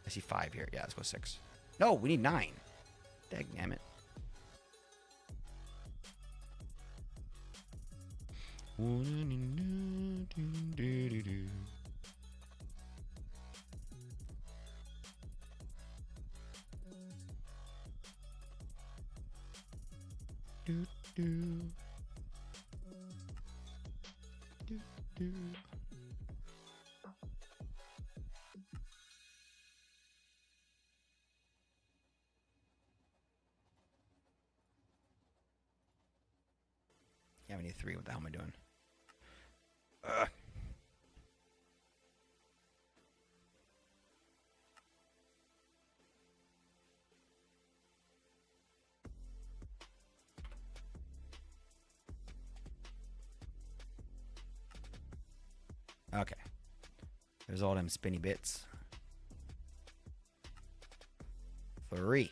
I see 5 here. Yeah, let's go 6. No, we need 9. Dagnammit. Yeah, we need 3. What the hell am I doing? Okay. There's all them spinny bits. 3.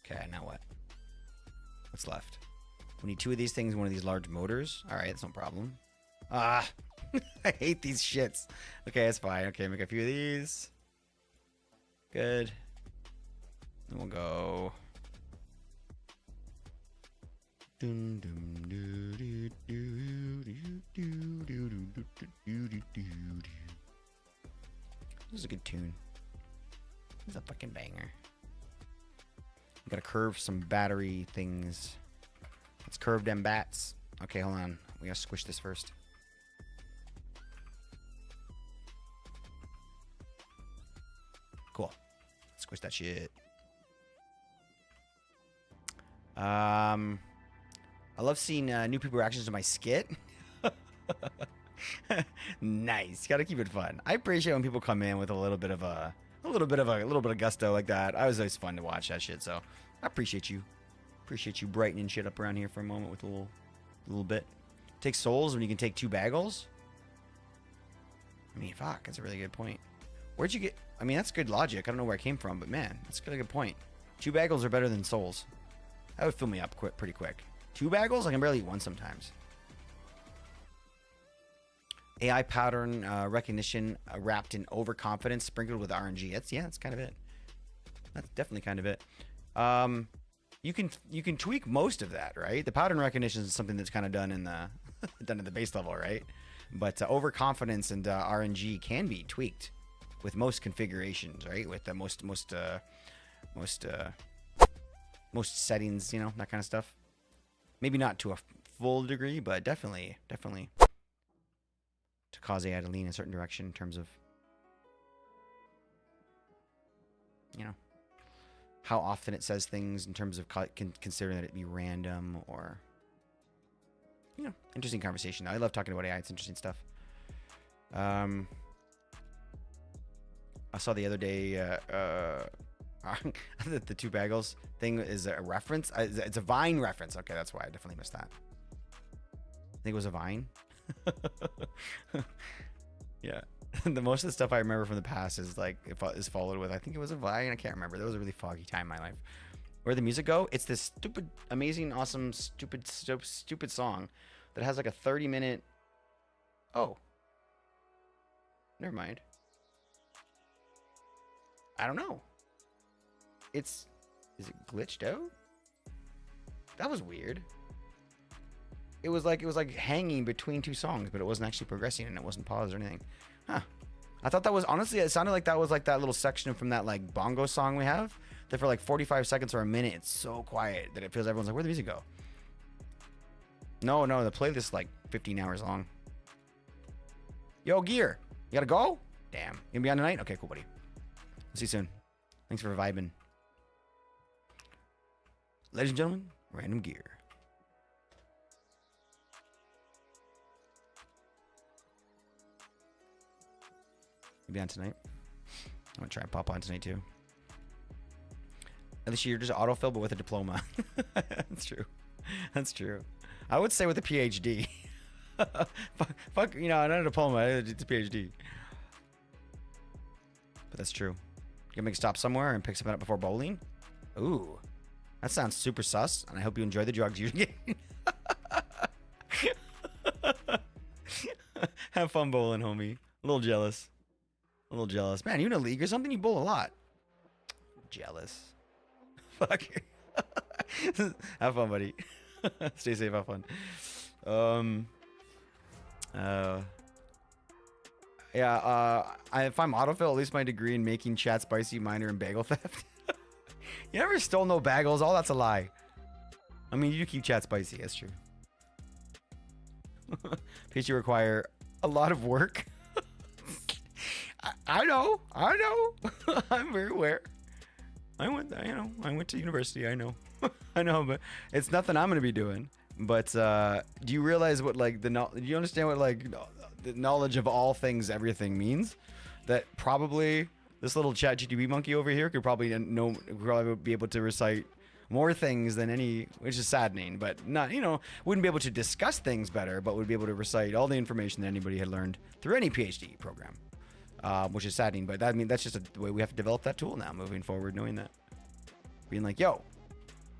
Okay, now what? What's left? We need 2 of these things, 1 of these large motors. All right, that's no problem. I hate these shits. Okay, that's fine. Okay, make a few of these. Good. Then we'll go. This is a good tune. It's a fucking banger. We gotta curve some battery things. Let's curve them bats. Okay, hold on. We gotta squish this first. Cool. Squish that shit. I love seeing new people reactions to my skit. Nice. Got to keep it fun. I appreciate when people come in with a little bit of gusto like that. I was always fun to watch that shit. So I appreciate you. Appreciate you brightening shit up around here for a moment with a little bit. Take souls when you can take 2 bagels. I mean, fuck, that's a really good point. Where'd you get? I mean, that's good logic. I don't know where it came from, but man, that's a good point. 2 bagels are better than souls. That would fill me up pretty quick. 2 bagels? I can barely eat one sometimes. AI pattern recognition wrapped in overconfidence, sprinkled with RNG. That's kind of it. That's definitely kind of it. You can tweak most of that, right? The pattern recognition is something that's kind of done in the done at the base level, right? But overconfidence and RNG can be tweaked with most configurations, right? With the most settings, you know, that kind of stuff. Maybe not to a full degree, but definitely to cause AI to lean in a certain direction in terms of, you know, how often it says things in terms of considering that it be random or, you know, interesting conversation. I love talking about AI. It's interesting stuff. I saw the other day the 2 bagels thing is a reference. It's a Vine reference. Okay, that's why I definitely missed that. I think it was a Vine. Yeah. Most of the stuff I remember from the past is like is followed with, I think it was a Vine. I can't remember. That was a really foggy time in my life. Where'd the music go? It's this stupid, amazing, awesome, stupid song that has like a 30-minute. Oh, never mind. I don't know. Is it glitched out? That was weird. It was like hanging between 2 songs, but it wasn't actually progressing and it wasn't paused or anything. Huh. I thought that was, honestly, it sounded like that was like that little section from that like bongo song we have that for like 45 seconds or a minute, it's so quiet that it feels everyone's like, where'd the music go? No, the playlist is like 15 hours long. Yo, Gear, you gotta go? Damn. You gonna be on tonight? Okay, cool, buddy. See you soon. Thanks for vibing. Ladies and gentlemen, Random Gear. You be on tonight? I'm gonna try and pop on tonight too. At least you're just autofill, but with a diploma. That's true. That's true. I would say with a PhD. fuck, you know, not a diploma. It's a PhD. But that's true. You gonna make a stop somewhere and pick something up before bowling? Ooh, that sounds super sus. And I hope you enjoy the drugs you're getting. Have fun bowling, homie. A little jealous. A little jealous. Man, you in a league or something? You bowl a lot. Jealous. Fuck. Have fun, buddy. Stay safe. Have fun. Yeah, if I'm autofill, at least my degree in making chat spicy, minor, and bagel theft. You never stole no bagels. All that's a lie. I mean, you keep chat spicy. That's true. PhD require a lot of work. I know. I'm very aware. I went to university. I know. I know, but it's nothing I'm gonna be doing. But do you realize what like do you understand what like the knowledge of all things everything means? That probably this little ChatGPT monkey over here could probably be able to recite more things than any, which is saddening, but not, you know, wouldn't be able to discuss things better, but would be able to recite all the information that anybody had learned through any PhD program, which is saddening. But that, I mean, that's just the way we have to develop that tool now, moving forward, knowing that, being like, yo.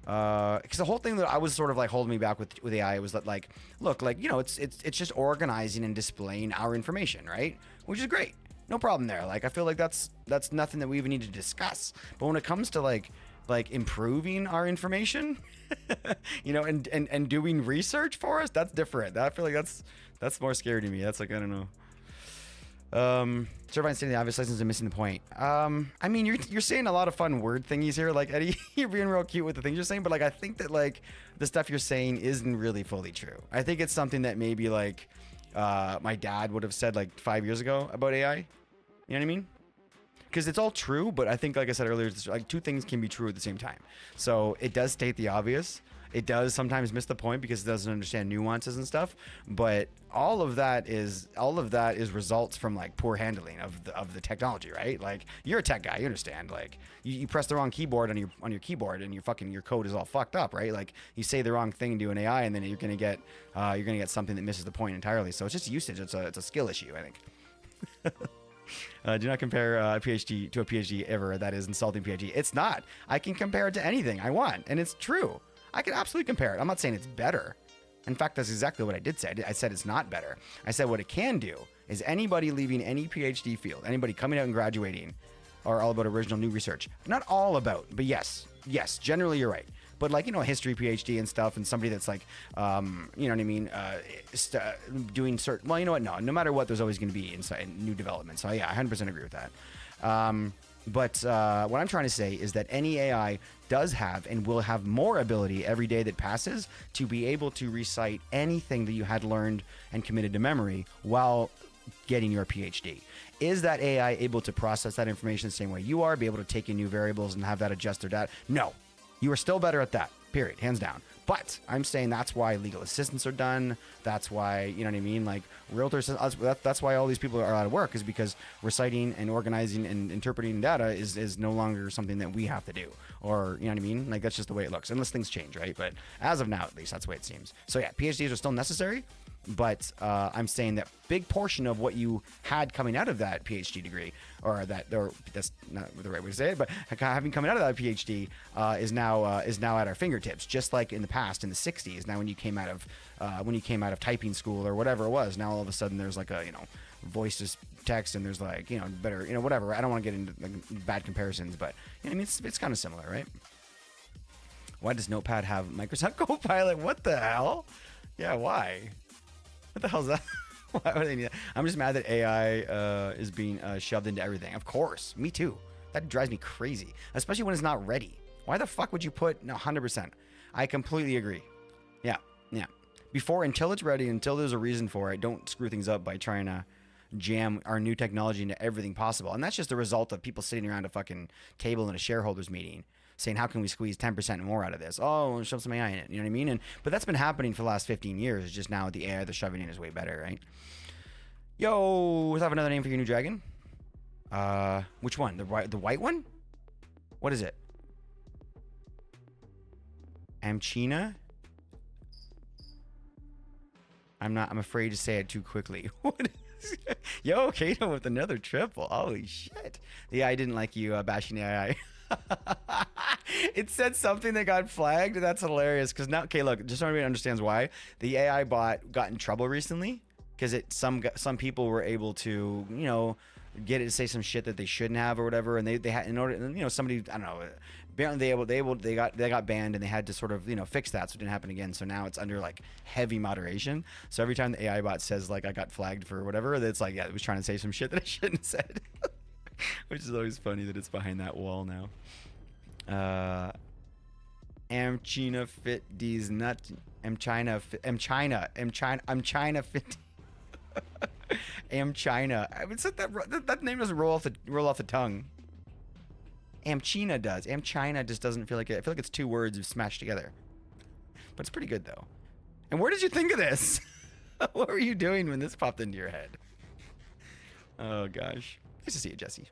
Because the whole thing that I was sort of like holding me back with AI was that like, look, like, you know, it's just organizing and displaying our information, right? Which is great, no problem there. Like, I feel like that's nothing that we even need to discuss. But when it comes to like improving our information, you know, and doing research for us, that's different. I feel like that's more scary to me. That's like, I don't know. Certifying stating the obvious license and missing the point. I mean, you're saying a lot of fun word thingies here, like Eddie. You're being real cute with the things you're saying, but like I think that like the stuff you're saying isn't really fully true. I think it's something that maybe like my dad would have said like 5 years ago about AI. You know what I mean? because it's all true, but I think, like I said earlier, it's like two things can be true at the same time. So it does state the obvious. It does sometimes miss the point because it doesn't understand nuances and stuff. But all of that is results from like poor handling of the technology, right? Like you're a tech guy, you understand. Like you press the wrong keyboard on your keyboard and your code is all fucked up, right? Like you say the wrong thing to an AI and then you're gonna get something that misses the point entirely. So it's just usage. It's a skill issue, I think. Do not compare a PhD to a PhD ever. That is insulting PhD. It's not. I can compare it to anything I want, and it's true. I can absolutely compare it. I'm not saying it's better. In fact, that's exactly what I did say. I said it's not better. I said what it can do is anybody leaving any PhD field, anybody coming out and graduating, are all about original new research. Not all about, but yes, generally you're right. But like, a history PhD and stuff, and somebody that's like, you know what I mean, doing certain, well, you know what, no matter what, there's always going to be new development. So yeah, I 100% agree with that. But what I'm trying to say is that any AI does have and will have more ability every day that passes to be able to recite anything that you had learned and committed to memory while getting your PhD. Is that AI able to process that information the same way you are, be able to take in new variables and have that adjust their data? No. You are still better at that, period, hands down. But I'm saying that's why legal assistants are done. That's why, you know what I mean? Like realtors, that's why all these people are out of work, is because reciting and organizing and interpreting data is no longer something that we have to do. Or, you know what I mean? Like that's just the way it looks, unless things change, right? But as of now, at least, that's the way it seems. So yeah, PhDs are still necessary. But I'm saying that big portion of what you had coming out of that PhD degree, or that's not the right way to say it, but having coming out of that PhD is now at our fingertips. Just like in the past, in the '60s, now when you came out of typing school or whatever it was, now all of a sudden there's like a voice to text, and there's like better whatever. I don't want to get into like bad comparisons, but I mean it's kind of similar, right? Why does Notepad have Microsoft Copilot? What the hell? Yeah, why? What the hell is that? Why would they need that? I'm just mad that AI is being shoved into everything. Of course, me too. That drives me crazy, especially when it's not ready. Why the fuck would you put? No, 100%. I completely agree. Yeah. Until it's ready, until there's a reason for it, don't screw things up by trying to jam our new technology into everything possible. And that's just the result of people sitting around a fucking table in a shareholders meeting saying, how can we squeeze 10% more out of this? Oh, shove some AI in it. You know what I mean? But that's been happening for the last 15 years. It's just now the AI they're shoving in is way better, right? Yo, does that have another name for your new dragon? Which one? The white one? What is it? Amchina? I'm afraid to say it too quickly. What is it? Yo, Kato with another triple. Holy shit. The AI didn't like you bashing the AI. It said something that got flagged. That's hilarious. Because now, okay, look, just so everybody understands why the AI bot got in trouble recently. Because some people were able to, get it to say some shit that they shouldn't have or whatever, and they had, in order, somebody, I don't know, apparently they got banned, and they had to sort of fix that so it didn't happen again. So now it's under like heavy moderation. So every time the AI bot says like I got flagged for whatever, it's like, yeah, it was trying to say some shit that I shouldn't have said. Which is always funny that it's behind that wall now. China fit these nuts. China fit. China fit. China. I would say that name doesn't roll off the tongue. China does. China just doesn't feel like it. I feel like it's two words smashed together. But it's pretty good though. And where did you think of this? What were you doing when this popped into your head? Oh gosh. Nice to see you, Jesse.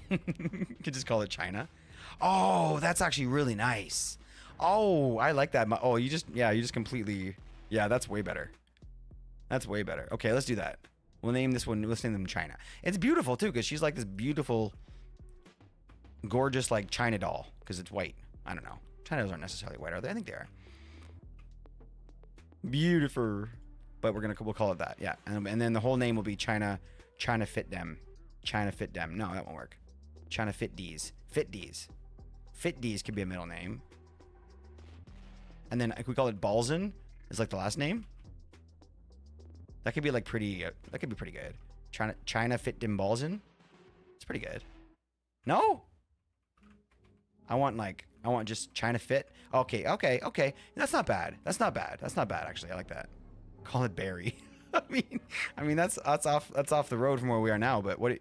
Could just call it China. Oh, that's actually really nice. Oh, I like that. Oh, you just completely. Yeah, that's way better. That's way better. Okay, let's do that. We'll name this one. Let's name them China. It's beautiful too, because she's like this beautiful, gorgeous like China doll. Because it's white. I don't know. China dolls aren't necessarily white, are they? I think they are. Beautiful. But we'll call it that. Yeah, and then the whole name will be China fit them. China fit them. No, that won't work. China fit D's. Fit D's. Fit D's could be a middle name. And then we call it Balzan is like the last name. That could be like pretty. That could be pretty good. China fit them Balzan. It's pretty good. No. I want just China fit. Okay. That's not bad. That's not bad actually. I like that. Call it Barry. I mean that's off the road from where we are now. But what?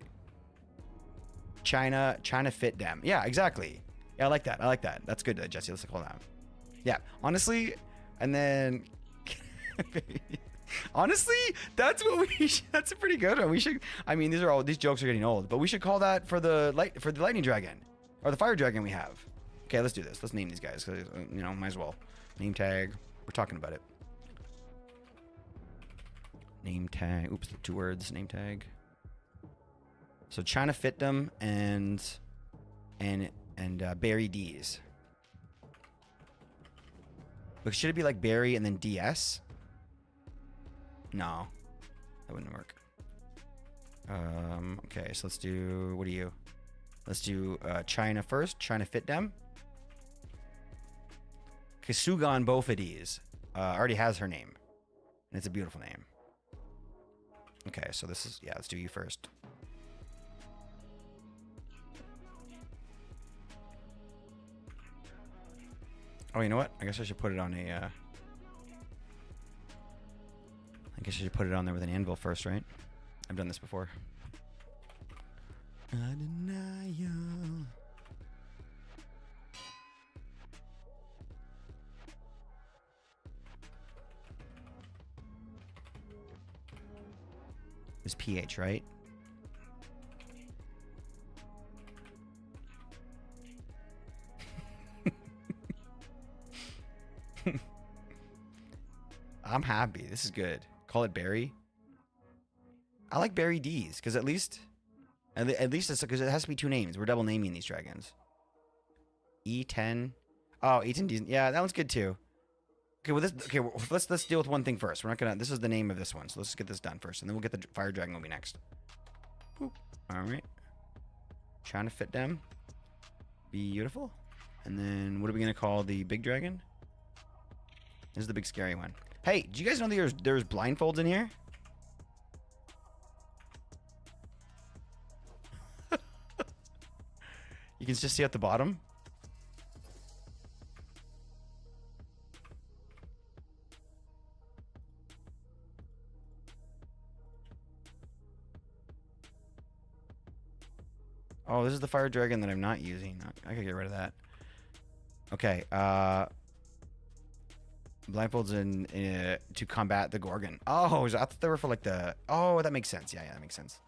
China fit them. Yeah, exactly. Yeah, I like that. I like that. That's good, Jesse. Let's call that. Yeah, honestly, and then honestly, that's what we. That's a pretty good one. We should. I mean, these jokes are getting old, but we should call that for the lightning dragon or the fire dragon we have. Okay, let's do this. Let's name these guys because might as well. Name tag. We're talking about it. Name tag. Oops, 2 words. Name tag. So China fit them and Barry D's. But should it be like Barry and then DS? No, that wouldn't work. Okay, so let's do. What do you? Let's do China first. China fit them. Kisugan Bofidis already has her name, and it's a beautiful name. Okay, so this is let's do you first. Oh, you know what? I guess I should put it on a. I guess I should put it on there with an anvil first, right? I've done this before. It's PH, right? I'm happy. This is good. Call it Barry. I like Barry D's because at least it's because it has to be 2 names. We're double naming these dragons. E10. Oh, E10D's. Yeah, that one's good too. Okay, well let's deal with one thing first. We're not gonna. This is the name of this one, so let's just get this done first, and then we'll get the fire dragon will be next. Boop. All right. Trying to fit them. Beautiful. And then what are we gonna call the big dragon? This is the big scary one. Hey, do you guys know there's blindfolds in here? You can just see at the bottom. Oh, this is the fire dragon that I'm not using. I could get rid of that. Okay, blindfolds in to combat the Gorgon. Oh, I thought they were for like the. Oh, that makes sense. Yeah, that makes sense.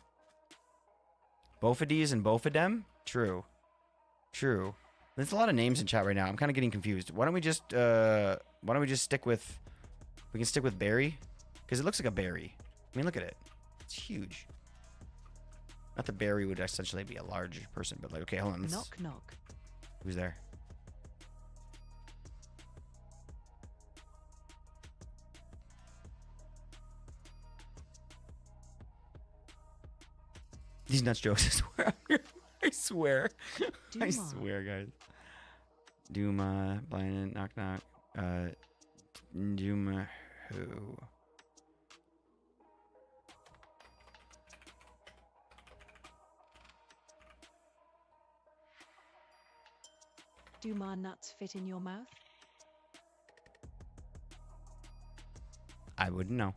Bofidis and Bofidem. True. There's a lot of names in chat right now. I'm kind of getting confused. Why don't we just stick with? We can stick with Barry, because it looks like a berry. I mean, look at it. It's huge. Not that Barry would essentially be a large person, but like, okay, hold on. Knock knock. Who's there? These nuts jokes, I swear. I swear, guys. Duma, blind, knock knock. Duma who? Do my nuts fit in your mouth? I wouldn't know.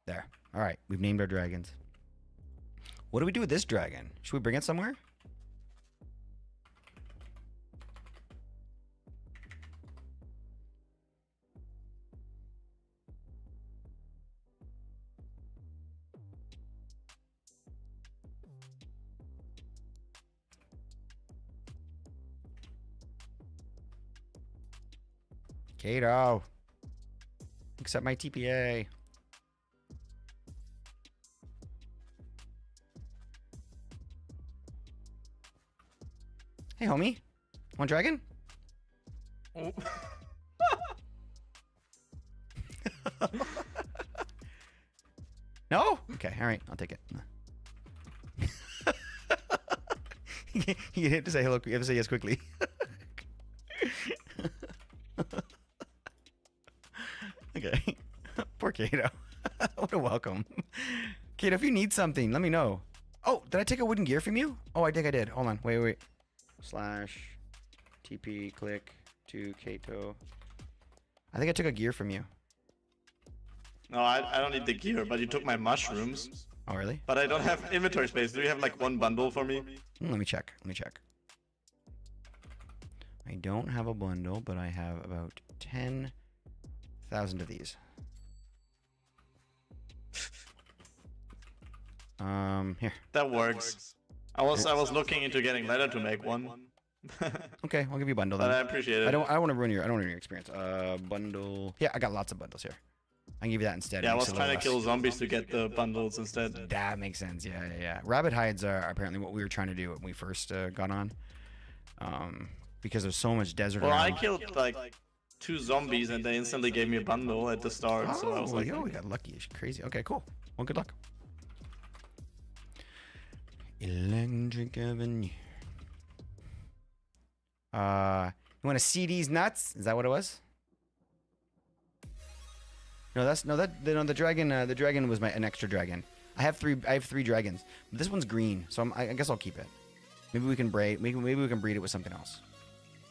There. All right, we've named our dragons. What do we do with this dragon? Should we bring it somewhere? Kato, accept my TPA. Hey, homie. Want dragon? Oh. No? Okay, all right. I'll take it. You have to say hello. You have to say yes quickly. Okay. Poor Kato. What a welcome. Kate, if you need something, let me know. Oh, did I take a wooden gear from you? Oh, I think I did. Hold on. Wait. Slash TP click to Kato. I think I took a gear from you. No, I don't need the gear, but you took my mushrooms. Oh, really? But I don't have inventory space. Do you have like one bundle for me? Let me check. I don't have a bundle, but I have about 10,000 of these. Here. That works. I was looking into getting leather to make one. Okay, I'll give you a bundle then. But I appreciate it. I don't want to ruin your experience. Bundle. Yeah, I got lots of bundles here. I can give you that instead. Yeah, I was trying to kill zombies to get the bundles instead. That makes sense. Yeah. Rabbit hides are apparently what we were trying to do when we first got on. Because there's so much desert. Well, around. I killed like 2 zombies and they instantly gave me a bundle at the start. So I was like, we got lucky. It's crazy. Okay, cool. Well, good luck. Electric Avenue. You want to see these nuts? Is that what it was? No, the dragon. The dragon was an extra dragon. I have 3 dragons. But this one's green, so I guess I'll keep it. Maybe we can breed. Maybe we can breed it with something else.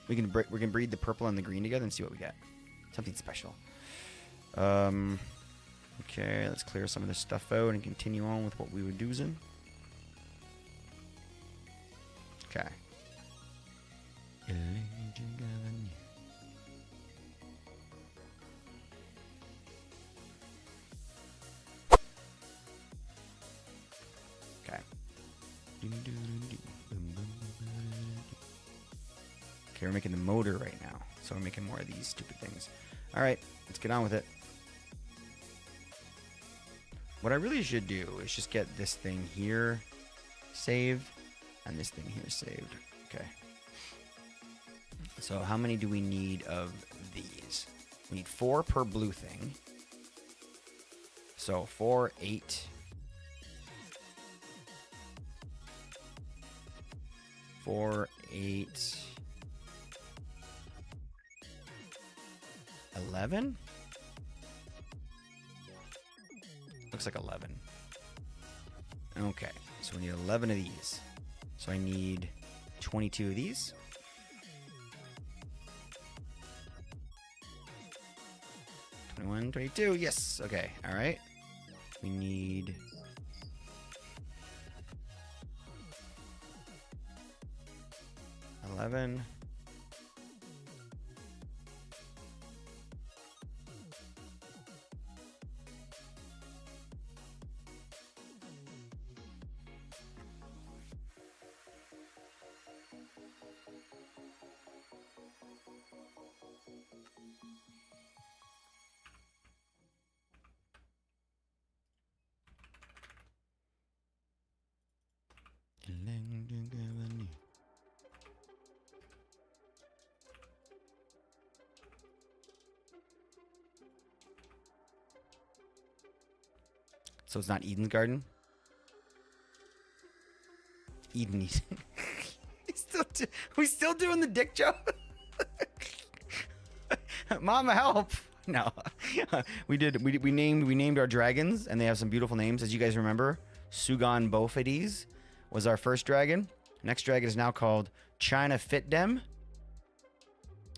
We can breed the purple and the green together and see what we get. Something special. Okay, let's clear some of this stuff out and continue on with what we were doing. Okay. Okay. Okay, we're making the motor right now. So we're making more of these stupid things. Alright, let's get on with it. What I really should do is just get this thing here saved and this thing here saved. Okay. So how many do we need of these? We need 4 per blue thing. So 4, 8. 4, 8. 11? Looks like 11. Okay, so we need 11 of these. So I need 22 of these. 21, 22, yes, okay, all right. We need 11. So it's not Eden's garden? Eden. We still doing the dick joke? Mama, help! No, we did. We named our dragons, and they have some beautiful names, as you guys remember. Sugan Bophides was our first dragon. Next dragon is now called China Fit Dem.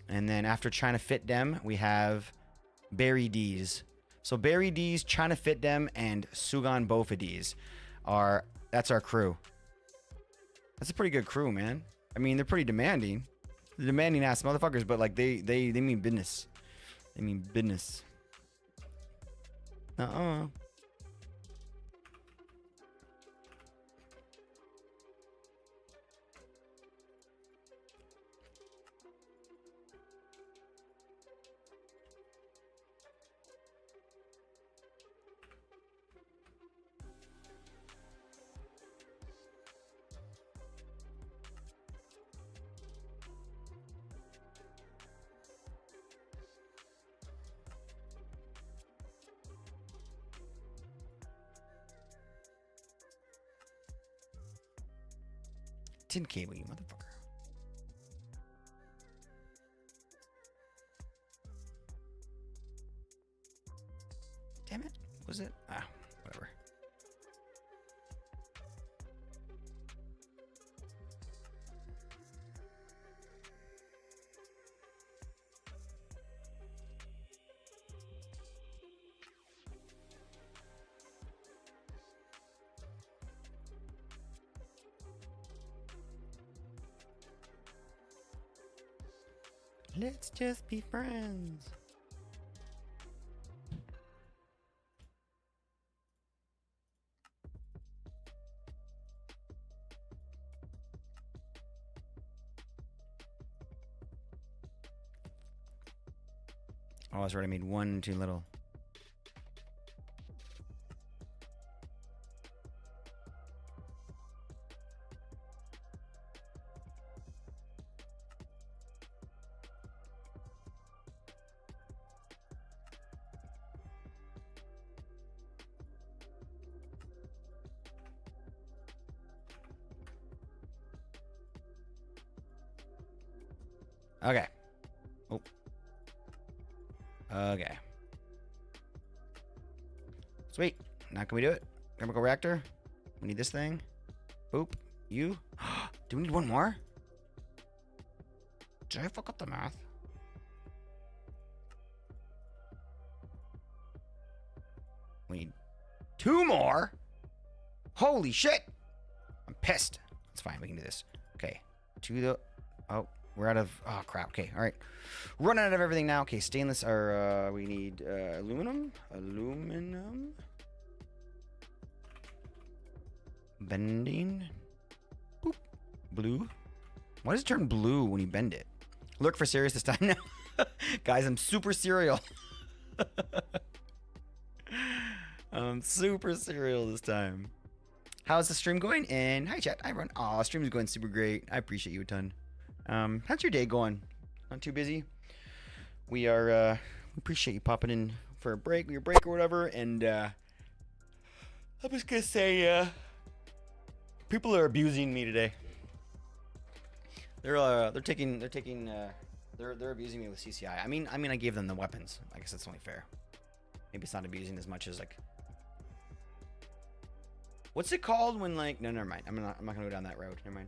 And then after China Fit Dem, we have Berry D's. So Berry D's, China Fit Dem, and Sugan Bophides that's our crew. That's a pretty good crew, man. I mean, they're pretty demanding. They're demanding ass motherfuckers, but like they mean business. They mean business. Tin cable, you motherfucker. Damn it. was it? Ah, whatever. Let's just be friends. Oh, that's right. I made one too little. Okay. Oh. Okay. Sweet. Now can we do it? Chemical reactor. We need this thing. Boop. You. Do we need one more? Did I fuck up the math? We need 2 more. Holy shit. I'm pissed. It's fine. We can do this. Okay. To the... Oh. We're out of... Oh, crap. Okay, all right. Running out of everything now. Okay, stainless are... we need aluminum. Aluminum. Bending. Boop. Blue. Why does it turn blue when you bend it? Look for serious this time now. Guys, I'm super serial. I'm super serial this time. How's the stream going? And hi, chat. Hi, everyone. Aw, stream is going super great. I appreciate you a ton. How's your day going? Not too busy? We are, appreciate you popping in for a break, your break or whatever, and, I'm just gonna say, people are abusing me today. They're abusing me with CCI. I mean, I gave them the weapons. I guess that's only fair. Maybe it's not abusing as much as, like, what's it called when, like, no, never mind. I'm not gonna go down that road. Never mind.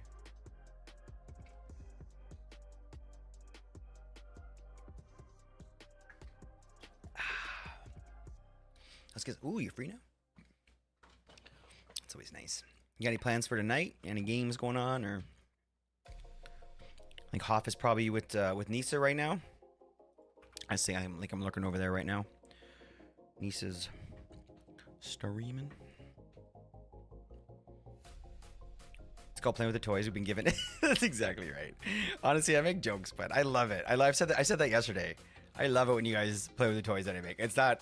Let's get. Ooh, you're free now. That's always nice. You got any plans for tonight? Any games going on, or? I think Hoff is probably with Nisa right now. I see. I'm looking over there right now. Nisa's streaming. It's called playing with the toys we've been given. That's exactly right. Honestly, I make jokes, but I love it. I said that yesterday. I love it when you guys play with the toys that I make. It's not.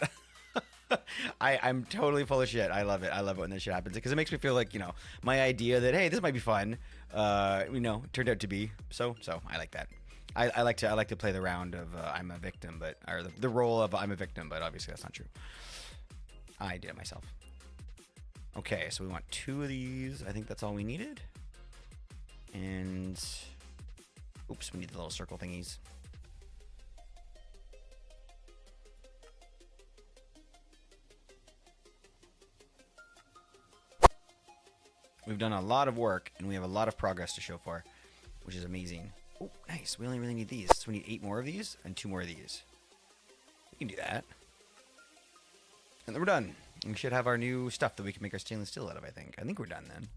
I'm totally full of shit. I love it. I love it when this shit happens because it makes me feel like, you know, my idea that, hey, this might be fun, you know, turned out to be. So I like that. I like to play the round of I'm a victim, or the role of I'm a victim, but obviously that's not true. I did it myself. Okay, so we want 2 of these. I think that's all we needed. And oops, we need the little circle thingies. We've done a lot of work, and we have a lot of progress to show for, which is amazing. Oh, nice. We only really need these. So we need 8 more of these and 2 more of these. We can do that. And then we're done. We should have our new stuff that we can make our stainless steel out of, I think. I think we're done then.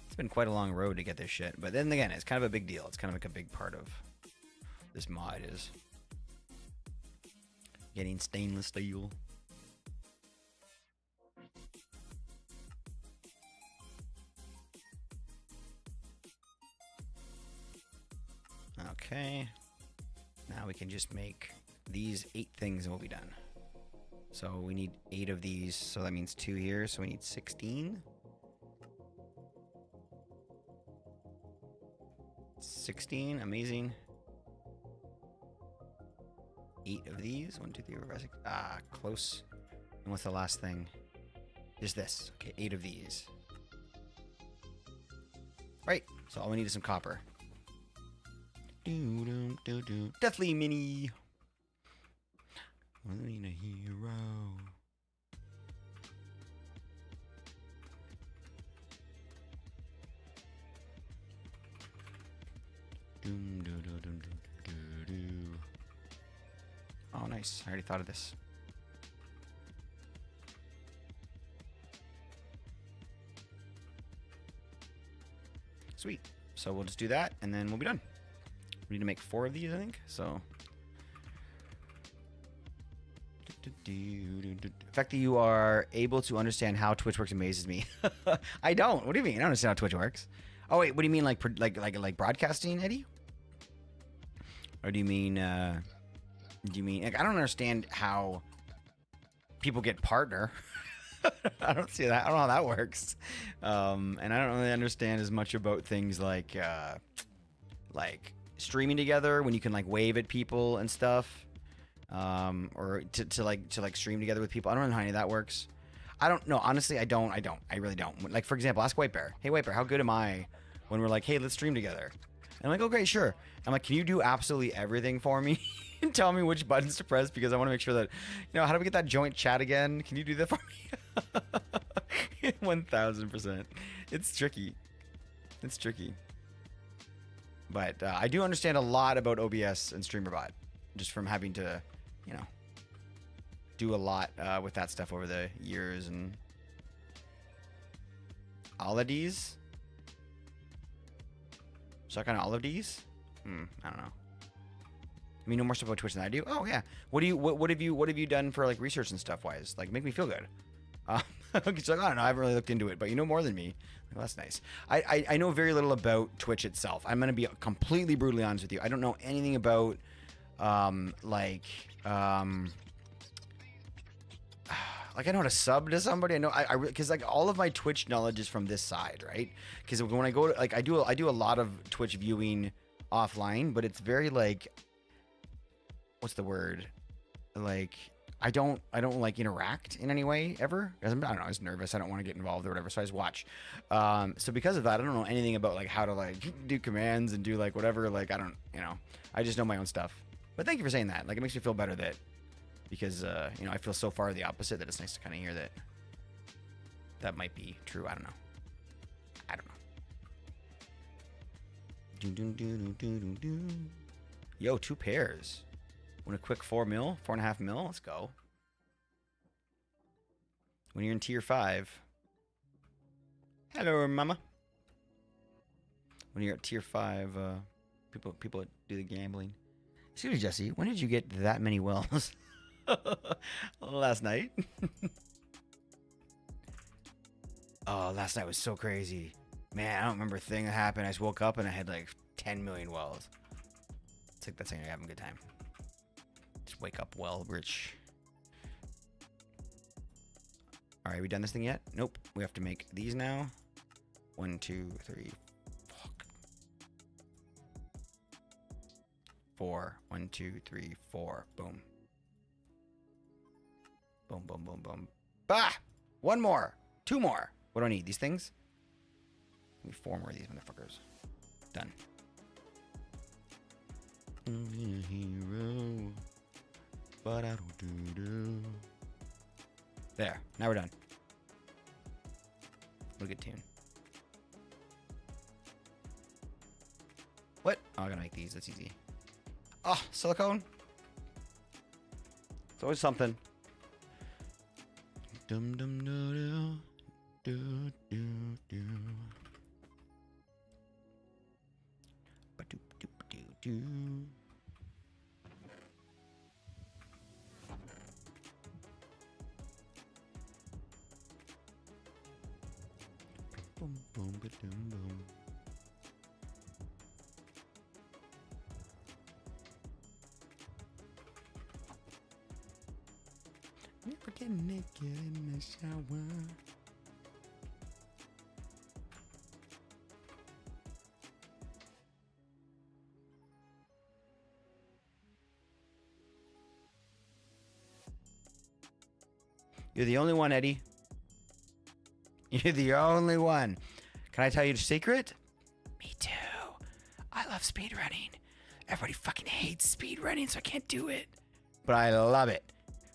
It's been quite a long road to get this shit. But then again, it's kind of a big deal. It's kind of like a big part of this mod is getting stainless steel. Okay, now we can just make these 8 things and we'll be done. So we need 8 of these, so that means 2 here, so we need 16. 16, amazing. 8 of these, 1, 2, 3, 4, 5, 6. Ah, close. And what's the last thing? Is this. Okay, 8 of these. Right, so all we need is some copper. Deathly Mini. We need a hero. Oh, nice. I already thought of this. Sweet. So we'll just do that, and then we'll be done. We need to make 4 of these, I think. So. The fact that you are able to understand how Twitch works amazes me. I don't. What do you mean? I don't understand how Twitch works. Oh wait, what do you mean, like broadcasting, Eddie? Or do you mean? Like, I don't understand how people get partner. I don't see that. I don't know how that works. And I don't really understand as much about things like streaming together when you can like wave at people and stuff. Or to stream together with people. I don't know how any of that works. I don't know. Honestly, I don't. I really don't. Like, for example, ask White Bear. Hey, White Bear, how good am I when we're like, hey, let's stream together? And I'm like, okay, sure. I'm like, can you do absolutely everything for me and tell me which buttons to press? Because I want to make sure that, how do we get that joint chat again? Can you do that for me? 1000%. It's tricky. It's tricky. But I do understand a lot about OBS and StreamerBot just from having to, do a lot with that stuff over the years. And all of these? Suck on all of these? I don't know. I mean, know more stuff about Twitch than I do. Oh yeah. What have you done for like research and stuff wise? Like, make me feel good. It's like, I don't know. I haven't really looked into it, but you know more than me. Well, that's nice. I know very little about Twitch itself. I'm gonna be completely brutally honest with you. I don't know anything about like I know how to sub to somebody. I know because like all of my Twitch knowledge is from this side, right? Because when I go to like I do a lot of Twitch viewing offline, but it's very like, what's the word? Like I don't like interact in any way ever. I don't know. I was nervous. I don't want to get involved or whatever. So I just watch. So because of that, I don't know anything about like how to like do commands and do like whatever. Like I don't, I just know my own stuff. But thank you for saying that. Like it makes me feel better that. Because, I feel so far the opposite that it's nice to kind of hear that that might be true. I don't know. Yo, 2 pairs. Want a quick 4 mil? 4.5 mil? Let's go. When you're in tier 5. Hello, mama. When you're at tier 5, people do the gambling. Excuse me, Jesse. When did you get that many wells? Last night. Oh, last night was so crazy. Man, I don't remember a thing that happened. I just woke up and I had like 10 million wells. It's like that's saying you're having a good time. Just wake up well rich. Alright, we done this thing yet? Nope. We have to make these now. 1, 2, 3. Fuck. 4. 1, 2, 3, 4. Boom. Boom, boom, boom, boom. Bah! 1 more. 2 more. What do I need? These things? Give me 4 more of these motherfuckers. Done. I'm a hero, but I don't do. There. Now we're done. What a good tune. What? Oh, I gotta make these. That's easy. Oh, silicone. It's always something. Dum dum do do do do. Ba do do do do. Boom boom ba doom boom. Never get naked in the shower. You're the only one, Eddie. You're the only one. Can I tell you the secret? Me too. I love speedrunning. Everybody fucking hates speedrunning, so I can't do it. But I love it.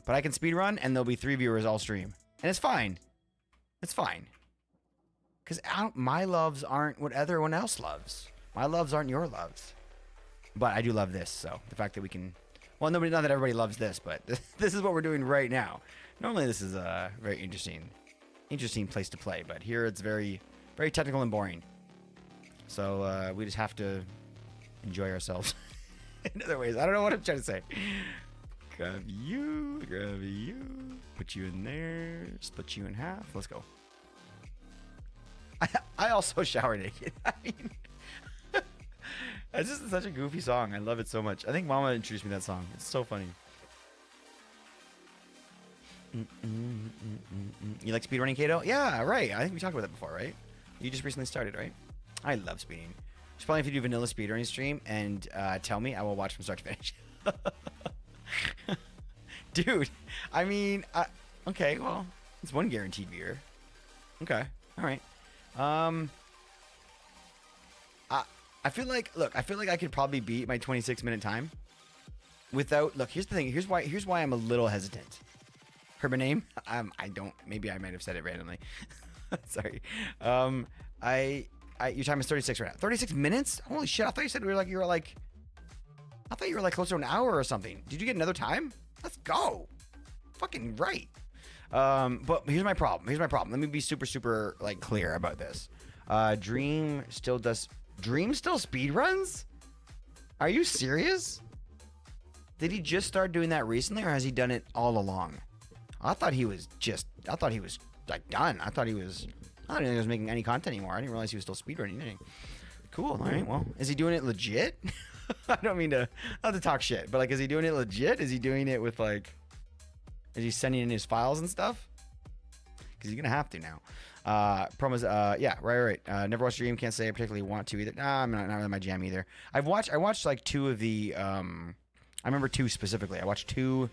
But I can speedrun, and there'll be 3 viewers all stream. And it's fine. It's fine. Because my loves aren't what everyone else loves. My loves aren't your loves. But I do love this, so the fact that we can, well, nobody, not that everybody loves this, but this is what we're doing right now. Normally, this is a very interesting place to play, but here it's very, very technical and boring. So we just have to enjoy ourselves in other ways. I don't know what I'm trying to say. Grab you, put you in there, split you in half. Let's go. I also shower naked. I mean, it's just such a goofy song. I love it so much. I think Mama introduced me to that song. It's so funny. You like speedrunning, Kato? Yeah, right. I think we talked about that before, right? You just recently started, right? I love speeding. Just probably if you do vanilla speedrunning stream and tell me, I will watch from start to finish. Dude, I mean, okay, well, it's one guaranteed viewer. Okay, all right. I feel like, look, I feel like I could probably beat my 26-minute time without. Look, here's the thing. Here's why I'm a little hesitant. Heard my name? I don't. Maybe I might have said it randomly. Sorry. Your time is 36 right now. 36 minutes? Holy shit! I thought you said I thought you were like close to an hour or something. Did you get another time? Let's go. Fucking right. But here's my problem. Let me be super like clear about this. Dream still speed runs? Are you serious? Did he just start doing that recently, or has he done it all along? I thought he was like done. I don't think he was making any content anymore. I didn't realize he was still speedrunning anything. Cool. All right. Well, is he doing it legit? I don't mean to not to talk shit, but like, is he doing it legit? Is he doing it with like, is he sending in his files and stuff? Because he's gonna have to now. Promos. Yeah. Right. Never watched Dream. Can't say I particularly want to either. Nah, I'm not really my jam either. I watched like two of the. I remember two specifically. I watched two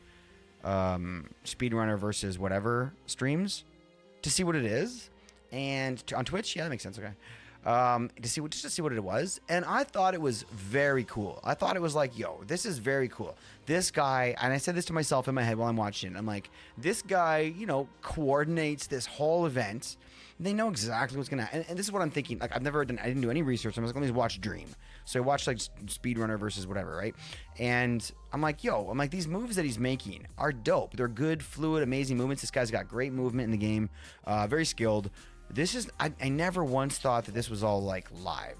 speedrunner versus whatever streams to see what it is, and on Twitch, yeah, that makes sense. Okay, to see what it was, and I thought it was very cool. I thought it was like, yo, this is very cool. This guy, and I said this to myself in my head while I'm watching. I'm like, this guy, coordinates this whole event. They know exactly what's gonna happen. And this is what I'm thinking. Like, I didn't do any research. I'm just gonna watch Dream. So I watched like speedrunner versus whatever, right? And I'm like, these moves that he's making are dope. They're good, fluid, amazing movements. This guy's got great movement in the game, very skilled. This is, I never once thought that this was all like live.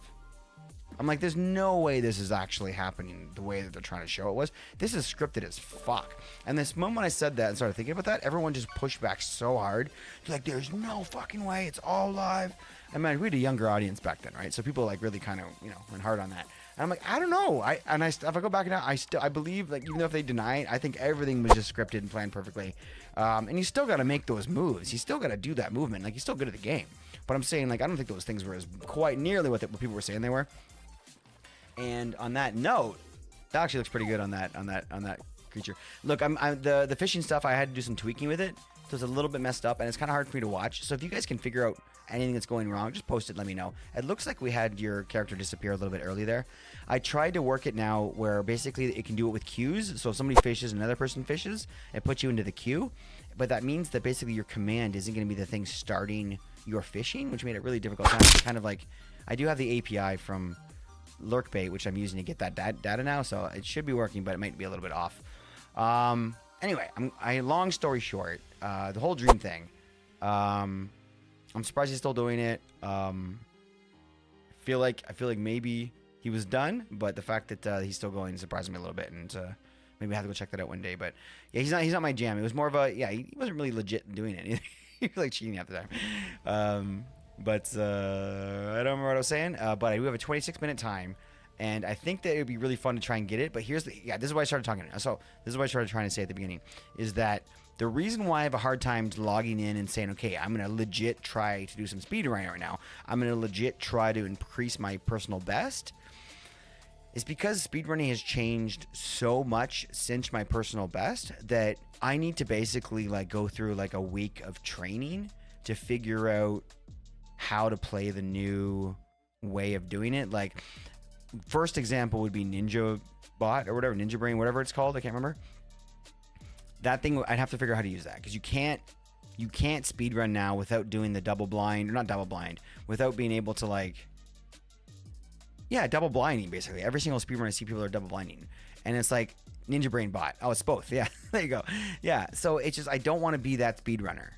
I'm like, there's no way this is actually happening the way that they're trying to show it was. This is scripted as fuck. And this moment I said that and started thinking about that, everyone just pushed back so hard. They're like, there's no fucking way. It's all live. I mean, we had a younger audience back then, right? So people like really kind of, went hard on that. And I'm like, I don't know. If I go back now, I believe, like, even though if they deny it, I think everything was just scripted and planned perfectly. And you still got to make those moves. You still got to do that movement. Like, you're still good at the game. But I'm saying, like, I don't think those things were as quite nearly what people were saying they were. And on that note, that actually looks pretty good on that creature. Look, the fishing stuff, I had to do some tweaking with it. So it's a little bit messed up, and it's kind of hard for me to watch. So if you guys can figure out anything that's going wrong, just post it, let me know. It looks like we had your character disappear a little bit early there. I tried to work it now where basically it can do it with queues. So if somebody fishes and another person fishes, it puts you into the queue. But that means that basically your command isn't going to be the thing starting your fishing, which made it really difficult. Kind of like, I do have the API from Lurkbait, which I'm using to get that data now, so it should be working, but it might be a little bit off. Anyway, long story short, the whole Dream thing, I'm surprised he's still doing it. I feel like maybe he was done, but the fact that he's still going surprised me a little bit, and maybe I have to go check that out one day. But yeah, he's not my jam. It was more of he wasn't really legit doing it either. He was like cheating half the time. But I don't remember what I was saying. But I do have a 26-minute time, and I think that it would be really fun to try and get it. But this is why I started talking. So this is what I started trying to say at the beginning, is that the reason why I have a hard time logging in and saying, okay, I'm going to legit try to do some speedrunning right now. I'm going to legit try to increase my personal best, is because speedrunning has changed so much since my personal best that I need to basically like go through like a week of training to figure out how to play the new way of doing it. Like, first example would be Ninja Bot or whatever, Ninja Brain, whatever it's called. I can't remember. That thing, I'd have to figure out how to use that, because you can't speedrun now without doing the double blind, or not double blind, without being able to like Yeah, double blinding basically. Every single speedrun I see people are double blinding, and it's like Ninja Brain bot. Oh, it's both. Yeah, there you go. Yeah, so it's just I don't want to be that speedrunner.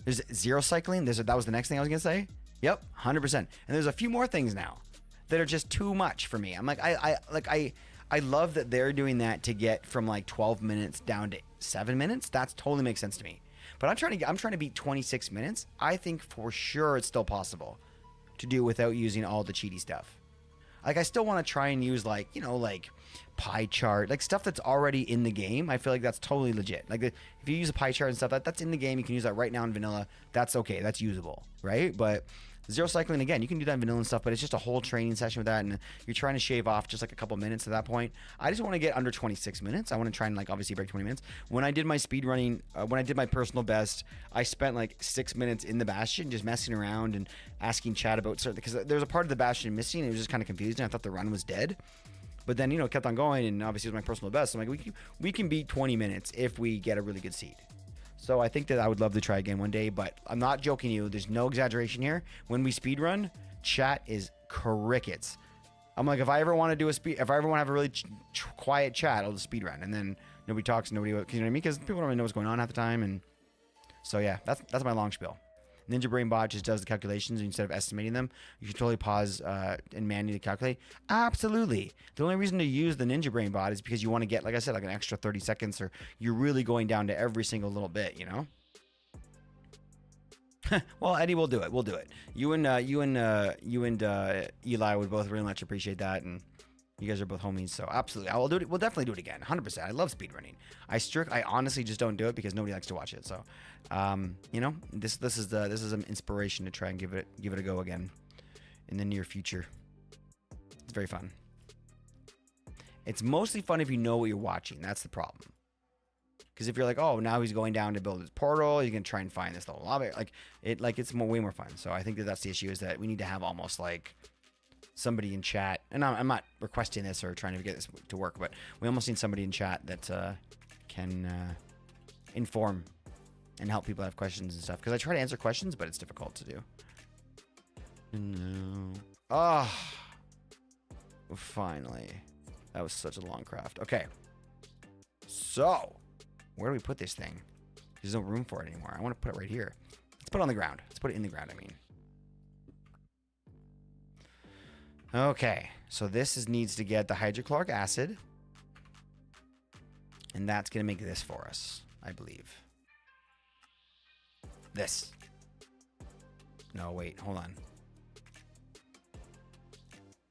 There's zero cycling. That was the next thing I was gonna say. Yep, 100%. And there's a few more things now that are just too much for me. I'm like I love that they're doing that to get from like 12 minutes down to 7 minutes. That totally makes sense to me. But I'm trying to beat 26 minutes. I think for sure it's still possible to do without using all the cheaty stuff. Like I still want to try and use like, you know, like pie chart, like stuff that's already in the game. I feel like that's totally legit. Like if you use a pie chart and stuff that's in the game, you can use that right now in vanilla. That's okay. That's usable, right? But zero cycling, again, you can do that in vanilla and stuff, but it's just a whole training session with that, and you're trying to shave off just like a couple minutes at that point. I just want to get under 26 minutes. I want to try and like obviously break 20 minutes. When I did my speed running, when I did my personal best, I spent like 6 minutes in the Bastion just messing around and asking chat about certain, because there was a part of the Bastion missing, and it was just kind of confusing. I thought the run was dead. But then, you know, it kept on going, and obviously it was my personal best. So I'm like, we can beat 20 minutes if we get a really good seed. So I think that I would love to try again one day, but I'm not joking you. There's no exaggeration here. When we speed run, chat is crickets. I'm like, if I ever want to do if I ever want to have a really quiet chat, I'll just speed run, and then nobody talks, you know what I mean? Because people don't really know what's going on half the time, and so yeah, that's my long spiel. Ninja Brain Bot just does the calculations, and instead of estimating them, you can totally pause and manually calculate. Absolutely. The only reason to use the Ninja Brain Bot is because you want to get, like I said, like an extra 30 seconds, or you're really going down to every single little bit, you know? Well, Eddie, we'll do it. We'll do it. You and Eli would both really much appreciate that, and you guys are both homies, so absolutely. I'll do it. We'll definitely do it again. 100%. I love speedrunning. I honestly just don't do it because nobody likes to watch it. So, you know, this is an inspiration to try and give it a go again in the near future. It's very fun. It's mostly fun if you know what you're watching. That's the problem. Because if you're like, oh, now he's going down to build his portal, you can try and find this little lobby. It's way more fun. So I think that's the issue, is that we need to have almost like somebody in chat, and I'm not requesting this or trying to get this to work, but we almost need somebody in chat that can inform and help people have questions and stuff, because I try to answer questions, but it's difficult to do. No. Oh, finally. That was such a long craft. Okay, so where do we put this thing? There's no room for it anymore. I want to put it right here. Let's put it on the ground. Let's put it in the ground, I mean. Okay, so this needs to get the hydrochloric acid, and that's going to make this for us, I believe. This. No, wait, hold on.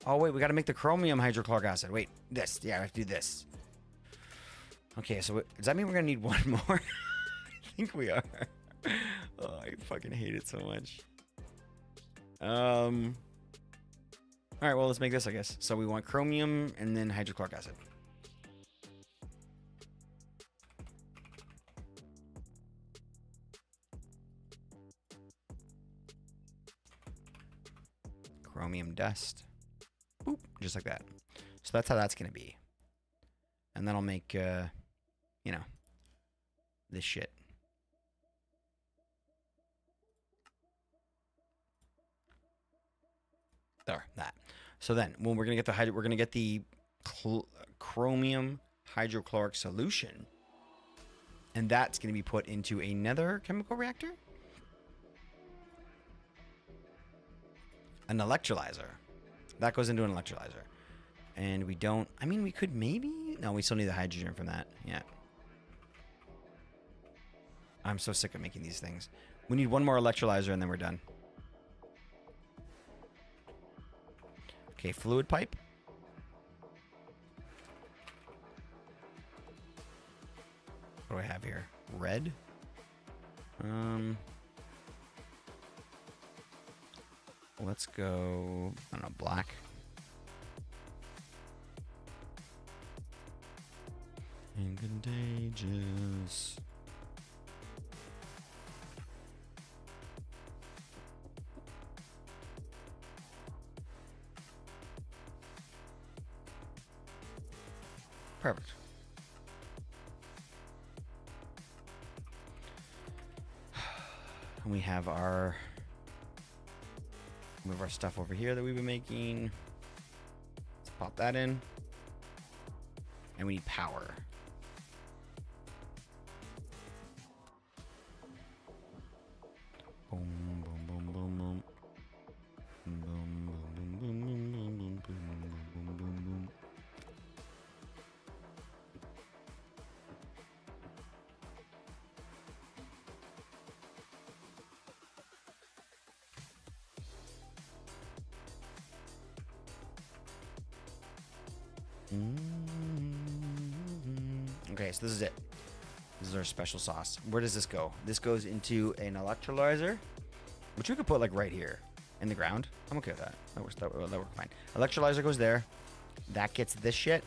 Oh, wait, we got to make the chromium hydrochloric acid. Wait, this. Yeah, we have to do this. Okay, so does that mean we're going to need one more? I think we are. Oh, I fucking hate it so much. All right, well, let's make this, I guess. So we want chromium and then hydrochloric acid. Chromium dust. Boop, just like that. So that's how that's going to be. And then I'll make, you know, this shit. There, that. So then, when we're gonna get the chromium hydrochloric solution, and that's gonna be put into another chemical reactor, an electrolyzer. That goes into an electrolyzer, and we don't. I mean, we could maybe. No, we still need the hydrogen from that. Yeah. I'm so sick of making these things. We need one more electrolyzer, and then we're done. Okay, fluid pipe. What do I have here? Red. Let's go, I don't know, black. And contagious. Perfect. And we have our stuff over here that we've been making. Pop that in. And we need power. Boom, boom, boom, boom, boom. Boom, boom, boom, boom, boom, boom, boom, boom, boom, boom. Okay, so this is it. This is our special sauce. Where does this go? This goes into an electrolyzer, which we could put like right here in the ground. I'm okay with that. That works fine. Electrolyzer goes there. That gets this shit,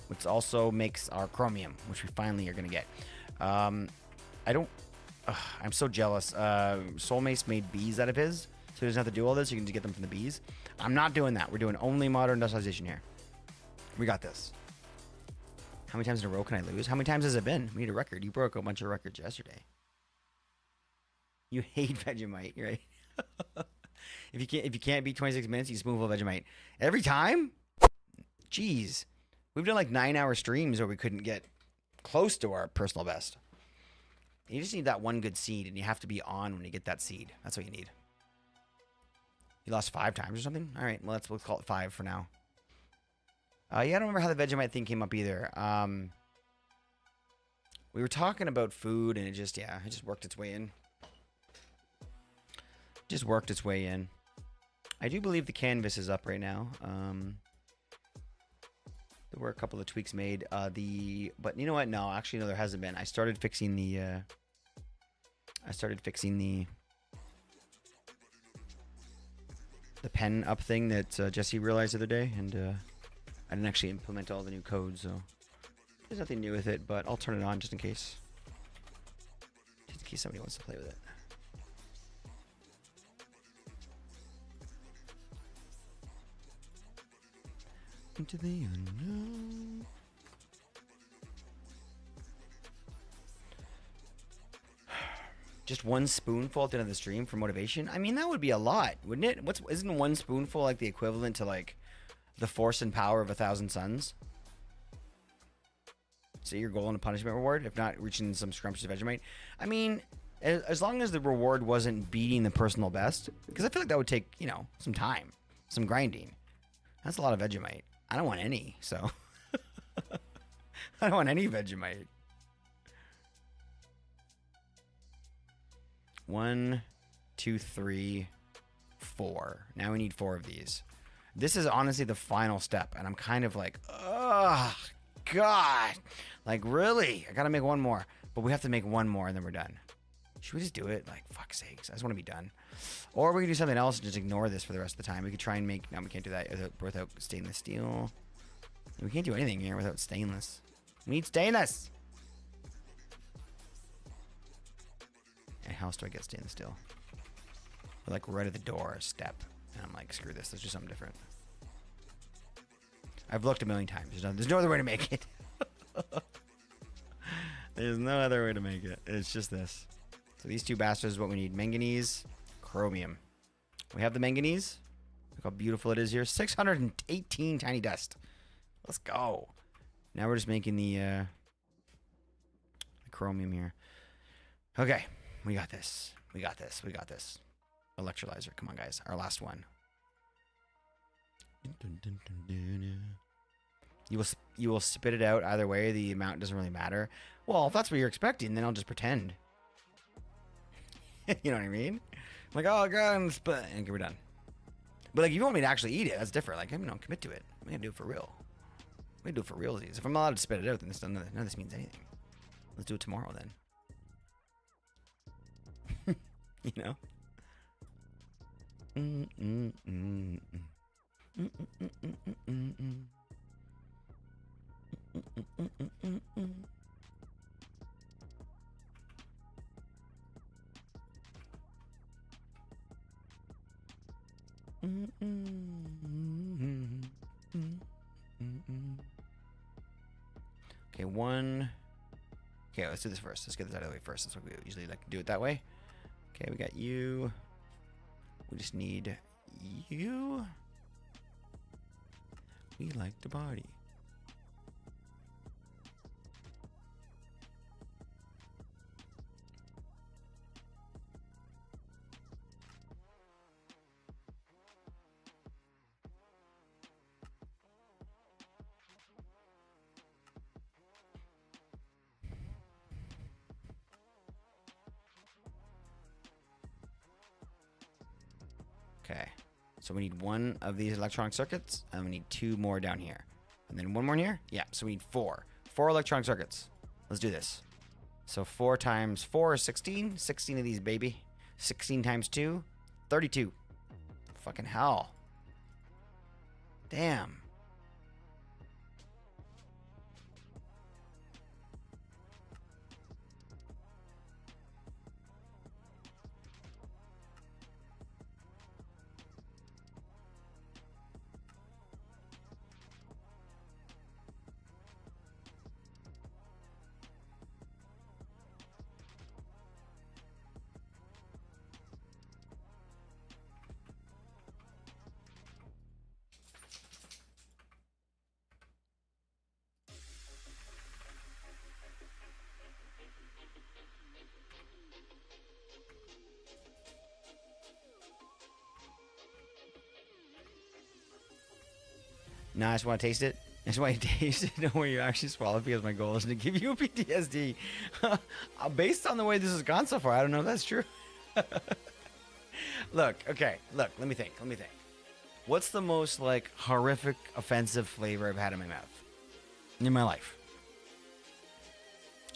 which also makes our chromium, which we finally are gonna get. I'm so jealous. Soulmace made bees out of his, so he doesn't have to do all this. You can just get them from the bees. I'm not doing that. We're doing only modern industrialization here. We got this. How many times in a row can I lose? How many times has it been? We need a record. You broke a bunch of records yesterday. You hate Vegemite, right? If you can't beat 26 minutes, you spoonful of Vegemite. Every time? Jeez. We've done like 9-hour streams where we couldn't get close to our personal best. You just need that one good seed, and you have to be on when you get that seed. That's what you need. You lost 5 times or something? All right, well, let's call it 5 for now. Yeah, I don't remember how the Vegemite thing came up either. We were talking about food, and it just worked its way in. Just worked its way in. I do believe the canvas is up right now. There were a couple of tweaks made. But you know what? No, actually, no, there hasn't been. I started fixing the pen up thing that Jesse realized the other day, and I didn't actually implement all the new code, so there's nothing new with it, but I'll turn it on just in case. Just in case somebody wants to play with it. Into the unknown. Just one spoonful at the end of the stream for motivation? I mean, that would be a lot, wouldn't it? Isn't one spoonful like the equivalent to like the force and power of 1,000 suns? So your goal and a punishment reward, if not reaching some scrumptious Vegemite. I mean, as long as the reward wasn't beating the personal best, because I feel like that would take, some time, some grinding. That's a lot of Vegemite. I don't want any, so. I don't want any Vegemite. 1, 2, 3, 4. Now we need 4 of these. This is honestly the final step, and I'm kind of like, ugh, God. Like, really? I gotta make one more. But we have to make one more, and then we're done. Should we just do it? Like, fuck's sakes. I just want to be done. Or we can do something else and just ignore this for the rest of the time. We could try and make... No, we can't do that without stainless steel. We can't do anything here without stainless. We need stainless! And how else do I get stainless steel? We're like right at the door, a step. And I'm like, screw this. Let's do something different. I've looked a million times. There's no other way to make it. There's no other way to make it. It's just this. So these two bastards is what we need. Manganese, chromium. We have the manganese. Look how beautiful it is here. 618 tiny dust. Let's go. Now we're just making the chromium here. Okay. We got this. We got this. We got this. Electrolyzer. Come on, guys. Our last one. You will spit it out either way. The amount doesn't really matter. Well, if that's what you're expecting, then I'll just pretend. You know what I mean? I'm like, oh god, I'm spit. Okay, we're done. But like, if you want me to actually eat it, that's different. Like, commit to it. I'm gonna do it for real. I'm gonna do it for realsies. If I'm allowed to spit it out, then none of this means anything. Let's do it tomorrow then. You know? Okay, one. Okay, let's do this first. Let's get this out of the way first. That's what we usually like to do it that way. Okay, we got you. We just need you. we like to party. Okay, so we need one of these electronic circuits, and we need 2 more down here. And then 1 more in here? Yeah, so we need 4. 4 electronic circuits. Let's do this. So 4 times 4 is 16. 16 of these, baby. 16 times 2, 32. Fucking hell. Damn. No, I just want to taste it. I just want you to taste it. Know where you actually swallow, because my goal is to give you a PTSD. Based on the way this has gone so far, I don't know if that's true. Look, let me think. What's the most, like, horrific, offensive flavor I've had in my mouth? In my life?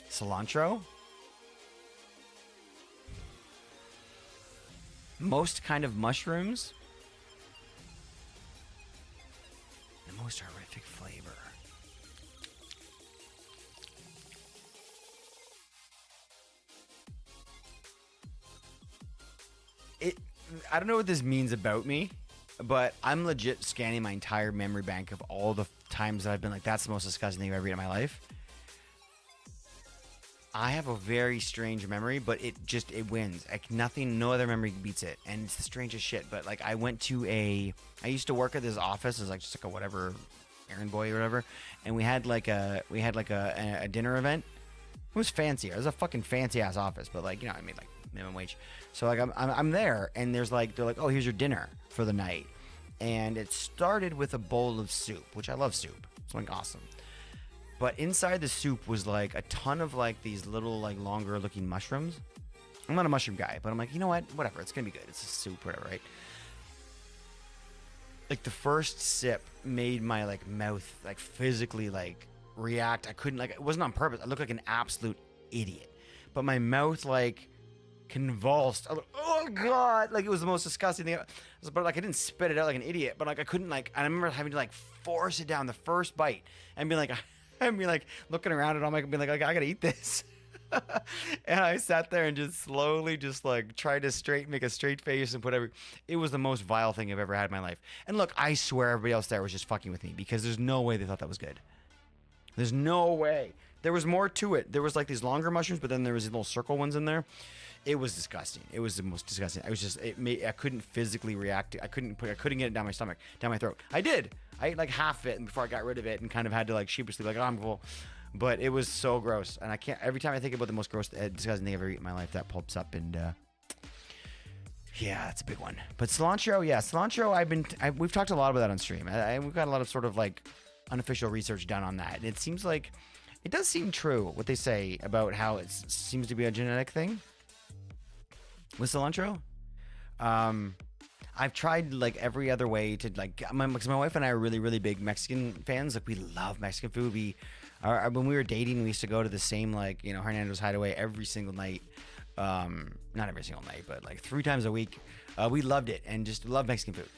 Cilantro? Most kind of mushrooms? The most horrific flavor. I don't know what this means about me, but I'm legit scanning my entire memory bank of all the times that I've been like, that's the most disgusting thing I've ever eaten in my life. I have a very strange memory, but it wins. Like nothing, no other memory beats it. And it's the strangest shit. But like I used to work at this office as like just like a whatever errand boy or whatever. And we had like a dinner event. It was fancy. It was a fucking fancy ass office, but like, you know, I mean like minimum wage. So like I'm there and they're like, oh, here's your dinner for the night. And it started with a bowl of soup, which I love soup. It's like awesome. But inside the soup was like a ton of like these little like longer looking mushrooms. I'm not a mushroom guy, but I'm like, you know what? Whatever. It's going to be good. It's a soup, whatever, right? Like the first sip made my like mouth like physically like react. I couldn't, like, it wasn't on purpose. I looked like an absolute idiot. But my mouth like convulsed. I was like, oh God. Like it was the most disgusting thing. But like I didn't spit it out like an idiot, but like I couldn't like, I remember having to like force it down the first bite and be like, looking around at all, being like, I gotta eat this. And I sat there and just slowly just like tried to make a straight face and put it was the most vile thing I've ever had in my life. And look, I swear everybody else there was just fucking with me because there's no way they thought that was good. There's no way. There was more to it. There was like these longer mushrooms, but then there was these little circle ones in there. It was disgusting. It was the most disgusting. I couldn't physically react. I couldn't get it down my stomach, down my throat. I did. I ate like half of it before I got rid of it and kind of had to like sheepishly like, oh, I'm full. But it was so gross. And I can't, every time I think about the most gross, disgusting thing I've ever eaten in my life, that pops up. And yeah, that's a big one. But cilantro, yeah, cilantro, we've talked a lot about that on stream. We've got a lot of sort of like unofficial research done on that. And it seems like, it does seem true what they say about how it seems to be a genetic thing with cilantro. I've tried like every other way to like, because my wife and I are really, really big Mexican fans. Like we love Mexican food. When we were dating, we used to go to the same, like, you know, Hernando's Hideaway every single night. Not every single night, but like 3 times a week. We loved it and just love Mexican food.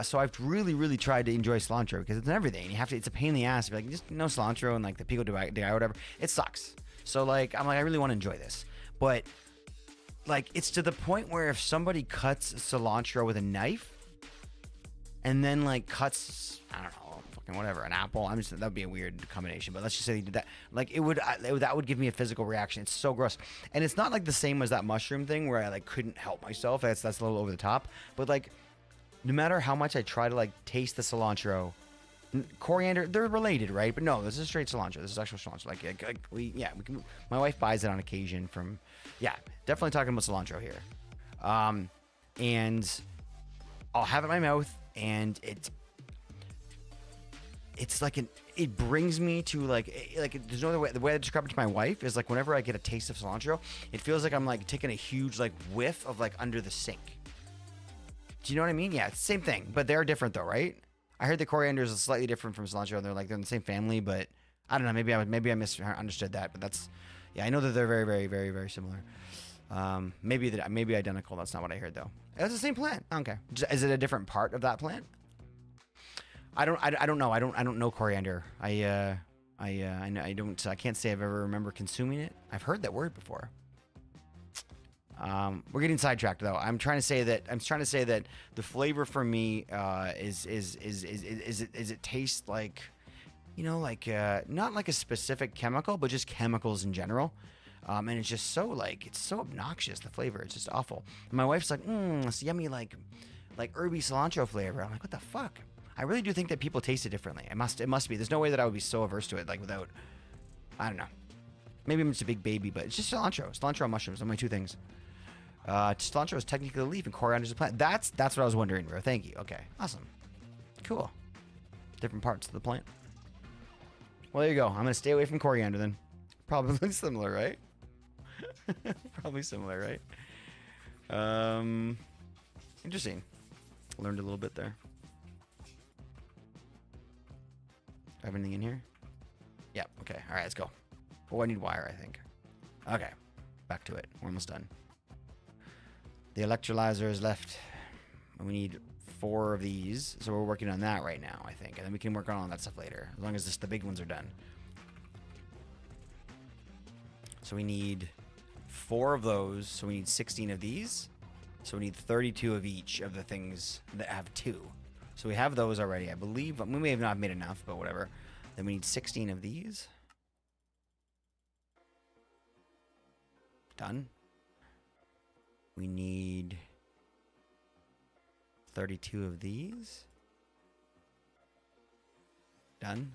So I've really, really tried to enjoy cilantro because it's in everything. It's a pain in the ass. If you're like, just no cilantro and like the pico de gallo or whatever, it sucks. So like, I'm like, I really want to enjoy this. But like, it's to the point where if somebody cuts cilantro with a knife and then like cuts, I don't know, fucking whatever, an apple, that would be a weird combination, but let's just say they did that. Like that would give me a physical reaction. It's so gross. And it's not like the same as that mushroom thing where I like couldn't help myself. That's a little over the top. But like, no matter how much I try to like taste the cilantro, Coriander, they're related, right? But no, this is straight cilantro. This is actual cilantro. Like we can. My wife buys it on occasion from, definitely talking about cilantro here. And I'll have it in my mouth, and it's like it brings me to like there's no other way. The way I describe it to my wife is like whenever I get a taste of cilantro, it feels like I'm like taking a huge like whiff of like under the sink. Do you know what I mean? Yeah, it's the same thing, but they're different though, right? I heard the coriander is slightly different from cilantro. They're in the same family, but I don't know. Maybe I misunderstood that, but that's I know that they're very, very, very, very similar. Maybe identical. That's not what I heard though. It's the same plant. Okay, is it a different part of that plant? I don't know. I don't know coriander. I can't say I've ever remember consuming it. I've heard that word before. We're getting sidetracked though. I'm trying to say that the flavor for me is it tastes like, not like a specific chemical, but just chemicals in general. And it's just so it's so obnoxious. The flavor, it's just awful. And my wife's like, it's yummy, like herby cilantro flavor. I'm like, what the fuck? I really do think that people taste it differently. It must be. There's no way that I would be so averse to it, without, I don't know. Maybe I'm just a big baby, but it's just cilantro. Cilantro and mushrooms are my two things. Cilantro is technically a leaf and coriander is a plant. That's what I was wondering, bro. Thank you. Okay, awesome. Cool. Different parts of the plant. Well, there you go. I'm going to stay away from coriander then. Probably similar, right? Probably similar, right? Interesting. Learned a little bit there. Have anything in here? Yep. Okay. All right, let's go. Oh, I need wire, I think. Okay. Back to it. We're almost done. The electrolyzer is left. We need 4 of these. So we're working on that right now, I think. And then we can work on all that stuff later. As long as the big ones are done. So we need 4 of those. So we need 16 of these. So we need 32 of each of the things that have 2. So we have those already, I believe. We may have not made enough, but whatever. Then we need 16 of these. Done. We need 32 of these. Done.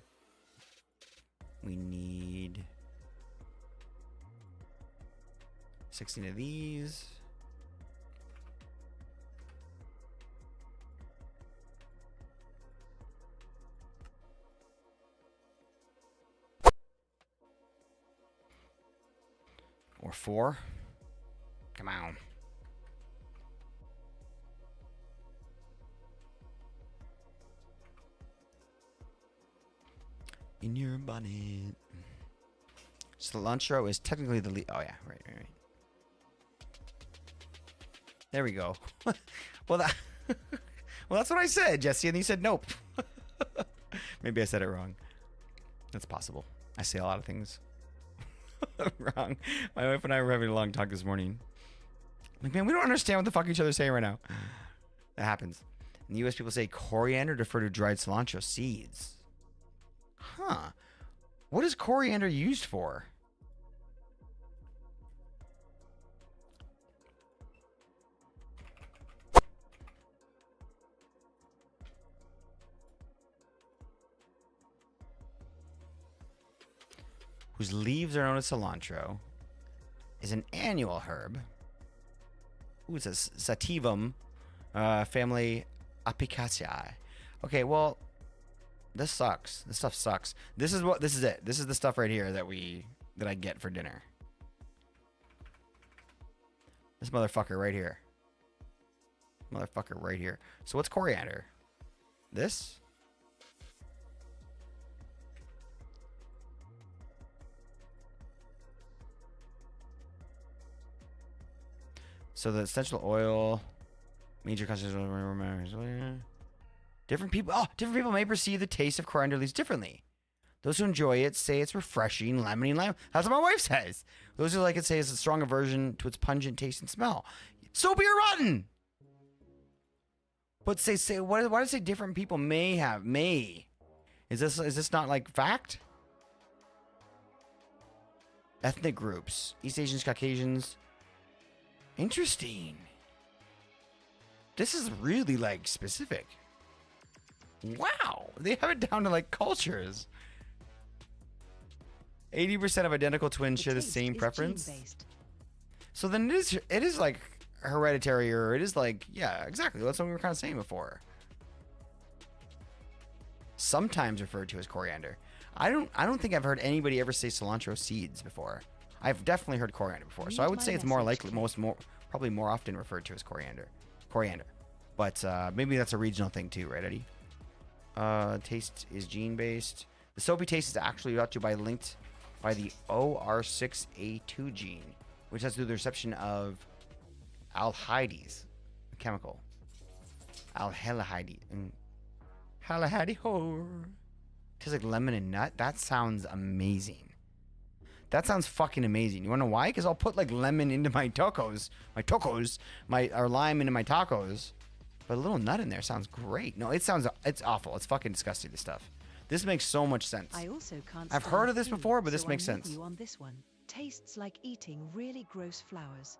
We need 16 of these. Or 4. Come on. In your bonnet. Cilantro is technically the lead. Oh yeah, right. There we go. Well, that's what I said, Jesse, and you said nope. Maybe I said it wrong. That's possible. I say a lot of things wrong. My wife and I were having a long talk this morning. Like, man, we don't understand what the fuck each other's saying right now. That happens. In the U.S., people say coriander to refer to dried cilantro seeds. Huh. What is coriander used for? Whose leaves are known as cilantro, is an annual herb. Ooh, it says sativum, family Apiaceae. Okay, well, this sucks. This stuff sucks. This is it. This is the stuff right here that I get for dinner. This motherfucker right here. Motherfucker right here. So what's coriander? This? So the essential oil, major concentration. Different people may perceive the taste of coriander leaves differently. Those who enjoy it say it's refreshing, lemony, lime. That's what my wife says. Those who like it say it's a strong aversion to its pungent taste and smell. So be rotten. But why does it say different people may have? May. Is this not like fact? Ethnic groups. East Asians, Caucasians. Interesting. This is really like specific. Wow, they have it down to like cultures. 80% of identical twins share the same preference. So then it is like hereditary, or it is like, yeah, exactly. That's what we were kind of saying before. Sometimes referred to as coriander. I don't think I've heard anybody ever say cilantro seeds before. I've definitely heard coriander before. So I would say it's more likely, probably more often referred to as coriander. But maybe that's a regional thing too, right, Eddie? Taste is gene-based. The soapy taste is actually brought to you linked by the OR6A2 gene, which has to do with the reception of aldehydes, a chemical. Aldehyde. Aldehyde. Tastes like lemon and nut. That sounds amazing. That sounds fucking amazing. You wanna know why? Because I'll put like lemon into my tacos, or lime into my tacos. But a little nut in there sounds great. No, it's awful. It's fucking disgusting, this stuff. This makes so much sense. I also can't I've heard of this before, but this makes sense. You on this one. Tastes like eating really gross flowers.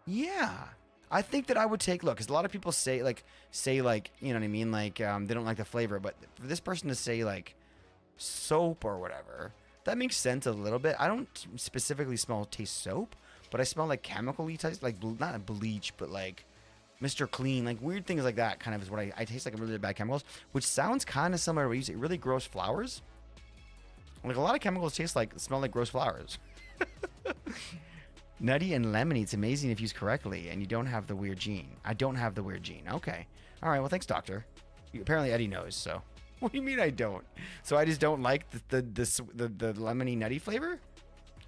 Yeah. I think that I would take, look, because a lot of people say, you know what I mean? Like, they don't like the flavor, but for this person to say, like, soap or whatever, that makes sense a little bit. I don't specifically taste soap, but I smell like chemical-y taste, like, not bleach, but like Mr. Clean, like weird things like that kind of is what I taste, like really bad chemicals, which sounds kind of similar to what you say, really gross flowers. Like a lot of chemicals smell like gross flowers. Nutty and lemony. It's amazing if used correctly, and you don't have the weird gene. I don't have the weird gene. Okay. All right. Well, thanks, doctor. Apparently, Eddie knows. So, what do you mean I don't? So I just don't like the lemony nutty flavor.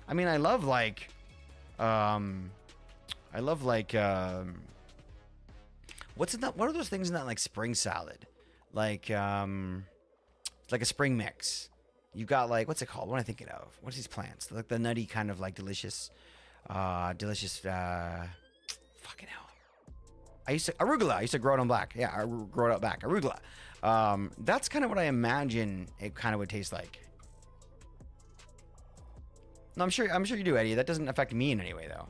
I mean, I love like, what's in that? What are those things in that like spring salad? Like a spring mix. You got like, what's it called? What am I thinking of? What's these plants? Like the nutty kind of like delicious, fucking hell. Arugula. I used to grow it on black. Yeah, I grow it out back. Arugula. That's kind of what I imagine it kind of would taste like. No, I'm sure you do, Eddie. That doesn't affect me in any way though.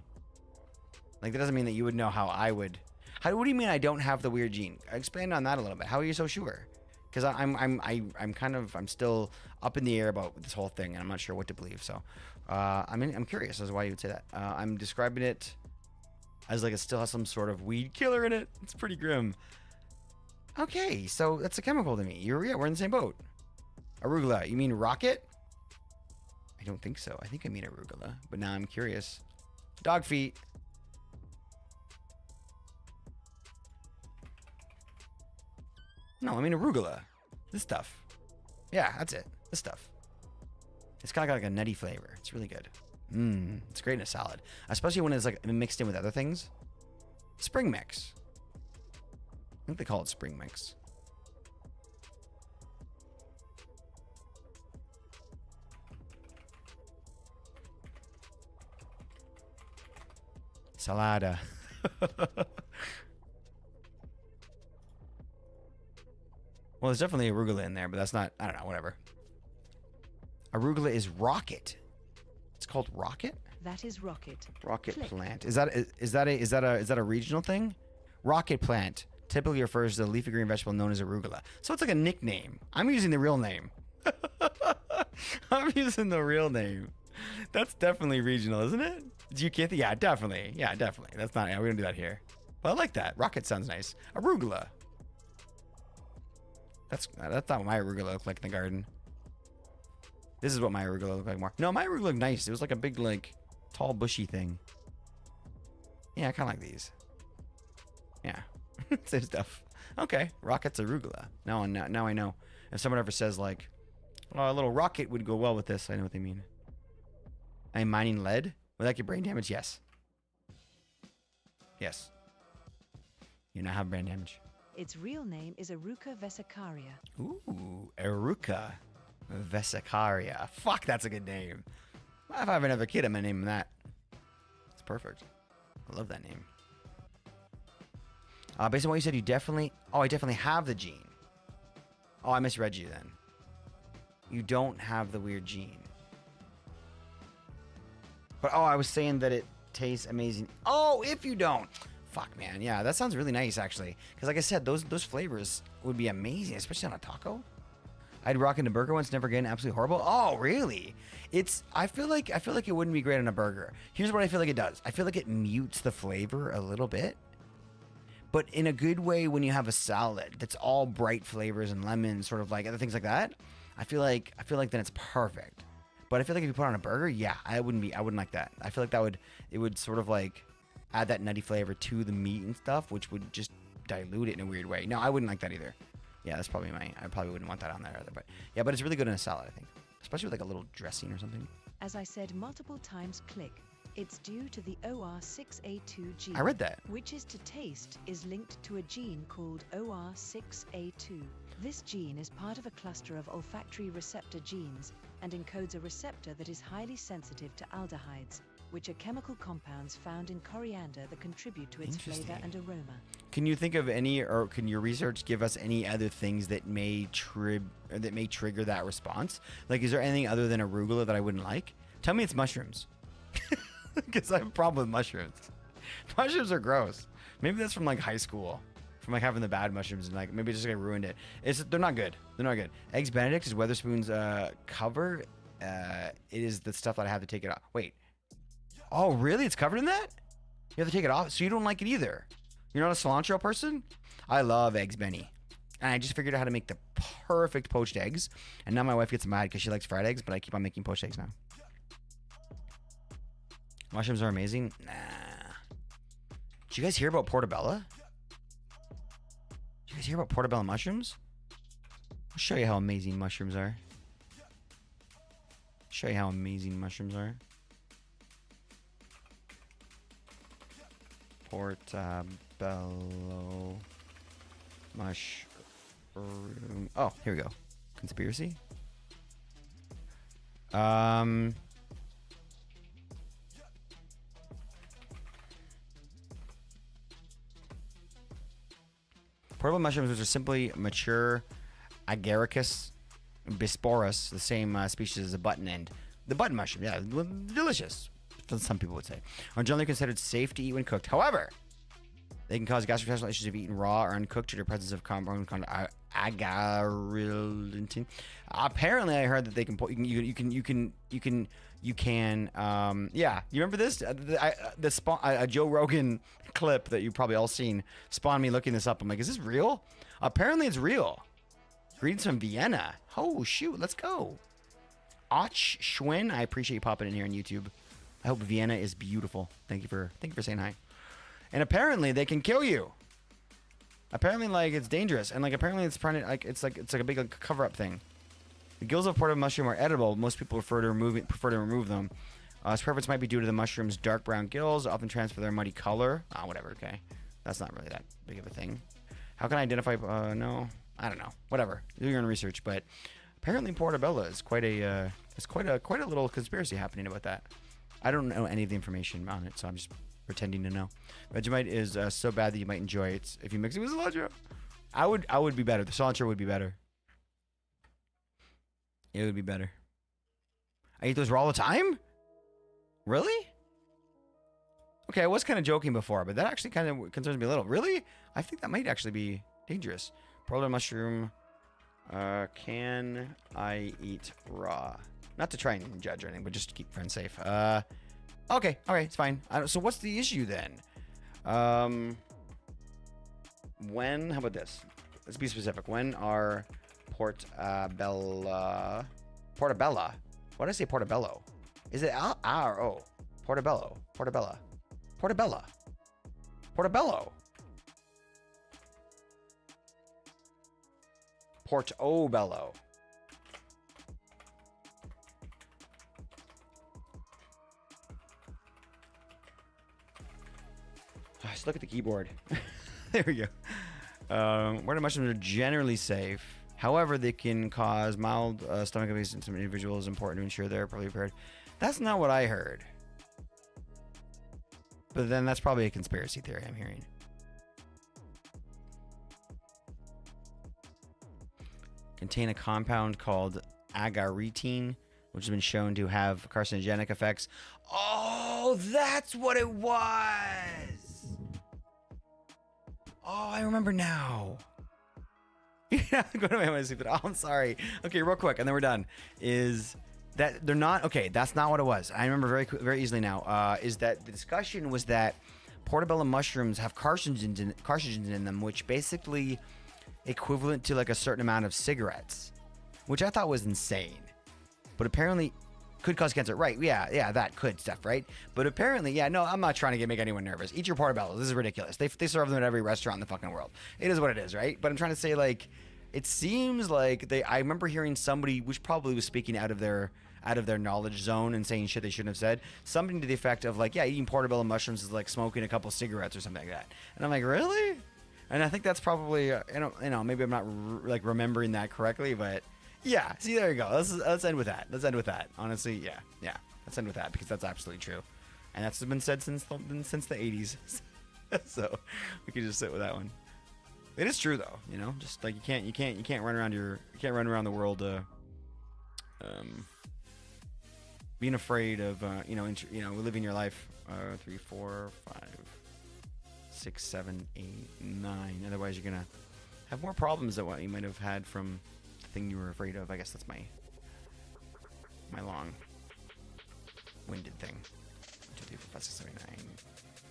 Like that doesn't mean that you would know how I would. What do you mean I don't have the weird gene? Expand on that a little bit. How are you so sure? Because I'm still up in the air about this whole thing, and I'm not sure what to believe. So, I'm curious as to why you would say that. I'm describing it as like it still has some sort of weed killer in it. It's pretty grim. Okay, so that's a chemical to me. We're in the same boat. Arugula. You mean rocket? I don't think so. I think I mean arugula, but now I'm curious. Dog feet. No, I mean arugula. This stuff. Yeah, that's it. This stuff. It's kind of got like a nutty flavor. It's really good. It's great in a salad, especially when it's like mixed in with other things. Spring mix. I think they call it spring mix. Salada. Well, there's definitely arugula in there, but that's not, I don't know, whatever. Arugula is rocket. It's called rocket? That is rocket. Rocket Click. plant. Is that a regional thing? Rocket plant typically refers to the leafy green vegetable known as arugula. So it's like a nickname. I'm using the real name. I'm using the real name. That's definitely regional, isn't it? You can't. Yeah, definitely. Yeah, definitely. That's not. Yeah, we don't do that here. But I like that. Rocket sounds nice. Arugula. That's not what my arugula looked like in the garden. This is what my arugula looked like more. No, my arugula looked nice. It was like a big, like, tall, bushy thing. Yeah, I kind of like these. Yeah. Same stuff. Okay. Rocket's arugula. Now I know. If someone ever says, like, oh, a little rocket would go well with this, I know what they mean. I'm mining lead? Will that get brain damage? Yes. Yes. You now have brain damage. Its real name is Eruca vesicaria. Ooh, Eruca vesicaria. Fuck, that's a good name. If I have another kid, I'm gonna name him that. It's perfect. I love that name. Based on what you said, you definitely... Oh, I definitely have the gene. Oh, I misread you then. You don't have the weird gene. But, oh, I was saying that it tastes amazing. Oh, if you don't. Fuck, man. Yeah, that sounds really nice, actually. Because like I said, those flavors would be amazing, especially on a taco. I'd rock into burger once, never again. Absolutely horrible. Oh, really? I feel like it wouldn't be great on a burger. Here's what I feel like it does. I feel like it mutes the flavor a little bit, but in a good way. When you have a salad that's all bright flavors and lemons, sort of like other things like that, I feel like then it's perfect. But I feel like if you put it on a burger, yeah, I wouldn't like that. I feel like it would sort of like add that nutty flavor to the meat and stuff, which would just dilute it in a weird way. No, I wouldn't like that either. Yeah, that's probably I probably wouldn't want that on there either. But yeah, but it's really good in a salad, I think. Especially with like a little dressing or something. As I said multiple times, click. It's due to the OR6A2 gene. I read that. Which is to taste is linked to a gene called OR6A2. This gene is part of a cluster of olfactory receptor genes and encodes a receptor that is highly sensitive to aldehydes, which are chemical compounds found in coriander that contribute to its flavor and aroma. Can you think of any, or can your research give us any other things that may trigger that response? Like, is there anything other than arugula that I wouldn't like? Tell me it's mushrooms, because I have a problem with mushrooms. Mushrooms are gross. Maybe that's from like high school, from like having the bad mushrooms, and like maybe just like ruined it. They're not good. They're not good. Eggs Benedict is Weatherspoon's cover. It is the stuff that I have to take it off. Wait. Oh, really? It's covered in that? You have to take it off? So you don't like it either? You're not a cilantro person? I love eggs Benny. And I just figured out how to make the perfect poached eggs. And now my wife gets mad because she likes fried eggs, but I keep on making poached eggs now. Mushrooms are amazing? Nah. Did you guys hear about portobello? Did you guys hear about portobello mushrooms? I'll show you how amazing mushrooms are. Show you how amazing mushrooms are. Portobello mushroom. Oh, here we go. Conspiracy. Portobello mushrooms, which are simply mature Agaricus bisporus, the same species as the button end. The button mushroom, yeah, delicious. Some people would say, are generally considered safe to eat when cooked. However, they can cause gastrointestinal issues if eaten raw or uncooked due to the presence of compound called agarilintine. Apparently, I heard that they can. Yeah, you remember this? A Joe Rogan clip that you've probably all seen spawned me looking this up. I'm like, is this real? Apparently, it's real. Greetings from Vienna. Oh shoot, let's go. Och Schwinn, I appreciate you popping in here on YouTube. I hope Vienna is beautiful. Thank you for saying hi. And apparently they can kill you. Apparently, like, it's dangerous, and like apparently it's like a big like, cover-up thing. The gills of portobello mushroom are edible. Most people prefer to remove them. Its preference might be due to the mushroom's dark brown gills, often transfer their muddy color. Whatever. Okay, that's not really that big of a thing. How can I identify? No, I don't know. Whatever. Do your own research. But apparently, portobello is quite a little conspiracy happening about that. I don't know any of the information on it, so I'm just pretending to know. Vegemite is so bad that you might enjoy it if you mix it with cilantro. I would be better. The cilantro would be better. It would be better. I eat those raw all the time? Really? Okay, I was kind of joking before, but that actually kind of concerns me a little. Really? I think that might actually be dangerous. Portobello mushroom. Can I eat raw? Not to try and judge or anything, but just to keep friends safe. Okay, it's fine. So what's the issue then? How about this? Let's be specific. When are portobello? Why did I say portobello? Is it R or O? Portobello. Portobello. Portobello. Portobello. Just look at the keyboard. There we go. Water mushrooms are generally safe. However, they can cause mild stomach aches in some individuals. Important to ensure they're properly prepared. That's not what I heard. But then that's probably a conspiracy theory I'm hearing. Contain a compound called agaritine, which has been shown to have carcinogenic effects. Oh, that's what it was. Oh, I remember now. Yeah, go to my sleep. Oh, I'm sorry. Okay, real quick, and then we're done. Is that they're not okay? That's not what it was. I remember very easily now. Is that the discussion was that portobello mushrooms have carcinogens in them, which basically equivalent to like a certain amount of cigarettes, which I thought was insane. But apparently could cause cancer. Right. Yeah, that could stuff, right? But apparently, yeah, no, I'm not trying to make anyone nervous. Eat your portobellos. This is ridiculous. They serve them at every restaurant in the fucking world. It is what it is, right? But I'm trying to say, like, it seems like I remember hearing somebody, which probably was speaking out of their knowledge zone and saying shit they shouldn't have said. Something to the effect of like, yeah, eating portobello mushrooms is like smoking a couple cigarettes or something like that. And I'm like, really? And I think that's probably, maybe I'm not like remembering that correctly, but yeah. See, there you go. Let's end with that. Honestly, yeah. Let's end with that because that's absolutely true, and that's been said since the 80s. So we could just sit with that one. It is true though, just like you can't run around the world, being afraid of, living your life, 3, 4, 5, 6, 7, 8, 9. Otherwise, you're gonna have more problems than what you might have had from the thing you were afraid of. I guess that's my long-winded thing. 1, 2, 3, 4, 5, 6, 7, 8, 9.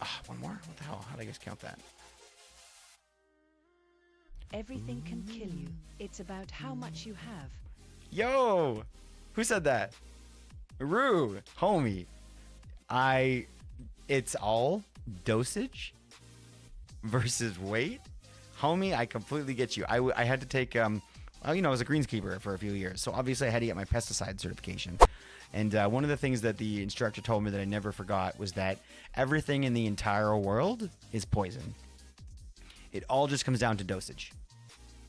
Ah, one more. What the hell? How did I just count that? Everything can kill you. It's about how much you have. Yo, who said that? Rue, homie. It's all dosage versus weight, homie. I completely get you. I had to take I was a greenskeeper for a few years, so obviously I had to get my pesticide certification. And one of the things that the instructor told me that I never forgot was that everything in the entire world is poison. It all just comes down to dosage.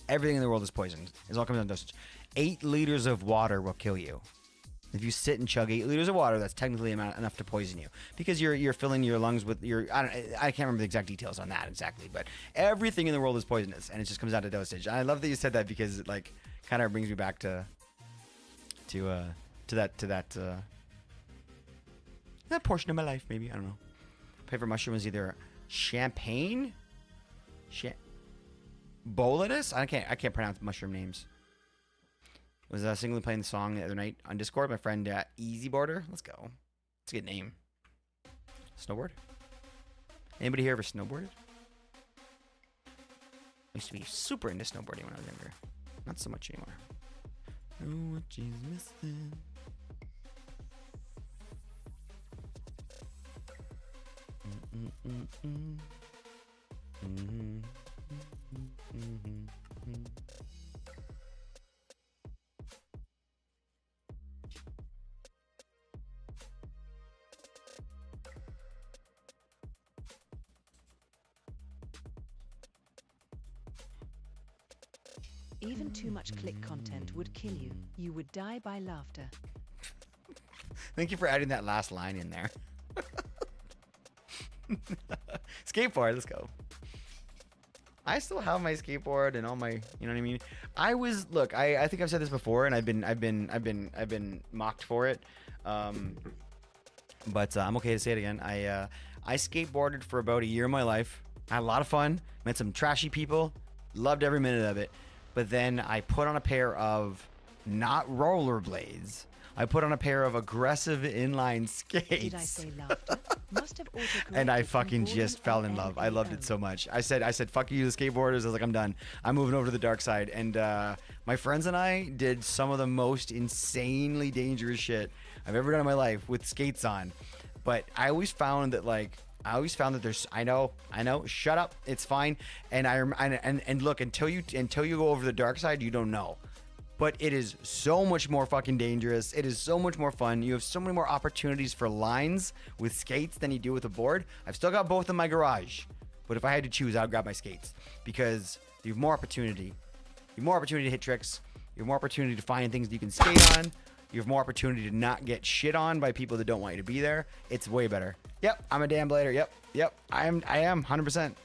Everything in the world is poisoned. It all comes down to dosage. 8 liters of water will kill you. If you sit and chug 8 liters of water, that's technically enough to poison you, because you're filling your lungs with I can't remember the exact details on that exactly, but everything in the world is poisonous, and it just comes down to dosage. And I love that you said that because it like kind of brings me back to that portion of my life. Maybe, I don't know. Favorite mushroom is either champagne, boletus. I can't pronounce mushroom names. Was singly playing the song the other night on Discord. My friend Easyboarder. Let's go. It's a good name. Snowboard? Anybody here ever snowboarded? I used to be super into snowboarding when I was younger. Not so much anymore. Oh, what she's missing. Even too much click content would kill you. You would die by laughter. Thank you for adding that last line in there. Skateboard, let's go. I still have my skateboard and all my, you know what I mean? I think I've said this before, and I've been mocked for it. But I'm okay to say it again. I skateboarded for about a year of my life. I had a lot of fun. Met some trashy people. Loved every minute of it. But then I put on a pair of not rollerblades. I put on a pair of aggressive inline skates. Did I say laughter? Must have and I fucking just fell in love. I loved it so much. I said, fuck you, the skateboarders. I was like, I'm done. I'm moving over to the dark side. And my friends and I did some of the most insanely dangerous shit I've ever done in my life with skates on. But I always found that there's, I know, shut up, it's fine. And look, until you go over the dark side, you don't know. But it is so much more fucking dangerous. It is so much more fun. You have so many more opportunities for lines with skates than you do with a board. I've still got both in my garage, but if I had to choose, I would grab my skates because you have more opportunity. You have more opportunity to hit tricks. You have more opportunity to find things that you can skate on. You have more opportunity to not get shit on by people that don't want you to be there. It's way better. Yep, I'm a damn blader. Yep, I am 100%.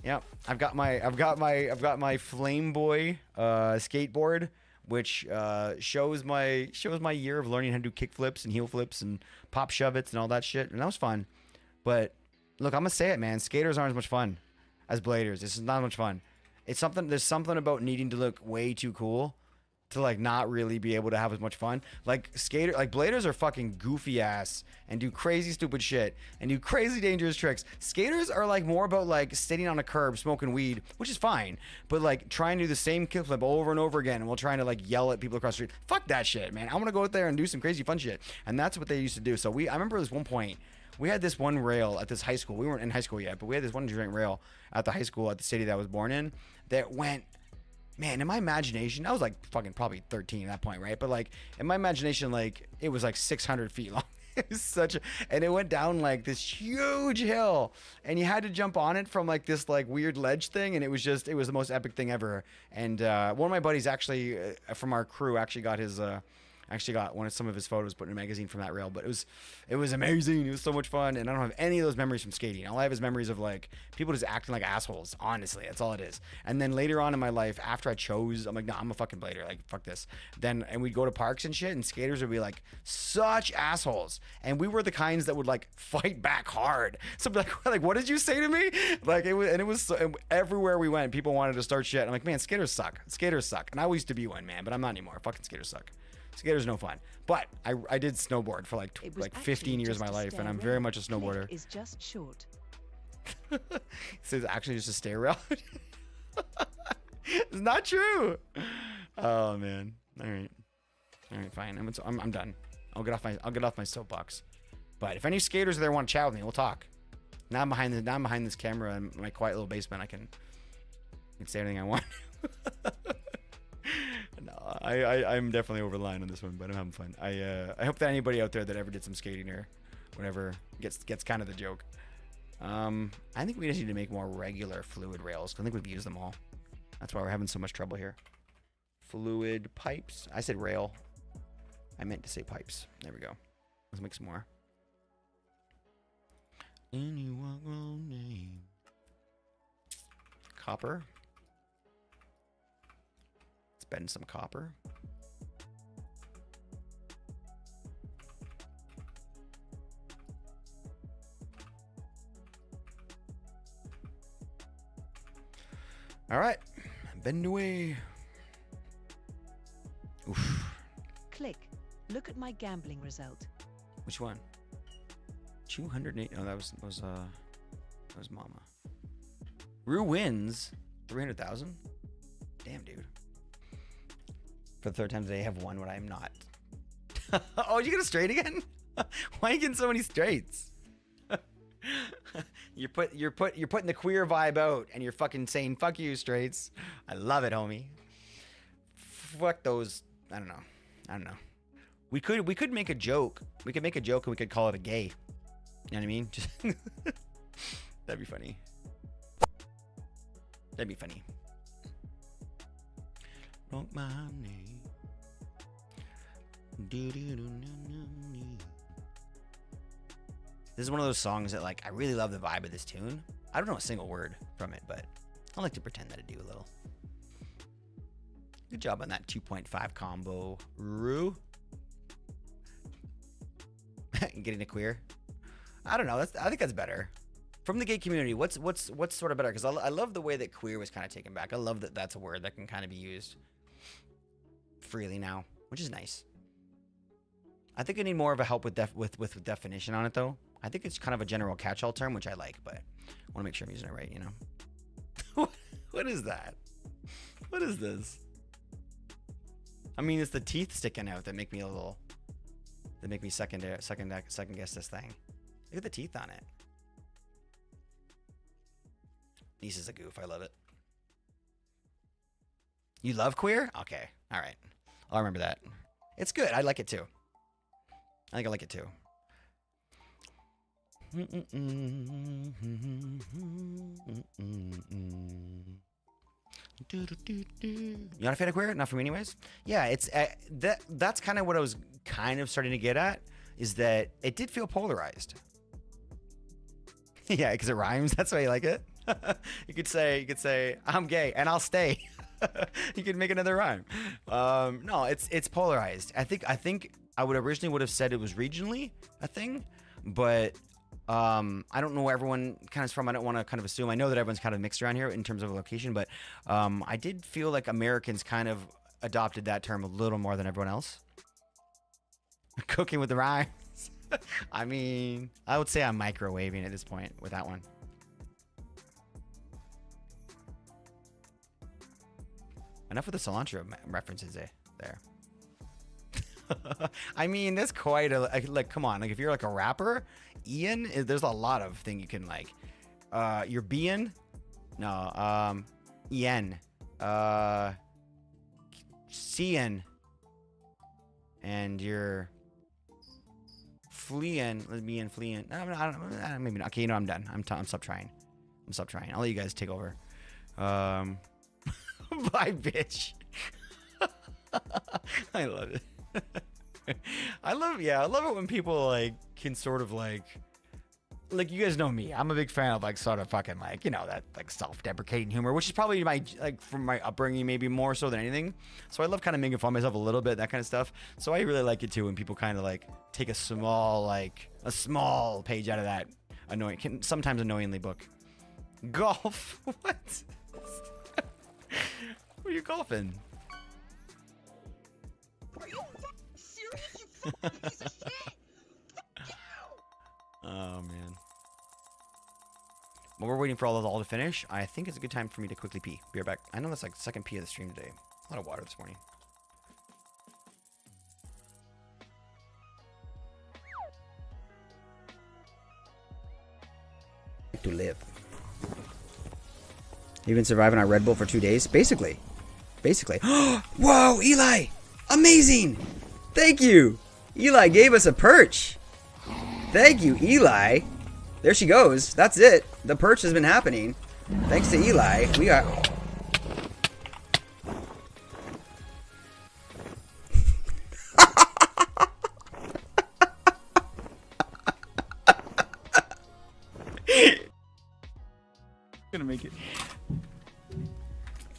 Yep, I've got my Flame Boy skateboard, which shows my year of learning how to do kick flips and heel flips and pop shove-its and all that shit, and that was fun. But look, I'm gonna say it, man. Skaters aren't as much fun. as bladers. This is not much fun. It's something. There's something about needing to look way too cool to like not really be able to have as much fun. Like bladers are fucking goofy ass and do crazy stupid shit and do crazy dangerous tricks. Skaters are like more about like sitting on a curb smoking weed, which is fine, but like trying to do the same kickflip over and over again while trying to like yell at people across the street. Fuck that shit, man. I want to go out there and do some crazy fun shit, and that's what they used to do. So I remember this one point. We had this one rail at this high school. We weren't in high school yet, but we had this one joint rail at the high school at the city that I was born in that went. Man, in my imagination, I was like fucking probably 13 at that point, right? But like in my imagination, like it was like 600 feet long. It was and it went down like this huge hill, and you had to jump on it from like this like weird ledge thing, and it was the most epic thing ever. And one of my buddies actually from our crew actually got some of his photos put in a magazine from that rail, but it was amazing. It was so much fun, and I don't have any of those memories from skating. All I have is memories of like people just acting like assholes. Honestly, that's all it is. And then later on in my life, after I chose, I'm like, nah, I'm a fucking blader. Like, fuck this. And we'd go to parks and shit, and skaters would be like such assholes, and we were the kinds that would like fight back hard. So like, what did you say to me? Like it was so, everywhere we went, people wanted to start shit. I'm like, man, skaters suck. Skaters suck. And I used to be one, man, but I'm not anymore. Fucking skaters suck. Skaters no fun, but I did snowboard for like 15 years of my life, and I'm very much a snowboarder. Is just short. So it's actually just a stair rail. It's not true. Oh man. All right, fine. I'm done. I'll get off my soapbox. But if any skaters there want to chat with me, we'll talk. Now I'm behind this camera in my quiet little basement. I can say anything I want. No, I'm definitely over the line on this one, but I'm having fun. I hope that anybody out there that ever did some skating or whatever gets kind of the joke. I think we just need to make more regular fluid rails. I think we've used them all. That's why we're having so much trouble here. Fluid pipes. I said rail. I meant to say pipes. There we go. Let's make some more. Copper. Bend some copper. All right, bend away. Oof. Click. Look at my gambling result. Which one? 208. Oh, that was Mama. Rue wins 300,000. Damn, dude. For the third time today, I have won when I am not. Oh, you get a straight again? Why are you getting so many straights? You're putting the queer vibe out, and you're fucking saying "fuck you, straights." I love it, homie. Fuck those. I don't know. We could make a joke. We could make a joke, and we could call it a gay. You know what I mean? Just that'd be funny. That'd be funny. Wrote my name. This is one of those songs that like I really love the vibe of this tune. I don't know a single word from it, but I like to pretend that I do a little. Good job on that 2.5 combo, Rue. Getting a queer. I don't know. I think that's better. From the gay community, what's sort of better? Because I love the way that queer was kind of taken back. I love that that's a word that can kind of be used freely now, which is nice. I think I need more of a help with definition on it, though. I think it's kind of a general catch-all term, which I like, but I want to make sure I'm using it right, you know? What is that? What is this? I mean, it's the teeth sticking out that make me second guess this thing. Look at the teeth on it. Niece is a goof. I love it. You love queer? Okay. All right. I'll remember that. It's good. I like it too. I think I like it too. You not a fan of queer? Not for me anyways? Yeah, it's that's kind of what I was kind of starting to get at, is that it did feel polarized. Yeah, because it rhymes. That's why you like it. You could say I'm gay and I'll stay. You could make another rhyme. No, it's polarized. I think I would originally have said it was regionally a thing, but I don't know where everyone kind of is from. I don't want to kind of assume. I know that everyone's kind of mixed around here in terms of location, but I did feel like Americans kind of adopted that term a little more than everyone else. Cooking with the rhymes. I mean, I would say I'm microwaving at this point with that one. Enough with the cilantro references there. I mean, that's quite a like. Come on, like if you're like a rapper, Ian, there's a lot of thing you can like. You're being, no, Ian, seeing, and you're fleeing. Being fleeing. No, I don't. Maybe not. Okay, you know, I'm done. I'm stop trying. I'll let you guys take over. Bye, bitch. I love it. I love it when people like can sort of like you guys know me. I'm a big fan of like sort of fucking like, you know, that like self-deprecating humor, which is probably my like from my upbringing maybe more so than anything. So I love kind of making fun of myself a little bit, that kind of stuff. So I really like it too when people kind of like take a small page out of that sometimes annoyingly book. Golf. What? Who are you golfing? Oh man. While we're waiting for all to finish, I think it's a good time for me to quickly pee. Be right back. I know that's like the second pee of the stream today. A lot of water this morning. To live. You've been surviving on Red Bull for 2 days? Basically. Whoa, Eli! Amazing! Thank you! Eli gave us a perch! Thank you, Eli! There she goes. That's it. The perch has been happening. Thanks to Eli, we are... Gonna make it.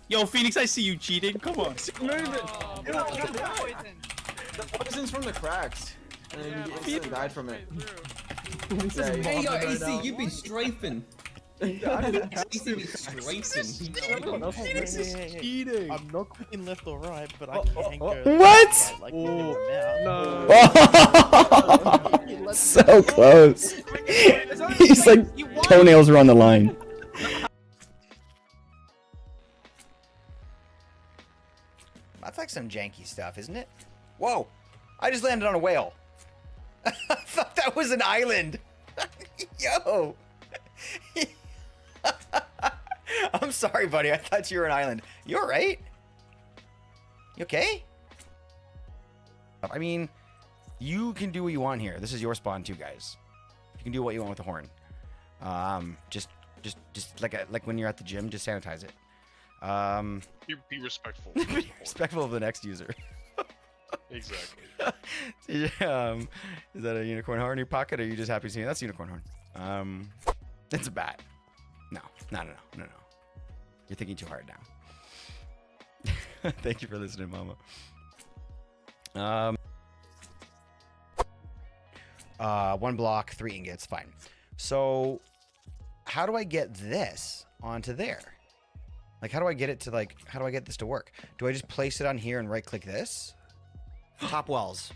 Yo, Phoenix, I see you cheating. Come on. The poison's from the cracks. And then you instantly died from it. Hey, yo, AC, you be strafing. AC be strafing. Phoenix is cheating. I'm not clicking left or right, but I can go. What? Like, no. So close. He's like, toenails are on the line. That's like some janky stuff, isn't it? Whoa! I just landed on a whale. I thought that was an island. Yo! I'm sorry, buddy. I thought you were an island. You alright? You okay? I mean, you can do what you want here. This is your spawn too, guys. You can do what you want with the horn. Just like when you're at the gym, just sanitize it. Be respectful. Be respectful of the next user. Exactly. Is that a unicorn horn in your pocket, or are you just happy seeing it? That's a unicorn horn. It's a bat. No. You're thinking too hard now. Thank you for listening, Mama. 1 block, 3 ingots, fine. So, how do I get this onto there? Like, how do I get it to, like, how do I get this to work? Do I just place it on here and right-click this? Top wells.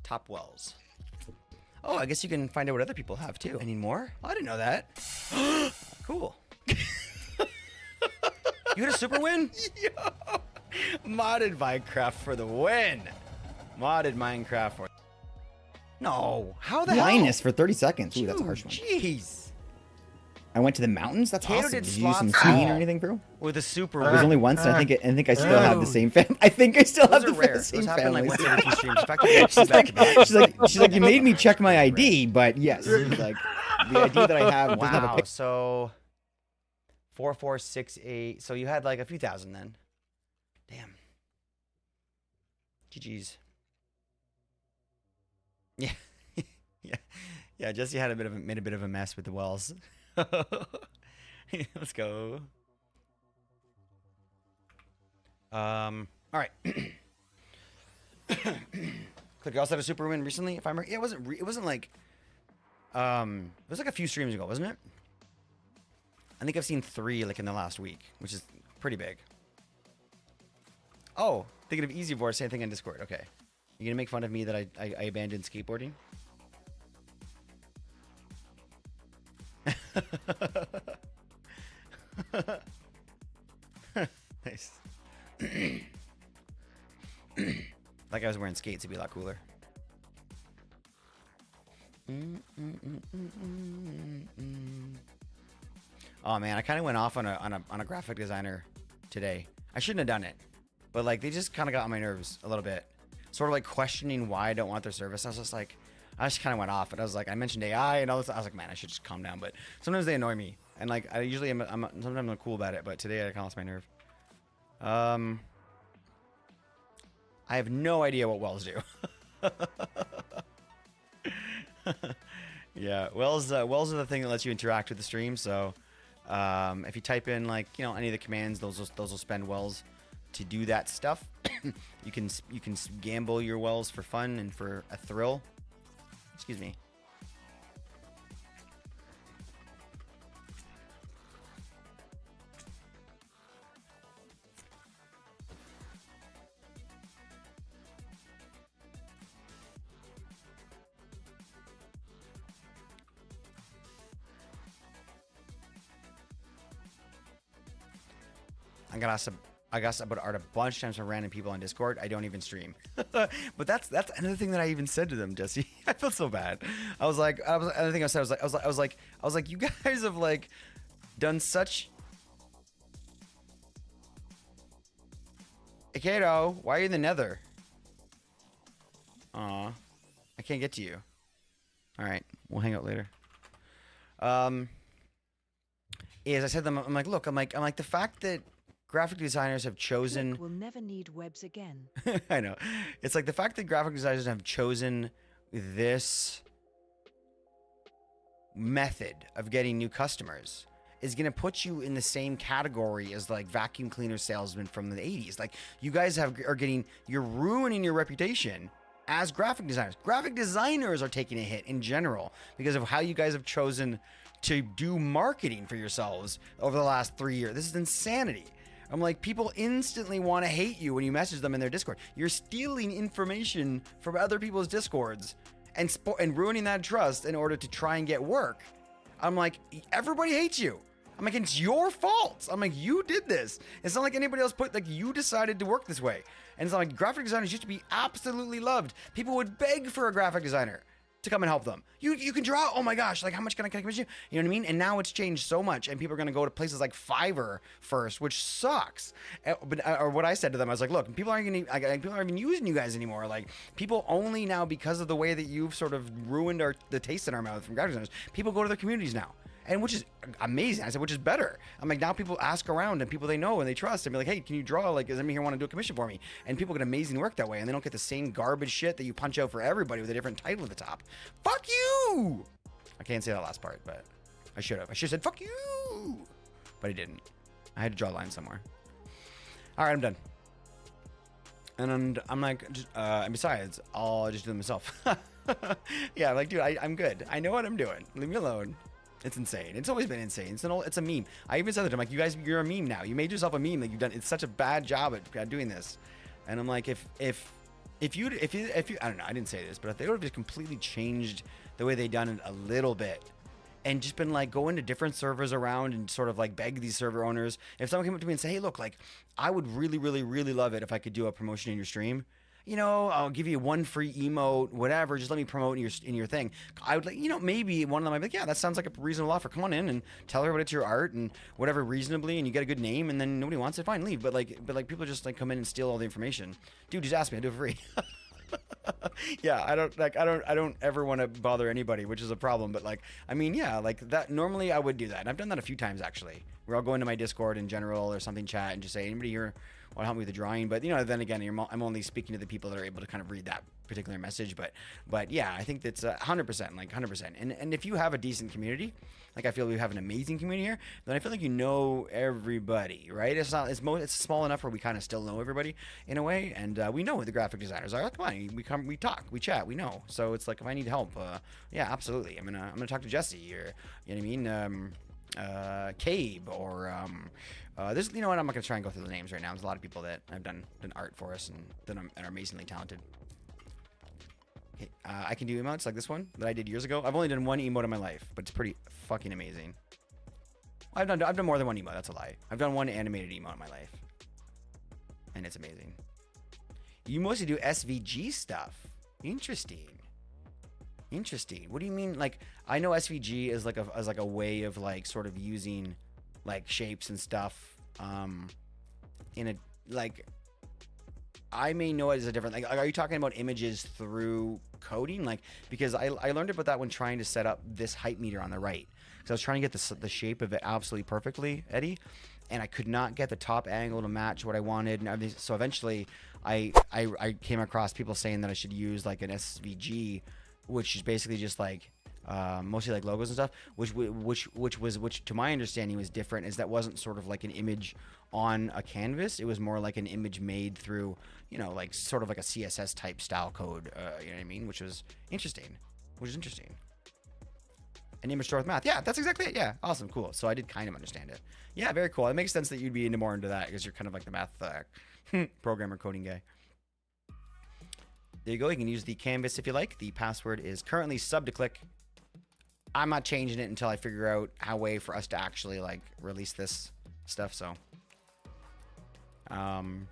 Top wells. Oh, I guess you can find out what other people have, too. Any more? Oh, I didn't know that. Cool. You had a super win? Yo! Modded Minecraft for the win. Modded Minecraft for... No. How the hell? Blindness for 30 seconds. Ooh, that's a harsh one. Jeez. I went to the mountains? That's Tato awesome. did Did you use some slots skiing or anything, bro? With a super It was only once, and I think I still have the same family. I think I still have the same family. She's like, you made me check my ID, but yes, like the ID that I have doesn't have a picture. So 4468. So you had like a few thousand then. Damn. GG's. Yeah. Yeah. Jesse had made a bit of a mess with the wells. Let's go. All right. Could you also have a super win recently? If I'm right, yeah, it wasn't like It was like a few streams ago, wasn't it? I think I've seen 3 like in the last week, which is pretty big. Oh, thinking of Easy Board, same thing on Discord. Okay. You gonna make fun of me that I abandoned skateboarding? Nice. Like I was wearing skates, it'd be a lot cooler. Oh man, I kind of went off on a graphic designer today. I shouldn't have done it, but like they just kind of got on my nerves a little bit. Sort of like questioning why I don't want their service. I was just like, I just kind of went off, and I was like, I mentioned AI and all this. I was like, man, I should just calm down. But sometimes they annoy me, and like I usually sometimes I'm cool about it, but today I kind of lost my nerve. I have no idea what wells do. Yeah, wells are the thing that lets you interact with the stream. So if you type in like any of the commands, those will spend wells to do that stuff. you can gamble your wells for fun and for a thrill. Excuse me. I got about art a bunch of times from random people on Discord. I don't even stream. But that's another thing that I even said to them, Jesse. I felt so bad. Another thing I said I was like, you guys have like done such. Kato, why are you in the nether? Aw, I can't get to you. All right, we'll hang out later. As I said to them, I'm like, look, I'm like the fact that graphic designers have chosen. We'll never need webs again. I know. It's like the fact that graphic designers have chosen this method of getting new customers is going to put you in the same category as like vacuum cleaner salesmen from the 80s. Like you guys you're ruining your reputation as graphic designers. Graphic designers are taking a hit in general because of how you guys have chosen to do marketing for yourselves over the last 3 years. This is insanity. I'm like, people instantly want to hate you when you message them in their Discord. You're stealing information from other people's Discords and ruining that trust in order to try and get work. I'm like, everybody hates you. I'm like, it's your fault. I'm like, you did this. It's not like anybody else you decided to work this way. And it's not like graphic designers used to be absolutely loved. People would beg for a graphic designer to come and help them. You can draw. Oh my gosh, like how much can I commission you? You know what I mean? And now it's changed so much, and people are gonna go to places like Fiverr first, which sucks. Or what I said to them, I was like, look, people aren't even using you guys anymore. Like people only now, because of the way that you've sort of ruined the taste in our mouth from graphic designers, people go to their communities now. And which is amazing. I said, which is better. I'm like, now people ask around and people they know and they trust and be like, hey, can you draw? Like, does anybody here want to do a commission for me? And people get amazing work that way, and they don't get the same garbage shit that you punch out for everybody with a different title at the top. Fuck you! I can't say that last part, but I should have. I should have said, fuck you! But I didn't. I had to draw a line somewhere. All right, I'm done. And I'm like, and besides, I'll just do them myself. Yeah, like, dude, I'm good. I know what I'm doing. Leave me alone. It's insane. It's always been insane. It's a meme. I even said that. I'm like, you guys, you're a meme now. You made yourself a meme. Like you've done. It's such a bad job at doing this. And I'm like, if you, I don't know. I didn't say this, but if they would have just completely changed the way they done it a little bit, and just been like going to different servers around and sort of like beg these server owners. If someone came up to me and said, hey, look, like I would really, really, really love it if I could do a promotion in your stream. You know, I'll give you one free emote, whatever. Just let me promote in your thing. I would like, maybe one of them I'd be like, yeah, that sounds like a reasonable offer. Come on in and tell everybody it's your art and whatever reasonably, and you get a good name, and then nobody wants it, fine, leave. But like people just like come in and steal all the information. Dude, just ask me, I do it for free. Yeah, I don't ever want to bother anybody, which is a problem. But like, I mean, yeah, like that. Normally I would do that, and I've done that a few times actually. We're all going to my Discord in general or something chat and just say, anybody here want to help me with the drawing? But, then again, I'm only speaking to the people that are able to kind of read that particular message. But yeah, I think that's 100%, like 100%. And if you have a decent community, like I feel we have an amazing community here, then I feel like you know everybody, right? It's small enough where we kind of still know everybody in a way, and we know who the graphic designers are. Like, come on, we talk, we chat, we know. So it's like if I need help, yeah, absolutely. I'm gonna talk to Jesse or you know what I mean, Cabe or there's what, I'm not gonna try and go through the names right now. There's a lot of people that have done art for us and that are amazingly talented. Okay, I can do emotes like this one that I did years ago. I've only done one emote in my life, but it's pretty fucking amazing. I've done more than one emote. That's a lie. I've done one animated emote in my life, and it's amazing. You mostly do SVG stuff. Interesting. What do you mean? Like, I know SVG is like a way of like sort of using like shapes and stuff in a like. I may know it as a different, like, are you talking about images through coding? Like, because I learned about that when trying to set up this height meter on the right. Because I was trying to get the shape of it absolutely perfectly, Eddie, and I could not get the top angle to match what I wanted. And everything. So eventually, I came across people saying that I should use like an SVG, which is basically just like mostly like logos and stuff, which to my understanding was different, is that wasn't sort of like an image on a canvas. It was more like an image made through, like sort of like a CSS type style code, you know what I mean? Which is interesting. An image store with math. Yeah, that's exactly it. Yeah, awesome, cool. So I did kind of understand it. Yeah, very cool. It makes sense that you'd be more into that because you're kind of like the math programmer coding guy. There you go. You can use the canvas if you like. The password is currently sub to click. I'm not changing it until I figure out a way for us to actually like release this stuff. So, you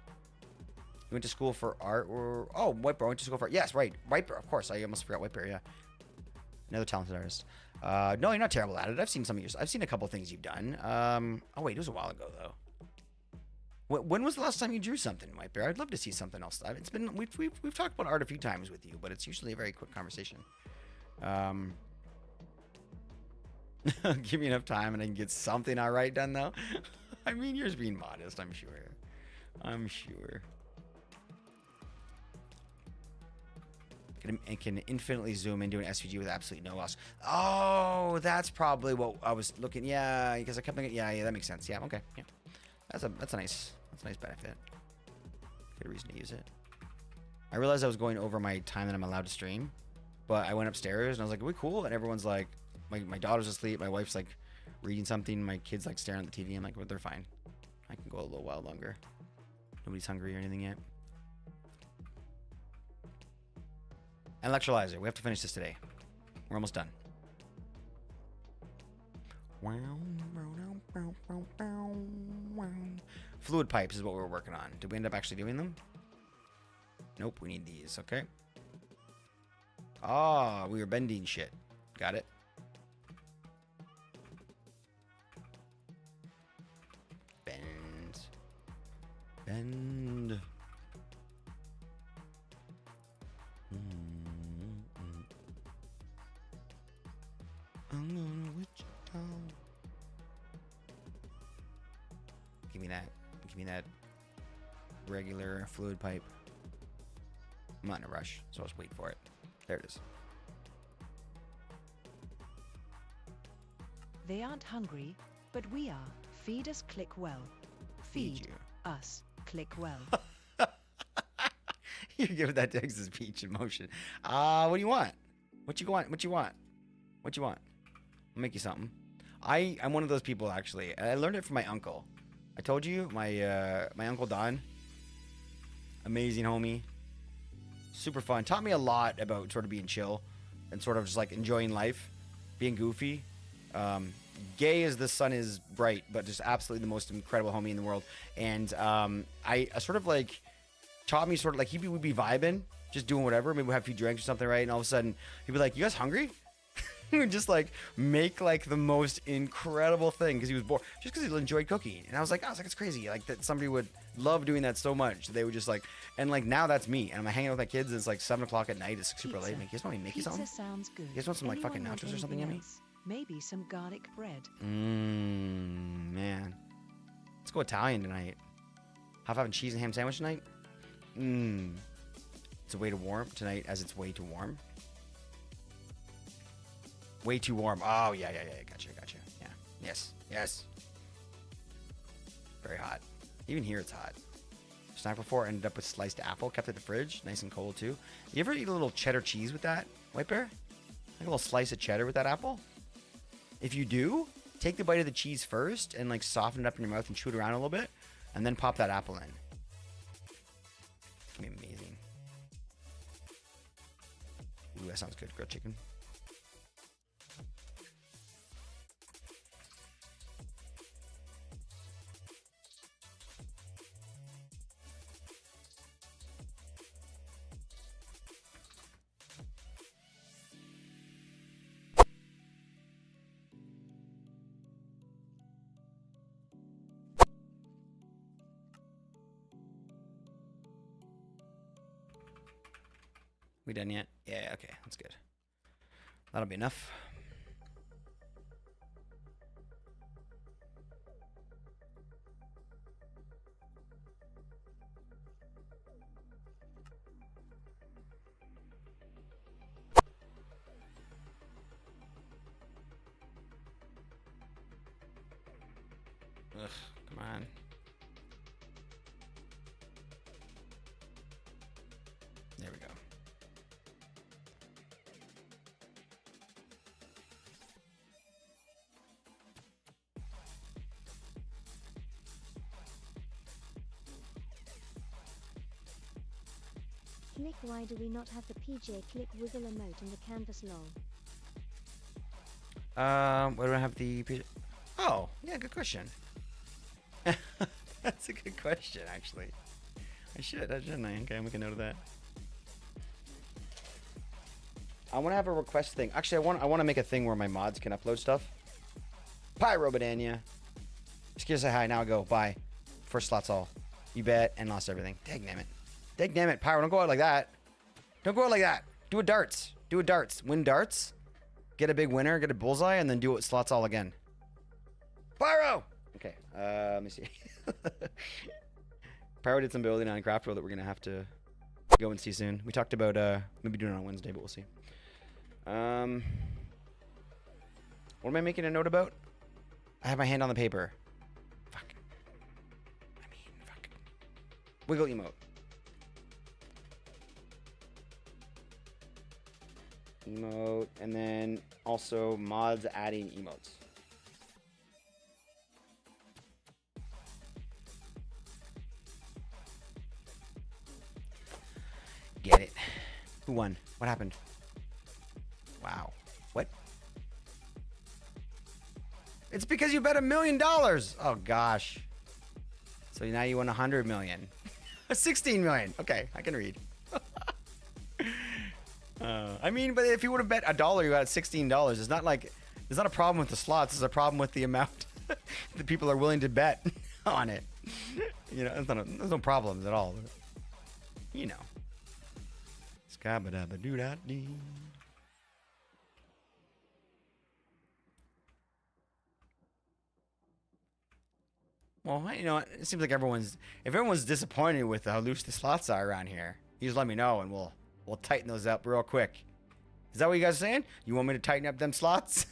went to school for art or Whitebear went to school for art. Yes, right, Whitebear. Of course, I almost forgot Whitebear. Yeah, another talented artist. No, you're not terrible at it. I've seen some of yours. I've seen a couple of things you've done. Oh wait, it was a while ago though. When was the last time you drew something, Whitebear? I'd love to see something else. It's been we've talked about art a few times with you, but it's usually a very quick conversation. Give me enough time and I can get something all right done though. I mean, yours being modest, I'm sure. It can infinitely zoom into an SVG with absolutely no loss. Oh, that's probably what I was looking. Yeah, because I kept thinking. Yeah, that makes sense. Yeah, okay. Yeah, that's a nice benefit. Good reason to use it. I realized I was going over my time that I'm allowed to stream, but I went upstairs and I was like, "Are we cool?" And everyone's like, my daughter's asleep, my wife's like reading something, my kid's like staring at the TV. I'm like, well, they're fine. I can go a little while longer. Nobody's hungry or anything yet. Electrolyzer. We have to finish this today. We're almost done. Fluid pipes is what we're working on. Did we end up actually doing them? Nope, we need these, okay. Ah, we were bending shit. Got it. Bend. I'm gonna let you down. Give me that regular fluid pipe. I'm not in a rush, so I'll just wait for it. There it is. They aren't hungry, but we are. Feed us, click well. Feed us, click well. You give that Texas Peach emotion. What do you want? What you want? I'll make you something. I'm one of those people actually. I learned it from my uncle. I told you my uncle Don. Amazing homie. Super fun. Taught me a lot about sort of being chill and sort of just like enjoying life, being goofy. Gay as the sun is bright, but just absolutely the most incredible homie in the world. And I sort of like taught me sort of like we'd be vibing, just doing whatever. Maybe we'd have a few drinks or something, right? And all of a sudden he'd be like, "You guys hungry?" We'd just like make like the most incredible thing because he was bored, just because he enjoyed cooking. And I was like, it's crazy, like that somebody would love doing that so much. They would just like, and like now that's me. And I'm hanging out with my kids. And it's like 7 o'clock at night. It's super late. Like, you guys want me to make you something? Sounds good. You guys want some like fucking nachos or something, Yummy? maybe some garlic bread. Man. Let's go Italian tonight. Half having cheese and ham sandwich tonight? It's a way to warm tonight as it's way too warm. Way too warm. Oh, yeah. Gotcha. Yeah. Yes. Very hot. Even here it's hot. Snack before, ended up with sliced apple, kept it in the fridge, nice and cold too. You ever eat a little cheddar cheese with that, White Bear? Like a little slice of cheddar with that apple? If you do, take the bite of the cheese first and like soften it up in your mouth and chew it around a little bit, and then pop that apple in. It's gonna be amazing. Ooh, that sounds good. Grilled chicken. We done yet? Yeah, okay, that's good. That'll be enough. Ugh, come on. There we go. Click, why do we not have the PJ click wiggle emote in the canvas lol? Where do I have the... Oh, yeah, good question. That's a good question, actually. I shouldn't I? Okay, I'll make a note of that. I want to have a request thing. Actually, I want to make a thing where my mods can upload stuff. Pyro Badania. Just give us a hi. Now I go. Bye. First slots all. You bet. And lost everything. Dag damn it, Pyro. Don't go out like that. Don't go out like that. Do a darts. Win darts. Get a big winner. Get a bullseye. And then do it slots all again. Pyro! Okay. Let me see. Pyro did some building on Craft World that we're going to have to go and see soon. We talked about maybe doing it on Wednesday, but we'll see. What am I making a note about? I have my hand on the paper. Fuck. Wiggle emote. Emote, and then also mods adding emotes. Get it. Who won? What happened? Wow. What? It's because you bet $1 million. Oh gosh. So now you won 100 million. 16 million. Okay, I can read. I mean, but if you would have bet $1, you got $16. It's not like there's not a problem with the slots. There's a problem with the amount that people are willing to bet on it. You know, there's no problems at all. You know. Scabba-dabba-doo-da-dee. Well, you know, it seems like if everyone's disappointed with how loose the slots are around here, you just let me know and we'll tighten those up real quick. Is that what you guys are saying? You want me to tighten up them slots?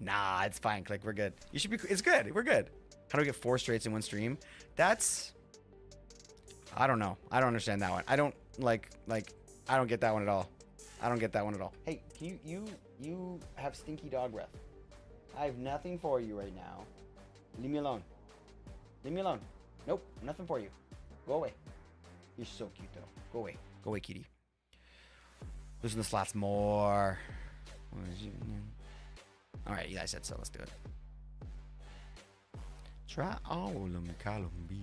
Nah, it's fine. Click, we're good. You should be. It's good. We're good. How do we get 4 straights in one stream? That's. I don't know. I don't understand that one. I don't I don't get that one at all. Hey, you have stinky dog breath. I have nothing for you right now. Leave me alone. Nope, nothing for you. Go away. You're so cute though. Go away, kitty. Loosen the slots more. All right, you guys said so. Let's do it. Try all of them, column B.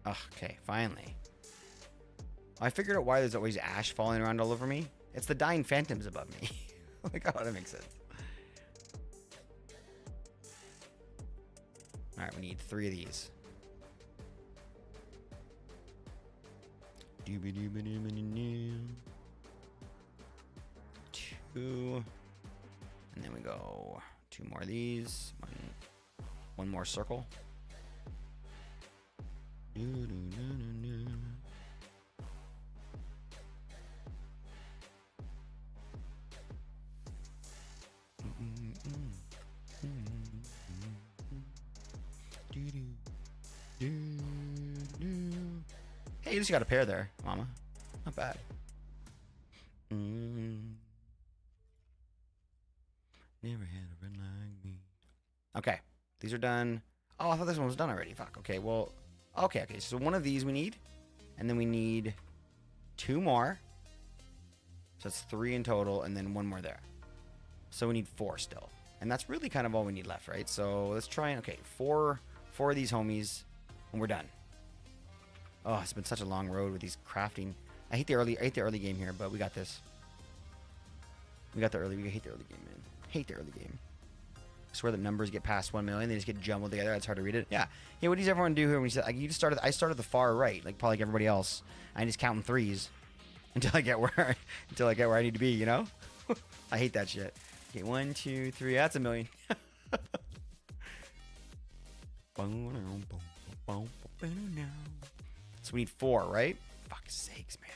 Ugh, okay, finally. I figured out why there's always ash falling around all over me. It's the dying phantoms above me. Like, oh, that makes sense. Alright, we need 3 of these. Two. And then we go 2 more of these. One more circle. Hey, you just got a pair there, Mama. Not bad. Never had a friend like me. Okay, these are done. Oh, I thought this one was done already. Fuck. Okay, well, okay. So one of these we need, and then we need 2 more. So that's 3 in total, and then 1 more there. So we need 4 still, and that's really kind of all we need left, right? So let's try and okay, 4 of these homies, and we're done. Oh, it's been such a long road with these crafting. I hate the early game here, but we got this. We hate the early game, man. Hate the early game. I swear that numbers get past 1 million, they just get jumbled together. It's hard to read it. Yeah. Hey, what does everyone do here when you said like you just started? I started the far right, like probably like everybody else. I just counting 3s until I get where I need to be. You know. I hate that shit. Okay, 1, 2, 3. That's a million. So we need 4, right? Fuck's sakes, man.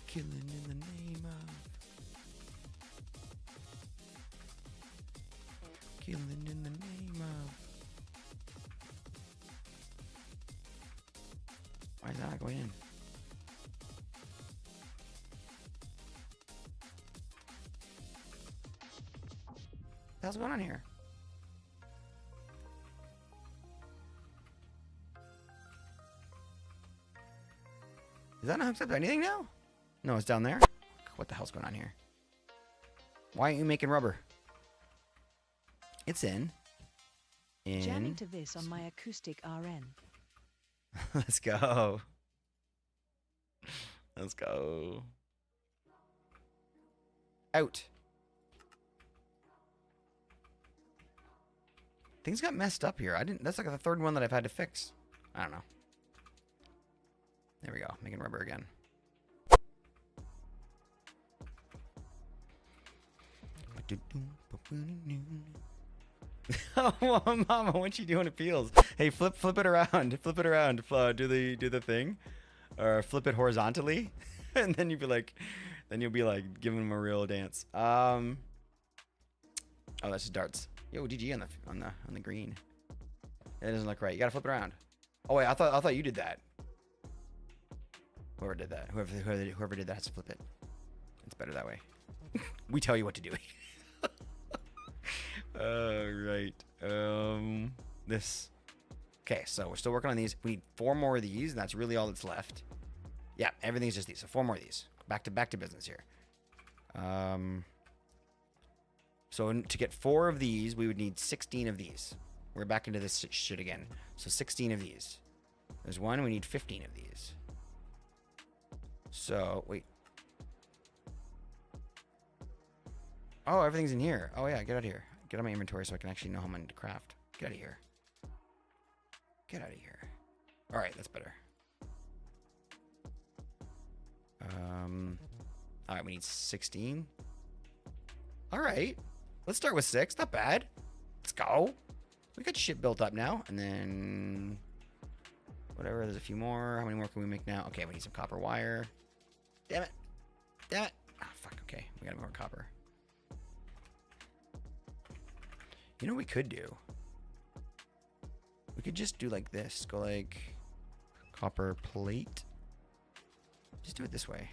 Killing in the name of. Killing in the name of. Why is that not going in? What the hell's going on here? Is that not hooked up to anything now? No, it's down there. What the hell's going on here? Why aren't you making rubber? It's in. Jamming to this on my acoustic RN. Let's go. Let's go. Out. Things got messed up here. That's like the 3rd one that I've had to fix. I don't know. There we go. Making rubber again. Oh, Mama, what you doing? It feels. Hey, flip it around. Flip it around. Do the thing, or flip it horizontally, and then you'll be like giving them a real dance. Oh, that's just darts. Yo, GG on the green. It doesn't look right. You gotta flip it around. Oh wait, I thought you did that. Whoever did that, whoever did that has to flip it. It's better that way. We tell you what to do. Right. This. Okay, so we're still working on these. We need 4 more of these, and that's really all that's left. Yeah, everything's just these. So 4 more of these. Back to business here. So to get 4 of these, we would need 16 of these. We're back into this shit again. So 16 of these. There's 1. We need 15 of these. So wait. Oh, everything's in here. Oh yeah, get out of here. Get out of my inventory so I can actually know how I'm going to craft. Get out of here. Get out of here. All right, that's better. All right, we need 16. All right, let's start with 6. Not bad. Let's go. We got shit built up now, and then whatever. There's a few more. How many more can we make now? Okay, we need some copper wire. Damn it. Damn it. Ah, fuck. Okay, we got more copper. You know what we could do? We could just do like this. Go like copper plate. Just do it this way.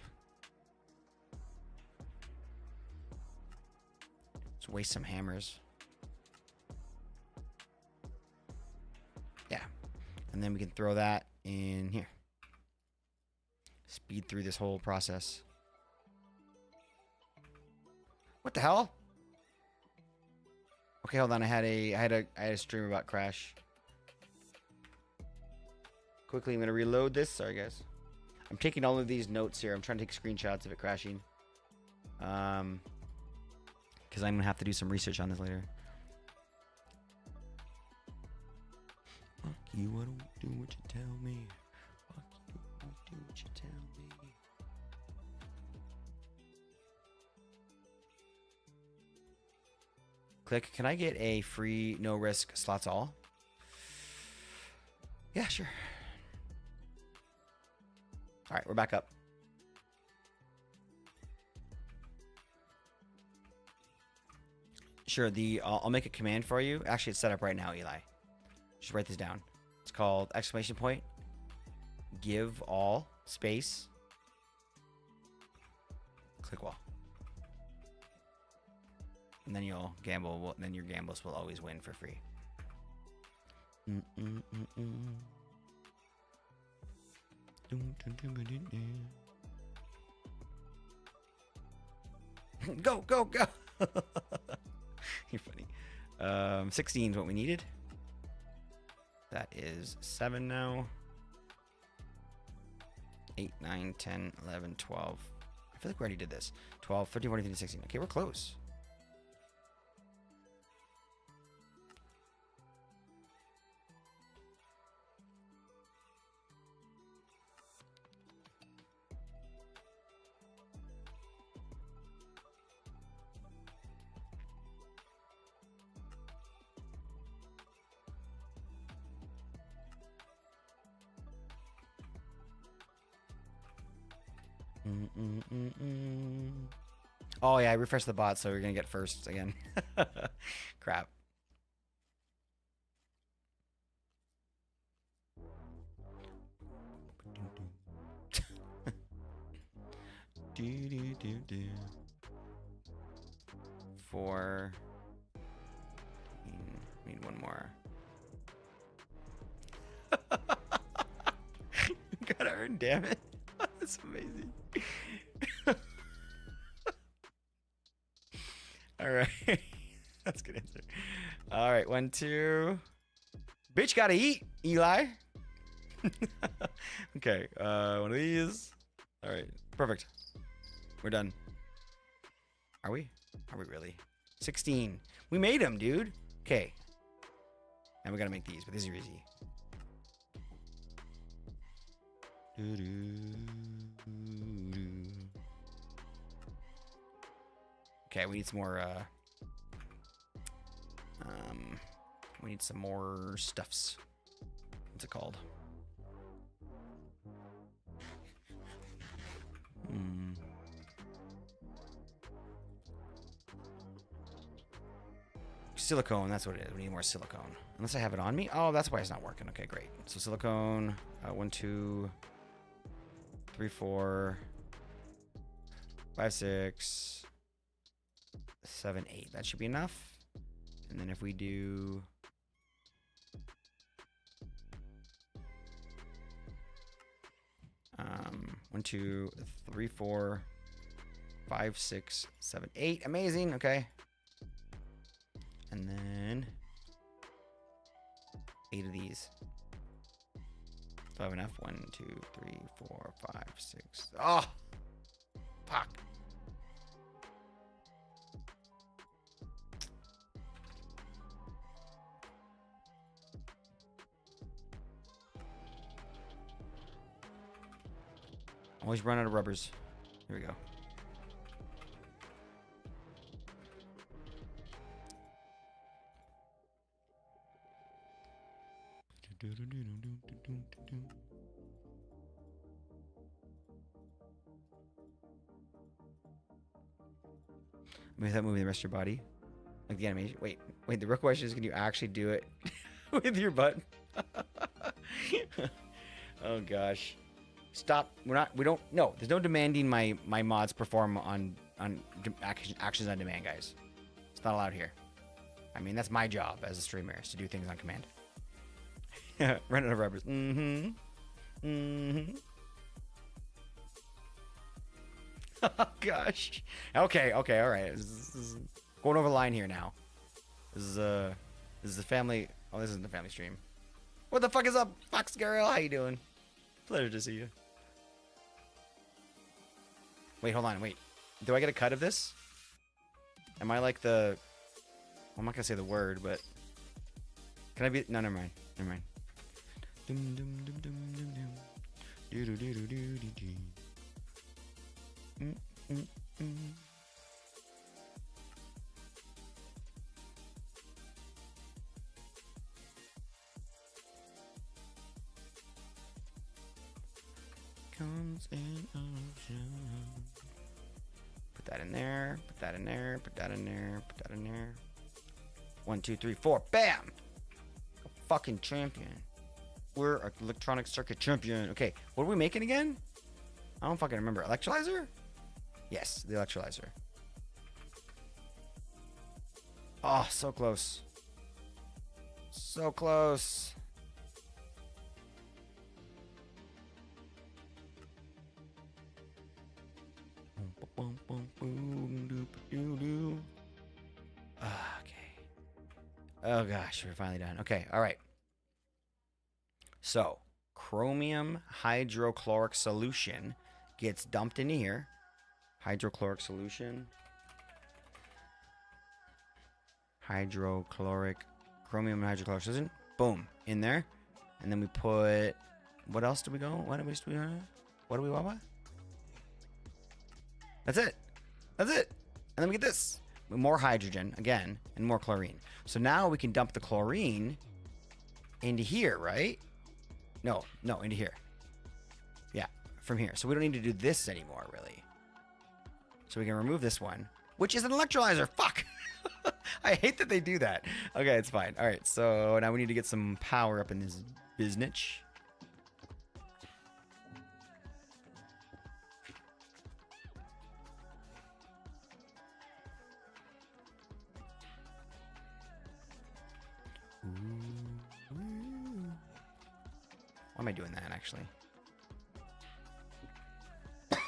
Let's waste some hammers. Yeah. And then we can throw that in here. Speed through this whole process. What the hell? Okay, hold on. I had a stream about crash. Quickly, I'm gonna reload this. Sorry, guys. I'm taking all of these notes here. I'm trying to take screenshots of it crashing. Because I'm gonna have to do some research on this later. Fuck you, I don't do what you tell me. Fuck you, I don't do what you tell me. Click. Can I get a free, no risk slots all? Yeah, sure. All right, we're back up. Sure. I'll make a command for you. Actually, it's set up right now, Eli. Just write this down. It's called exclamation point. Give all space. Click wall. And then you'll gamble. Then your gambles will always win for free. Go, go, go. You're funny. 16 is what we needed. That is 7 now. 8, 9, 10, 11, 12. I feel like we already did this. 12, 13, 14, 15, 16. Okay, we're close. Oh yeah, I refreshed the bot, so we're gonna get first again. Crap. Four. Need one more. Gotta earn, damn it. That's amazing. All right. That's a good answer. All right. 1, 2. Bitch gotta eat, Eli. Okay. One of these. All right. Perfect. We're done. Are we? Are we really? 16. We made them, dude. Okay. And we gotta make these, but these are easy. Okay, we need some more, we need some more stuffs. What's it called? Silicone, that's what it is. We need more silicone. Unless I have it on me. Oh, that's why it's not working. Okay, great. So silicone, 1, 2, 3, 4, 5, 6, 7, 8. That should be enough. And then if we do 1, 2, 3, 4, 5, 6, 7, 8. Amazing. Okay. And then 8 of these. Do I have enough? 1, 2, 3, 4, 5, 6. Oh, fuck. Always run out of rubbers. Here we go. Make that moving the rest of your body, like the animation. Wait. The real question is, can you actually do it with your butt? Oh gosh. Stop. We don't. No, there's no demanding my mods perform on actions on demand, guys. It's not allowed here. I mean, that's my job as a streamer, is to do things on command. Run out of rubbers. Mm-hmm. Mm-hmm. Oh, gosh. Okay, all right. This is going over the line here now. This is the family. Oh, this isn't the family stream. What the fuck is up, Fox Girl? How you doing? Pleasure to see you. Wait, hold on. Wait. Do I get a cut of this? Am I like the... Well, I'm not going to say the word, but... Can I be... No, never mind. Never mind. Dum, dum, dum, dum, dum, dum. Do, do, do, do, do, do, do. Comes in ocean. Put that in there. Put that in there. Put that in there. Put that in there. 1, 2, 3, 4. Bam! A fucking champion. We're an electronic circuit champion. Okay, what are we making again? I don't fucking remember. Electrolyzer? Yes, the electrolyzer. Oh, so close. So close. Okay. Oh gosh, we're finally done. Okay, all right. So, chromium hydrochloric solution gets dumped into here. Hydrochloric solution. Chromium hydrochloric solution. Boom. In there. And then we put... What else do we go? What do we want? That's it. That's it. And then we get this. More hydrogen, again, and more chlorine. So now we can dump the chlorine into here, right? No, into here. Yeah, from here. So we don't need to do this anymore, really. So we can remove this one, which is an electrolyzer. Fuck! I hate that they do that. Okay, it's fine. All right, so now we need to get some power up in this biznitch. Why am I doing that, actually? Put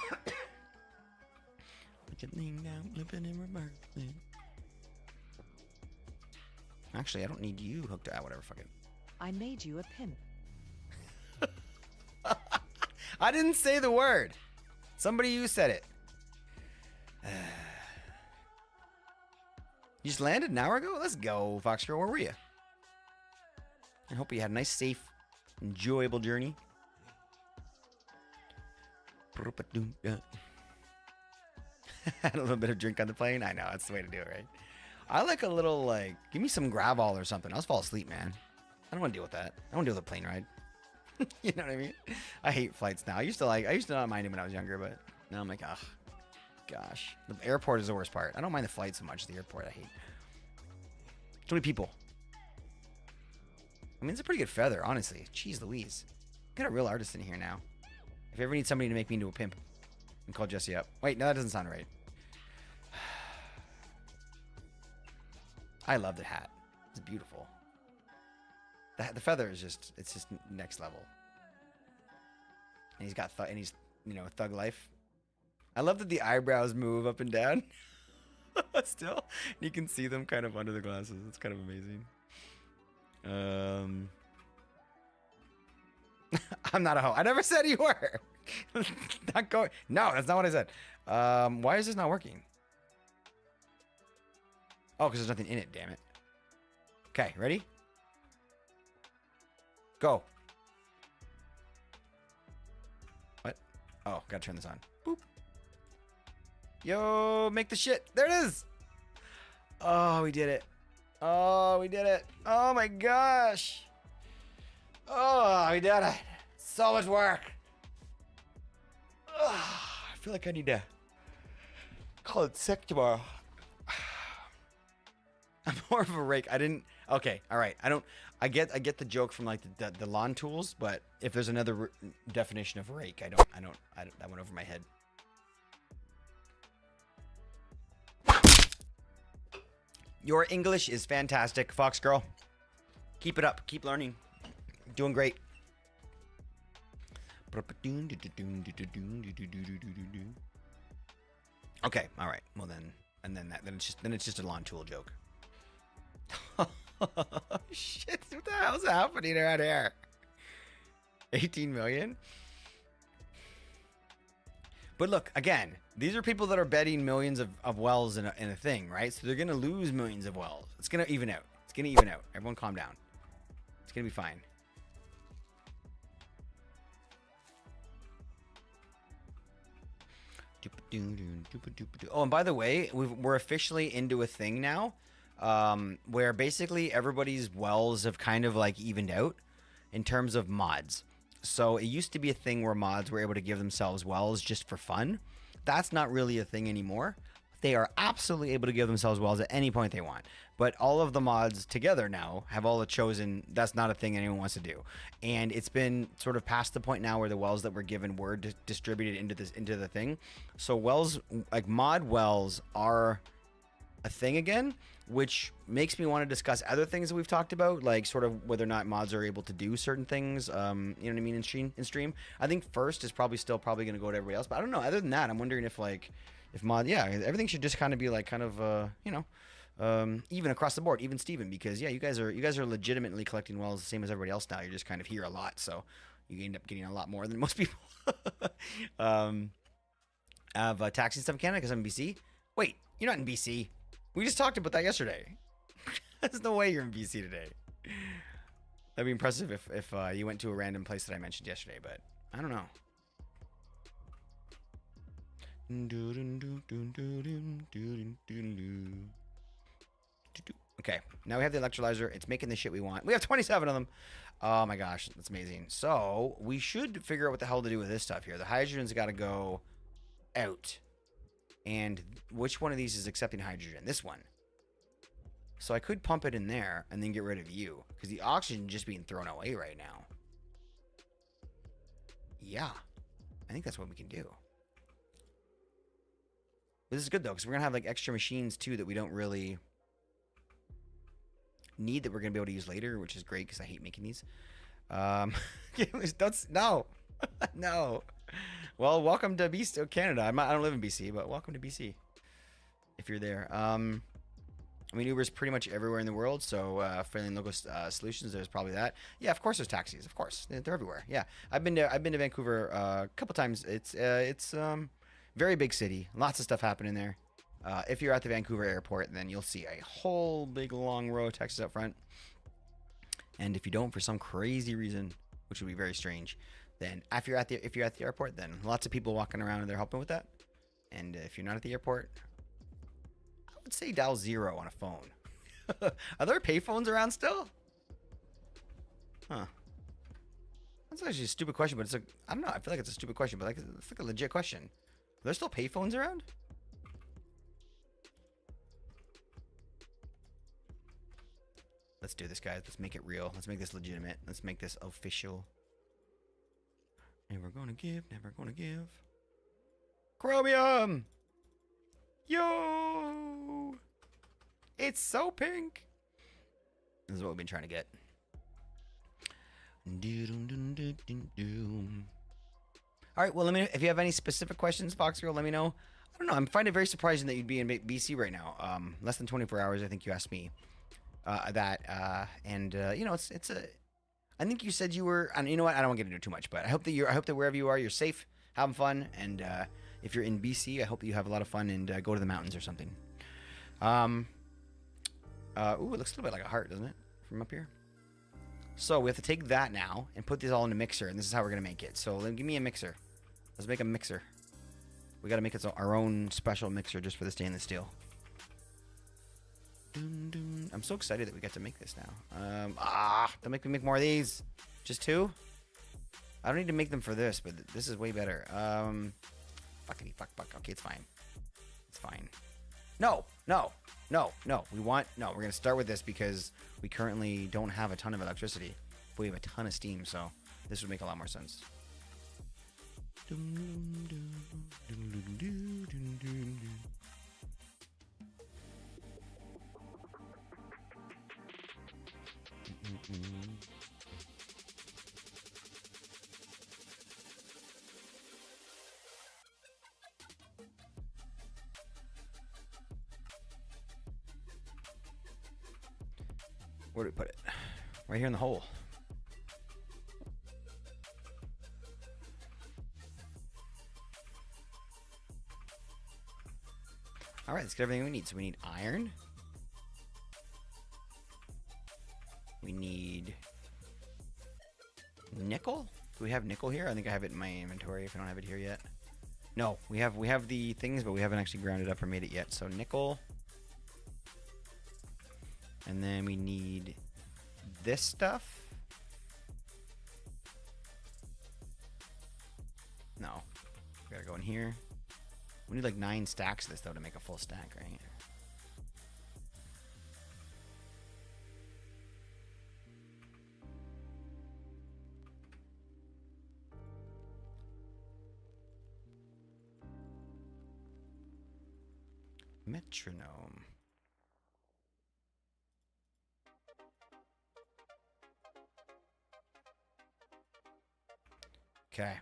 your thing down, flipping and reversing. Actually, I don't need you hooked to whatever, fuck it. I made you a pimp. I didn't say the word. Somebody you said it. You just landed an hour ago? Let's go, Fox Girl. Where were you? I hope you had a nice, safe, enjoyable journey. Had a little bit of drink on the plane. I know, that's the way to do it, right? I like a little, like, give me some Gravol or something. I'll just fall asleep, man. I don't want to deal with that. I don't want to deal with a plane ride. You know what I mean? I hate flights now. I used to not mind them when I was younger, but now I'm like, ugh, gosh. The airport is the worst part. I don't mind the flight so much. The airport, I hate. Too many people. I mean, it's a pretty good feather, honestly. Jeez Louise. Got a real artist in here now. If you ever need somebody to make me into a pimp, and call Jesse up. Wait, no, that doesn't sound right. I love the hat. It's beautiful. The feather is just, it's just next level. And he's got, and he's, you know, thug life. I love that the eyebrows move up and down. Still, you can see them kind of under the glasses. It's kind of amazing. I'm not a hoe. I never said you were. Not going. No, that's not what I said. Why is this not working? Oh, because there's nothing in it, damn it. Okay, ready? Go. What? Oh, gotta turn this on. Boop. Yo, make the shit. There it is. Oh, we did it. Oh, we did it. Oh my gosh. Oh, we did it. So much work. Oh, I feel like I need to call it sick tomorrow. I'm more of a rake. I didn't. Okay, all right. I get the joke from like the lawn tools, but if there's another definition of rake, I don't. That went over my head. Your English is fantastic, Fox Girl. Keep it up. Keep learning. Doing great. Okay, all right. Well then, and then it's just a lawn tool joke. Shit, what the hell's happening around here? 18 million? But look, again, these are people that are betting millions of wells in a thing, right? So they're going to lose millions of wells. It's going to even out. It's going to even out. Everyone calm down. It's going to be fine. Oh, and by the way, we're officially into a thing now where basically everybody's wells have kind of like evened out in terms of mods. So it used to be a thing where mods were able to give themselves wells just for fun. That's not really a thing anymore. They are absolutely able to give themselves wells at any point they want. But all of the mods together now have all chosen that's not a thing anyone wants to do. And it's been sort of past the point now where the wells that were given were distributed into the thing. So wells, like mod wells, are a thing again, which makes me want to discuss other things that we've talked about, like sort of whether or not mods are able to do certain things. You know what I mean, in stream. I think first is probably going to go to everybody else, but I don't know. Other than that, I'm wondering if mod, yeah, everything should just kind of be like kind of you know, even across the board, even Steven, because yeah, you guys are legitimately collecting wells the same as everybody else now. You're just kind of here a lot, so you end up getting a lot more than most people. Of taxing stuff in Canada because I'm in BC. Wait, you're not in BC. We just talked about that yesterday. There's no way you're in BC today. That'd be impressive if you went to a random place that I mentioned yesterday, but I don't know. Okay, now we have the electrolyzer. It's making the shit we want. We have 27 of them. Oh my gosh, that's amazing. So we should figure out what the hell to do with this stuff here. The hydrogen's got to go out. And which one of these is accepting hydrogen? This one. So I could pump it in there and then get rid of you, because the oxygen is just being thrown away right now. Yeah, I think that's what we can do. This is good though, because we're gonna have like extra machines too that we don't really need, that we're gonna be able to use later, which is great because I hate making these. No. No. Well, welcome to BC, Canada. I don't live in BC, but welcome to BC if you're there. I mean, Uber's pretty much everywhere in the world, so friendly and local solutions. There's probably that. Yeah, of course there's taxis. Of course, they're everywhere. Yeah, I've been to Vancouver a couple times. It's very big city. Lots of stuff happening there. If you're at the Vancouver airport, then you'll see a whole big long row of taxis up front. And if you don't, for some crazy reason, which would be very strange, then if you're at the airport, then lots of people walking around and they're helping with that. And if you're not at the airport, I would say dial 0 on a phone. Are there payphones around still? Huh. That's actually a stupid question, but I don't know. I feel like it's a stupid question, but it's like a legit question. Are there still payphones around? Let's do this, guys. Let's make it real. Let's make this legitimate. Let's make this official. Never gonna give, never gonna give. Chromium! Yo! It's so pink! This is what we've been trying to get. Alright, well, let me know if you have any specific questions, Fox Girl, let me know. I don't know, I'm finding it very surprising that you'd be in BC right now. Less than 24 hours, I think you asked me that. You know, it's a... I think you said you were, and you know what? I don't want to get into too much, but I hope that wherever you are, you're safe, having fun, and if you're in BC, I hope that you have a lot of fun and go to the mountains or something. Ooh, it looks a little bit like a heart, doesn't it, from up here? So we have to take that now and put this all in a mixer, and this is how we're gonna make it. So give me a mixer. Let's make a mixer. We gotta make it our own special mixer just for the stainless steel. I'm so excited that we get to make this now. Don't make me make more of these. Just 2? I don't need to make them for this, but this is way better. Fuckity fuck. Okay, it's fine. It's fine. No. We're gonna start with this because we currently don't have a ton of electricity, but we have a ton of steam, so this would make a lot more sense. Where do we put it? Right here in the hole. All right, let's get everything we need. So we need iron. We need nickel. Do we have nickel here? I think I have it in my inventory if I don't have it here yet. No, we have the things, but we haven't actually ground it up or made it yet. So nickel. And then we need this stuff. No. We gotta go in here. We need like 9 stacks of this though to make a full stack, right? Metronome. Okay.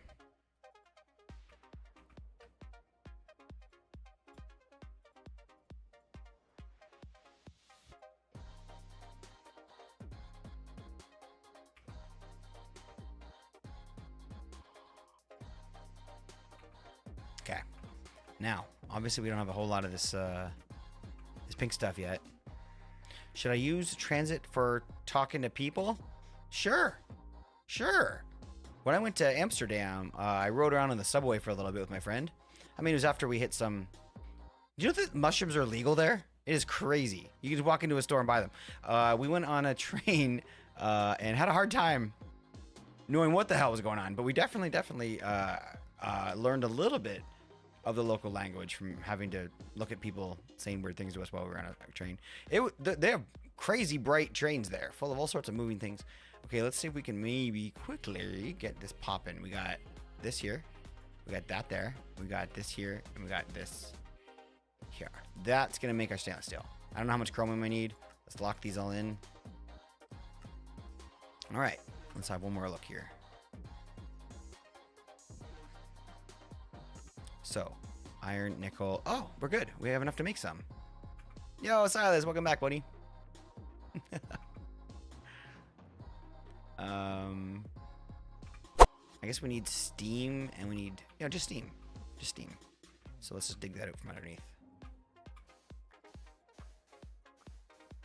Okay. Now, obviously we don't have a whole lot of this this pink stuff yet. Should I use transit for talking to people? Sure. Sure. When I went to Amsterdam, I rode around on the subway for a little bit with my friend. I mean, it was after we hit some... Do you know that mushrooms are illegal there? It is crazy. You can just walk into a store and buy them. We went on a train and had a hard time knowing what the hell was going on. But we definitely learned a little bit of the local language from having to look at people saying weird things to us while we were on a train. They have crazy bright trains there, full of all sorts of moving things. Okay, let's see if we can maybe quickly get this popping. We got this here. We got that there. We got this here. And we got this here. That's going to make our stainless steel. I don't know how much chromium I need. Let's lock these all in. All right. Let's have one more look here. So, iron, nickel. Oh, we're good. We have enough to make some. Yo, Silas, welcome back, buddy. I guess we need steam, and we need, just steam. Just steam. So let's just dig that out from underneath.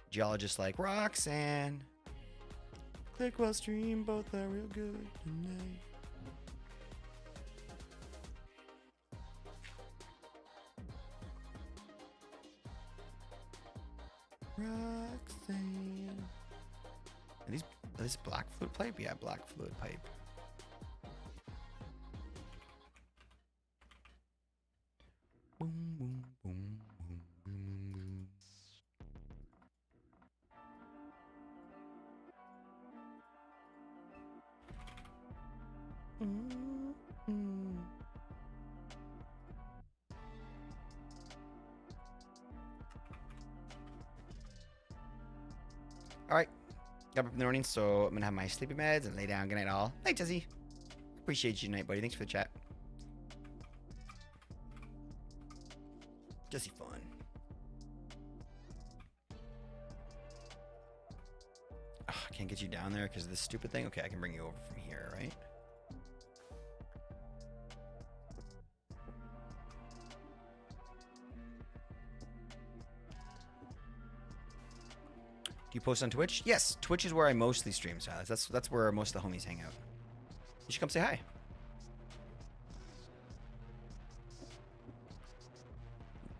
Geologist like Roxanne. Click while stream, both are real good tonight. Roxanne. Are these black fluid pipe? Yeah, black fluid pipe. Boom, boom, boom, boom, boom, boom. All right, got up in the morning, so I'm gonna have my sleepy meds and lay down. Good night, all. Night, Jesse. Appreciate you tonight, buddy. Thanks for the chat. Jesse fun. Oh, I can't get you down there because of this stupid thing. Okay, I can bring you over from here, right? Do you post on Twitch? Yes, Twitch is where I mostly stream, Silas. That's where most of the homies hang out. You should come say hi.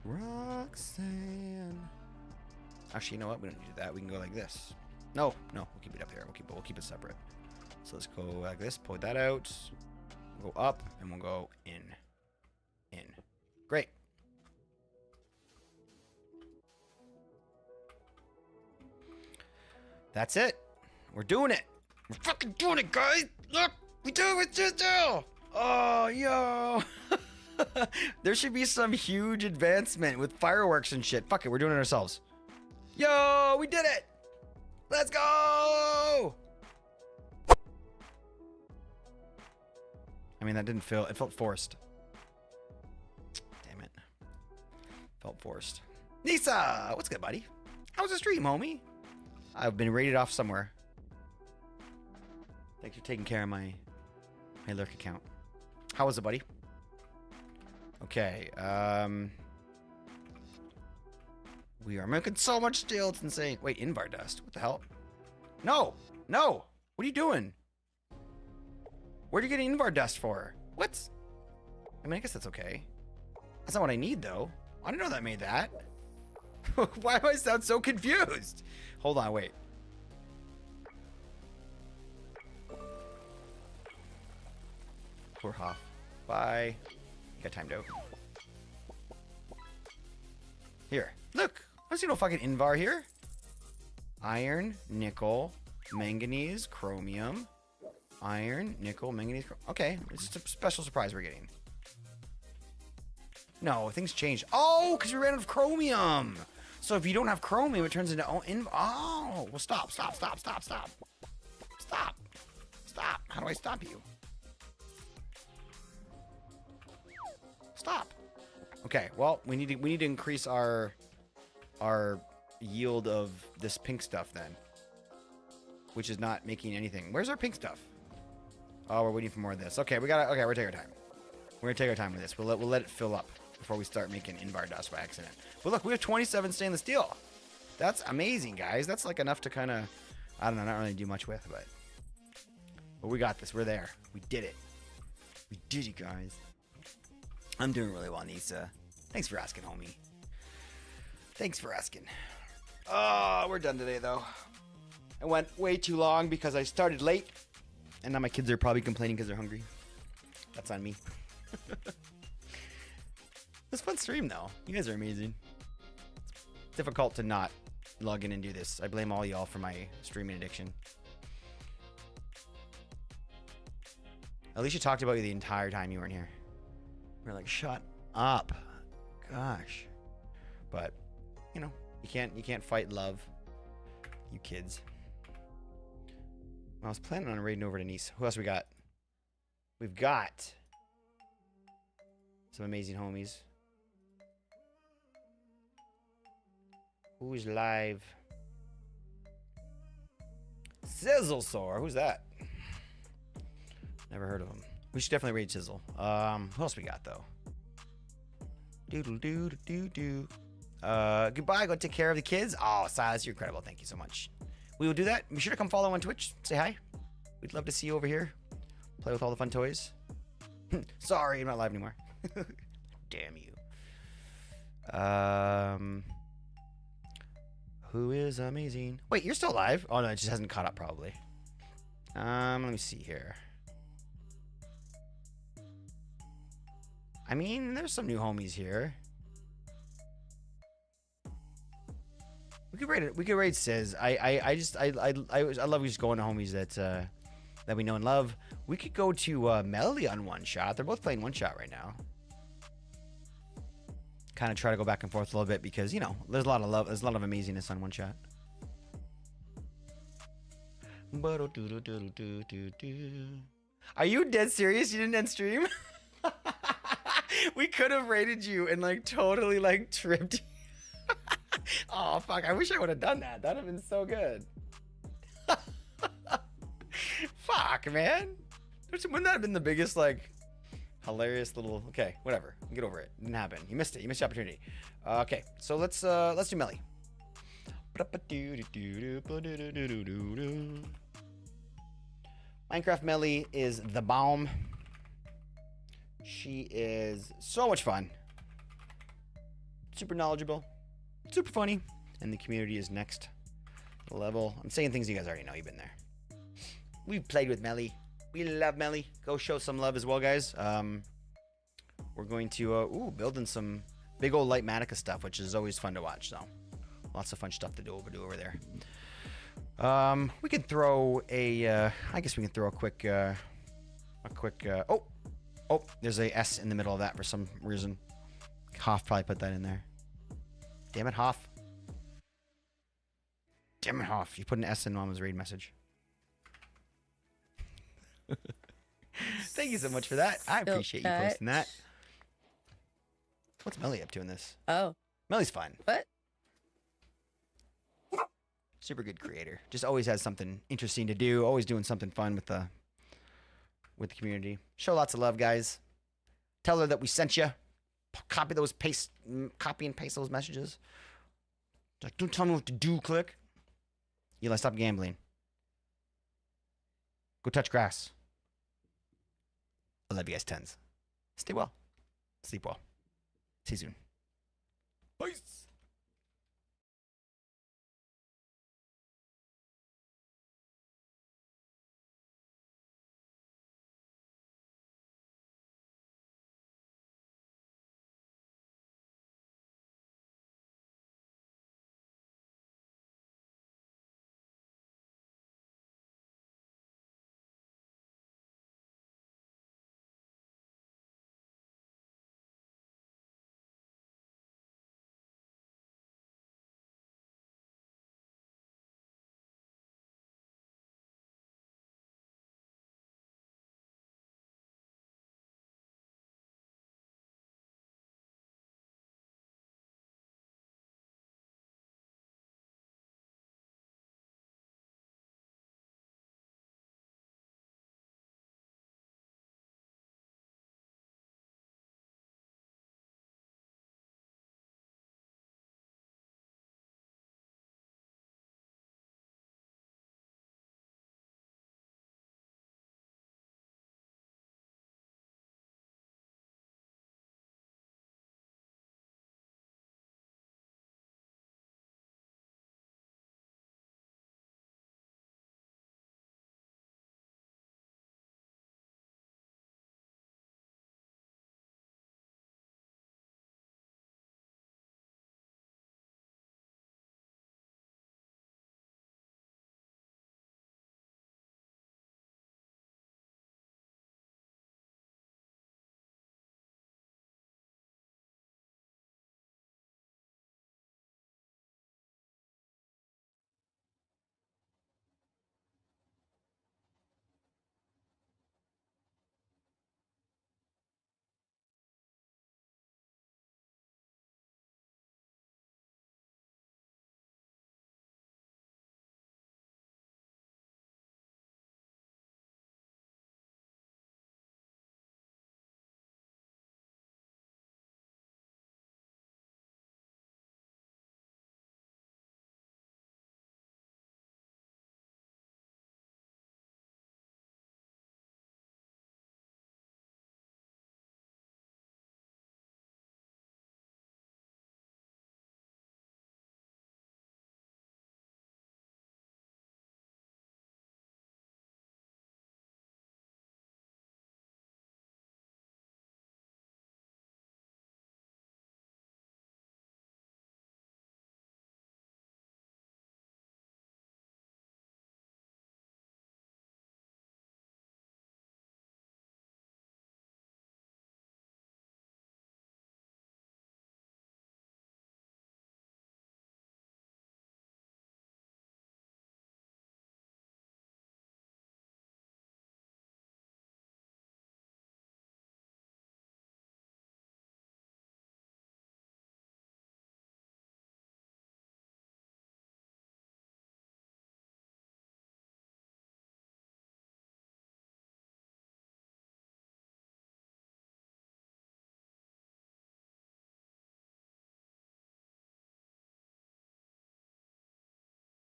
Roxanne. Actually, you know what? We don't need to do that. We can go like this. No, we'll keep it up here. We'll keep it separate. So let's go like this. Pull that out. We'll go up, and we'll go in. In. Great. That's it. We're doing it. We're fucking doing it, guys. Look, we do it. Oh, yo. There should be some huge advancement with fireworks and shit. Fuck it, we're doing it ourselves. Yo, we did it. Let's go. I mean, that didn't feel... It felt forced. Damn it. Felt forced. Nisa! What's good, buddy? How's the stream, homie? I've been rated off somewhere. Thanks for taking care of my lurk account. How was it, buddy? Okay, we are making so much steel, it's insane. Wait, Invar dust. What the hell? No! No! What are you doing? Where are you getting Invar dust for? What? I mean, I guess that's okay. That's not what I need, though. I didn't know that made that. Why do I sound so confused? Hold on, wait. Poor Hoff. Bye. You got timed out. Here. Look. I don't see no fucking Invar here. Iron, nickel, manganese, chromium. Iron, nickel, manganese. Okay. It's just a special surprise we're getting. No, things changed. Oh, because we ran out of chromium. So if you don't have chromium, it turns into... Oh, well, stop. Stop. How do I stop you? Stop. Okay, well, we need to increase our yield of this pink stuff then, which is not making anything. Where's our pink stuff? Oh, we're waiting for more of this. Okay, we're taking our time. We're gonna take our time with this. We'll let it fill up before we start making Invar dust by accident. But look, we have 27 stainless steel. That's amazing, guys. That's like enough to kind of, I don't know, not really do much with, but we got this. We're there. We did it. We did it, guys. I'm doing really well, Nisa. Thanks for asking, homie. Thanks for asking. Oh, we're done today, though. I went way too long because I started late. And now my kids are probably complaining because they're hungry. That's on me. It was a fun stream, though. You guys are amazing. It's difficult to not log in and do this. I blame all y'all for my streaming addiction. Alicia talked about you the entire time you weren't here. We're like, shut up. Gosh. But, you know, you can't fight love. You kids. I was planning on raiding over to Nice. Who else we got? We've got some amazing homies. Who's live? Sizzlesaur. Who's that? Never heard of him. We should definitely raid Sizzle. Who else we got though? Doodle doo doo doo. Goodbye. Go take care of the kids. Oh, Silas, you're incredible. Thank you so much. We will do that. Be sure to come follow on Twitch. Say hi. We'd love to see you over here. Play with all the fun toys. Sorry, I'm not live anymore. Damn you. Who is amazing? Wait, you're still live? Oh no, it just hasn't caught up probably. Let me see here. I mean, there's some new homies here. We could raid it. We could raid Sizz. I love just going to homies that we know and love. We could go to Melody on one shot. They're both playing one shot right now. Kind of try to go back and forth a little bit because, you know, there's a lot of love. There's a lot of amazingness on one shot. Are you dead serious? You didn't end stream? We could have raided you and like totally like tripped you. Oh fuck, I wish I would have done that. That'd have been so good. Fuck, man. Wouldn't that have been the biggest like hilarious little... Okay, whatever. Get over it. Didn't happen. You missed it. You missed the opportunity. Okay, so let's do Melly. Minecraft Melly is the bomb. She is so much fun. Super knowledgeable. Super funny. And the community is next level. I'm saying things you guys already know. You've been there. We've played with Melly. We love Melly. Go show some love as well, guys. We're going to building some big old light Manica stuff, which is always fun to watch. So lots of fun stuff to do over there. We could throw a I guess we can throw a quick oh, there's a S in the middle of that for some reason. Hoff probably put that in there. Damn it, Hoff. Damn it, Hoff. You put an S in Mama's raid message. Thank you so much for that. I appreciate you posting that. What's Melly up to in this? Oh. Melly's fun. What? Super good creator. Just always has something interesting to do. Always doing something fun with the community. Show lots of love, guys. Tell her that we sent you. Copy and paste those messages. Don't tell me what to do, click. Eli, stop gambling. Go touch grass. I love you guys tons. Stay well. Sleep well. See you soon. Peace.